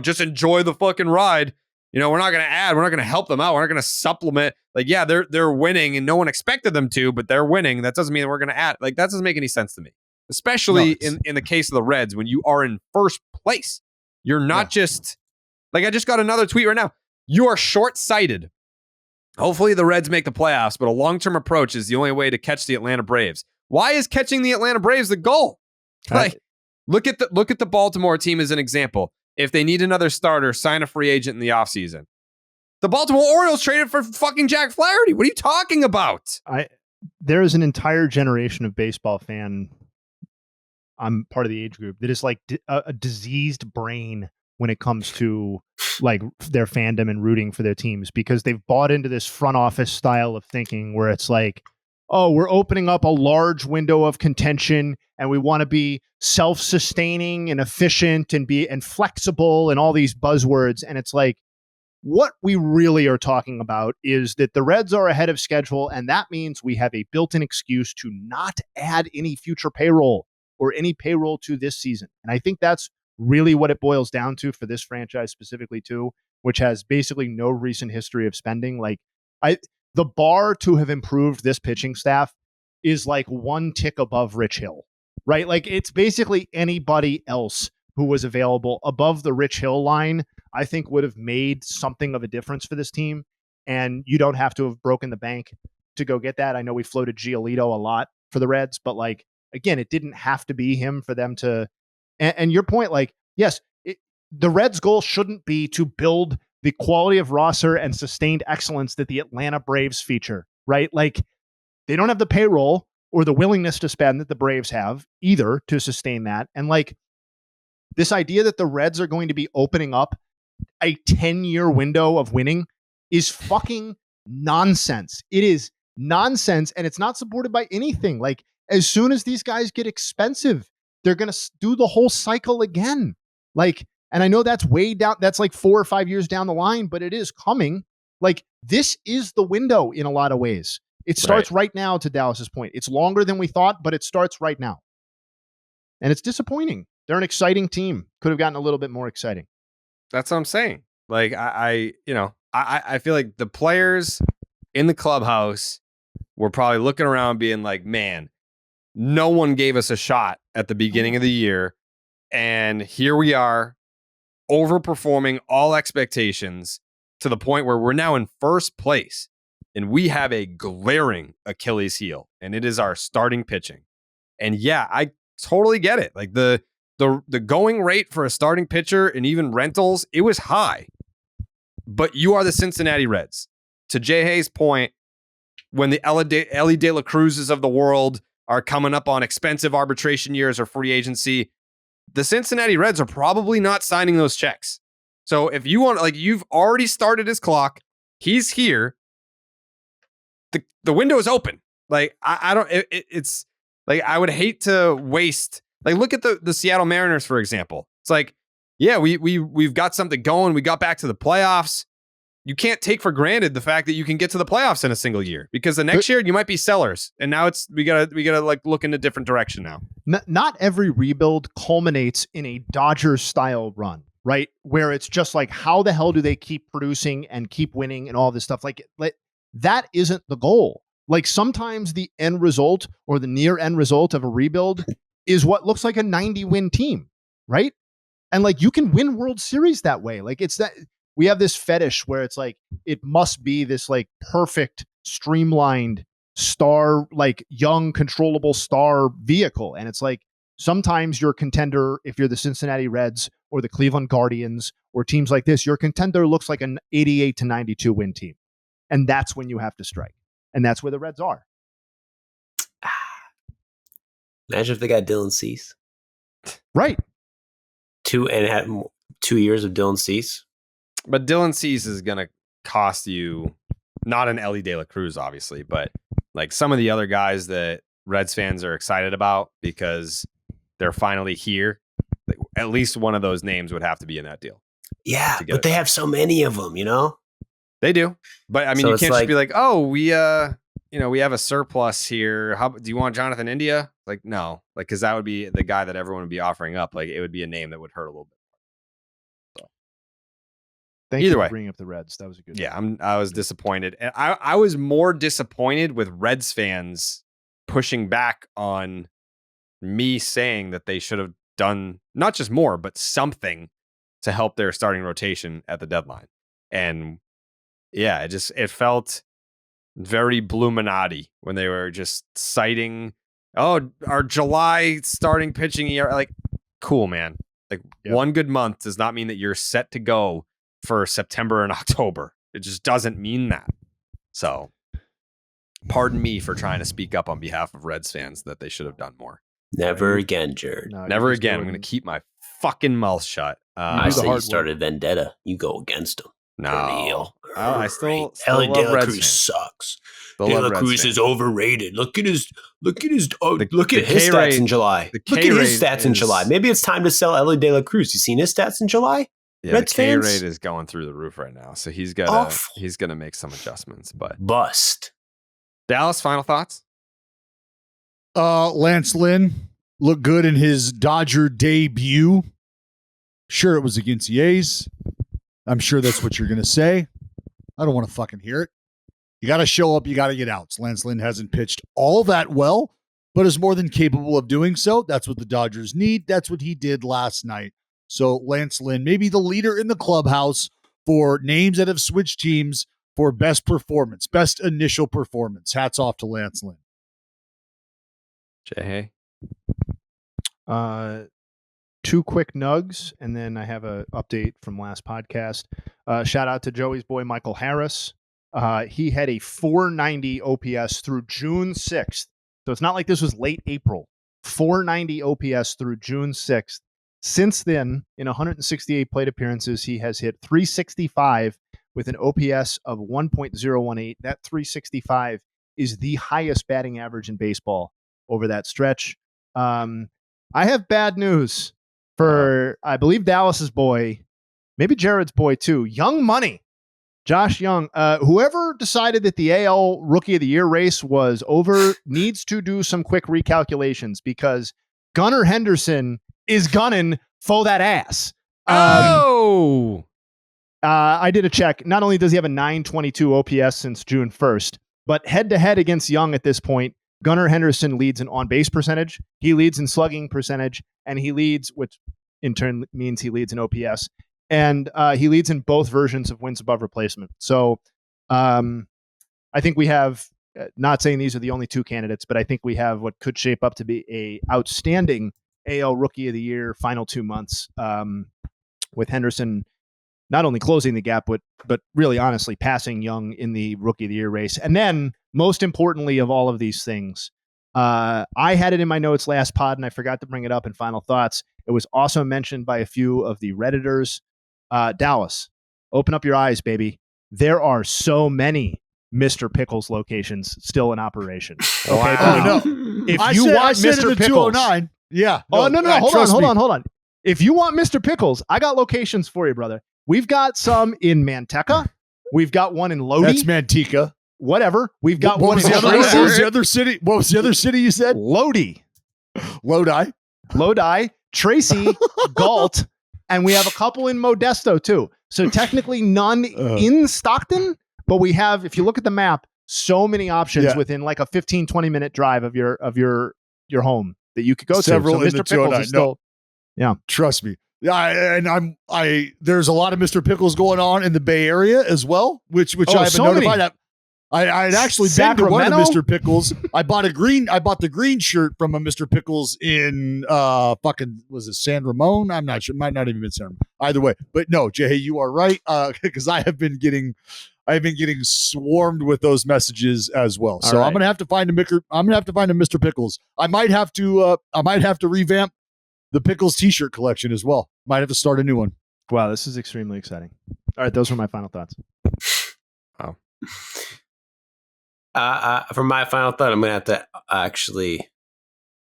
just enjoy the fucking ride. We're not going to add. We're not going to help them out. We're not going to supplement. Like, yeah, they're winning and no one expected them to, but they're winning. That doesn't mean we're going to add. Like, that doesn't make any sense to me, especially in the case of the Reds when you are in first place. You're not just like, I just got another tweet right now. You are short-sighted. Hopefully the Reds make the playoffs, but a long-term approach is the only way to catch the Atlanta Braves. Why is catching the Atlanta Braves the goal? Like, look at the Baltimore team as an example. If they need another starter, sign a free agent in the offseason. The Baltimore Orioles traded for fucking Jack Flaherty. What are you talking about? There is an entire generation of baseball fan. I'm part of the age group that is like a diseased brain when it comes to like their fandom and rooting for their teams, because they've bought into this front office style of thinking where it's like, oh, we're opening up a large window of contention and we want to be self-sustaining and efficient and flexible and all these buzzwords. And it's like, what we really are talking about is that the Reds are ahead of schedule, and that means we have a built-in excuse to not add any future payroll or any payroll to this season. And I think that's really what it boils down to for this franchise specifically too, which has basically no recent history of spending. Like the bar to have improved this pitching staff is like 1 tick above Rich Hill, right? Like it's basically anybody else who was available above the Rich Hill line, I think would have made something of a difference for this team. And you don't have to have broken the bank to go get that. I know we floated Giolito a lot for the Reds, but like, again, it didn't have to be him for them to, and your point, like, yes, the Reds' goal shouldn't be to build the quality of roster and sustained excellence that the Atlanta Braves feature, right? Like, they don't have the payroll or the willingness to spend that the Braves have either to sustain that. And like, this idea that the Reds are going to be opening up a 10-year window of winning is fucking nonsense. It is nonsense, and it's not supported by anything. Like, as soon as these guys get expensive, they're going to do the whole cycle again. Like, and I know that's way down, that's like 4 or 5 years down the line, but it is coming. Like, this is the window in a lot of ways. It starts right now, to Dallas's point. It's longer than we thought, but it starts right now. And it's disappointing. They're an exciting team. Could have gotten a little bit more exciting. That's what I'm saying. Like, I feel like the players in the clubhouse were probably looking around being like, man, no one gave us a shot at the beginning of the year. And here we are, overperforming all expectations to the point where we're now in first place. And we have a glaring Achilles heel, and it is our starting pitching. And yeah, I totally get it. Like the going rate for a starting pitcher and even rentals, it was high. But you are the Cincinnati Reds. To Jay Hayes' point, when the Ellie De La Cruzes of the world are coming up on expensive arbitration years or free agency, the Cincinnati Reds are probably not signing those checks. So if you want, like, you've already started his clock, he's here. The window is open. Like, I don't, it's like, I would hate to waste, like, look at the Seattle Mariners, for example. It's like, yeah, we've got something going. We got back to the playoffs. You can't take for granted the fact that you can get to the playoffs in a single year, because the next year you might be sellers. And now we gotta like look in a different direction now. Not every rebuild culminates in a Dodgers style run, right? Where it's just like, how the hell do they keep producing and keep winning and all this stuff? Like that isn't the goal. Like, sometimes the end result or the near end result of a rebuild is what looks like a 90-win team, right? And like, you can win World Series that way. Like, it's that we have this fetish where it's like, it must be this like perfect, streamlined star, like young, controllable star vehicle. And it's like, sometimes your contender, if you're the Cincinnati Reds or the Cleveland Guardians or teams like this, your contender looks like an 88 to 92 win team. And that's when you have to strike. And that's where the Reds are. Imagine if they got Dylan Cease. Right. 2 years of Dylan Cease. But Dylan Cease is going to cost you, not an Ellie De La Cruz, obviously, but like some of the other guys that Reds fans are excited about because they're finally here. At least one of those names would have to be in that deal. Yeah, but they have so many of them, you know? They do. But I mean, So you it's can't like- just be like, oh, we have a surplus here. Do you want Jonathan India? Like, no, like, because that would be the guy that everyone would be offering up. Like, it would be a name that would hurt a little bit. Thank Either you way. for bringing up the Reds. That was a good Yeah, one. I was disappointed. And I was more disappointed with Reds fans pushing back on me saying that they should have done not just more, but something to help their starting rotation at the deadline. And yeah, it felt very Bluminati when they were just citing, oh, our July starting pitching ERA. Like, cool, man. Like, Yep. one good month does not mean that you're set to go for September and October. It just doesn't mean that. So, pardon me for trying to speak up on behalf of Reds fans that they should have done more. Never again, Jared. No, Never you're just again. I'm doing- going to keep my fucking mouth shut. I do the say you hard started vendetta. You go against them. No. I still Ellie love De La Reds Cruz fans. sucks. Still De love La Reds Cruz fans. is overrated. Look at his look at his The his K stats rate- in July. the Look K at his rate stats in is- July. Maybe it's time to sell Ellie De La Cruz. You seen his stats in July? Yeah, Reds the K fans? rate is going through the roof right now. So he's got Awful. he's gonna make some adjustments. But Bust. Dallas, final thoughts? Lance Lynn looked good in his Dodger debut. Sure, it was against the A's. I'm sure that's what you're going to say. I don't want to fucking hear it. You got to show up. You got to get outs. Lance Lynn hasn't pitched all that well, but is more than capable of doing so. That's what the Dodgers need. That's what he did last night. So Lance Lynn, maybe the leader in the clubhouse for names that have switched teams for best performance, best initial performance. Hats off to Lance Lynn. Jay, Two quick nugs, and then I have an update from last podcast. Shout out to Joey's boy, Michael Harris. He had a 490 OPS through June 6th. So it's not like this was late April. 490 OPS through June 6th. Since then, in 168 plate appearances, he has hit 365 with an OPS of 1.018. That 365 is the highest batting average in baseball over that stretch. I have bad news for, I believe, Dallas's boy, maybe Jared's boy too, Young Money, Josh Young. Whoever decided that the AL Rookie of the Year race was over needs to do some quick recalculations, because Gunnar Henderson is gunning for that ass. oh, I did a check. Not only does he have a 922 OPS since June 1st, but head-to-head against Young at this point, Gunnar Henderson leads in on-base percentage, he leads in slugging percentage, and he leads, which in turn means he leads in OPS, and he leads in both versions of wins above replacement. So I think we have, not saying these are the only two candidates, but I think we have what could shape up to be a outstanding AL Rookie of the Year final 2 months, with Henderson not only closing the gap, but really honestly passing Young in the Rookie of the Year race. And then, most importantly of all of these things, I had it in my notes last pod, and I forgot to bring it up in final thoughts. It was also mentioned by a few of the Redditors. Dallas, open up your eyes, baby. There are so many Mr. Pickles locations still in operation. Okay, Wow. buddy? If I you said- want I said Mr. in the Pickles, 209. Yeah. no. Hold trust me. on. If you want Mr. Pickles, I got locations for you, brother. We've got some in Manteca. We've got one in Lodi. That's Manteca. Whatever. We've got What one was in the other? What was Tracy. the other city? What was the other city you said? Lodi, Lodi. Tracy, Galt, and we have a couple in Modesto too. So technically none in Stockton, but we have, if you look at the map, so many options within like a 15, 20-minute drive of your home that you could go Several to. So in the Mr. Pickles 209. is still Trust me. There's a lot of Mr. Pickles going on in the Bay Area as well, which I haven't so notified. many. I'd actually been to one of Sacramento? Mr. Pickles. I bought the green shirt from a Mr. Pickles in was it San Ramon? I'm not sure. Might not even been San Ramon. Either way. But no, Jay, you are right. Because I've been getting swarmed with those messages as well. So right. I'm gonna have to find a Mr. Pickles. I might have to revamp the Pickles t-shirt collection as well. Might have to start a new one. Wow, this is extremely exciting. All right, those were my final thoughts. Wow. For my final thought, I'm going to have to actually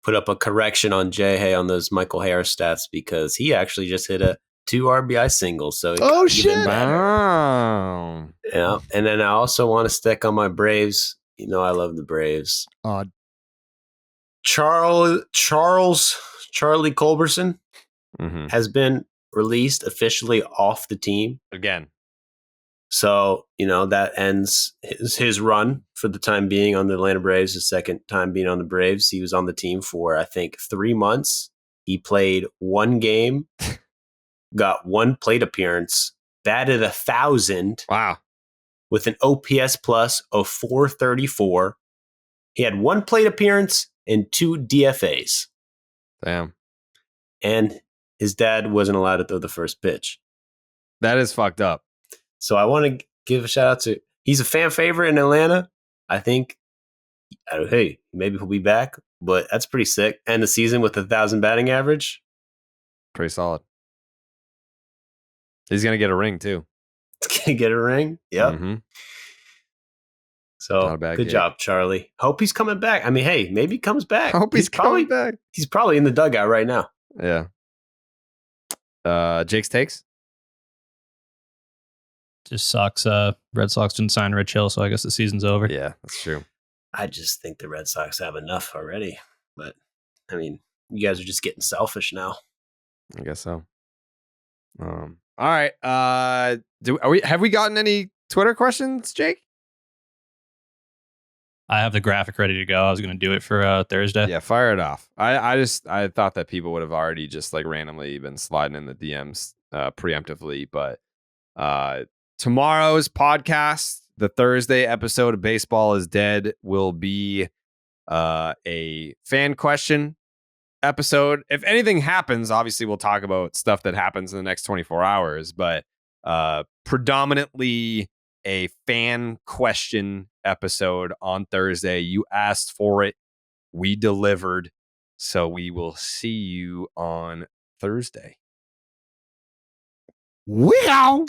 put up a correction on Jay Hay on those Michael Harris stats because he actually just hit a 2 RBI single. So Shit! Wow. Yeah, and then I also want to stick on my Braves. You know, I love the Braves. Charlie Culberson Mm-hmm. has been released officially off the team. Again. So, you know, that ends his run for the time being on the Atlanta Braves, his second time being on the Braves. He was on the team for, I think, 3 months. He played one game, got one plate appearance, batted 1,000 Wow. with an OPS plus of 434. He had one plate appearance and 2 DFAs. Damn. And his dad wasn't allowed to throw the first pitch. That is fucked up. So I want to give a shout out to, he's a fan favorite in Atlanta. I think, hey, maybe he'll be back, but that's pretty sick. End the season with 1,000 batting average. Pretty solid. He's going to get a ring too. Can get a ring. Yep. Mm-hmm. So Not a bad good gig. job, Charlie. Hope he's coming back. I mean, hey, maybe he comes back. I hope he's coming back. He's probably in the dugout right now. Yeah. Jake's takes? Just sucks. Red Sox didn't sign Rich Hill, so I guess the season's over. Yeah, that's true. I just think the Red Sox have enough already. But, I mean, you guys are just getting selfish now. I guess so. All right. Have we gotten any Twitter questions, Jake? I have the graphic ready to go. I was going to do it for Thursday. Yeah, fire it off. I thought that people would have already just like randomly been sliding in the DMs preemptively, but tomorrow's podcast, the Thursday episode of Baseball is Dead, will be a fan question episode. If anything happens, obviously we'll talk about stuff that happens in the next 24 hours, but predominantly a fan question episode on Thursday. You asked for it. We delivered. So we will see you on Thursday. Wow.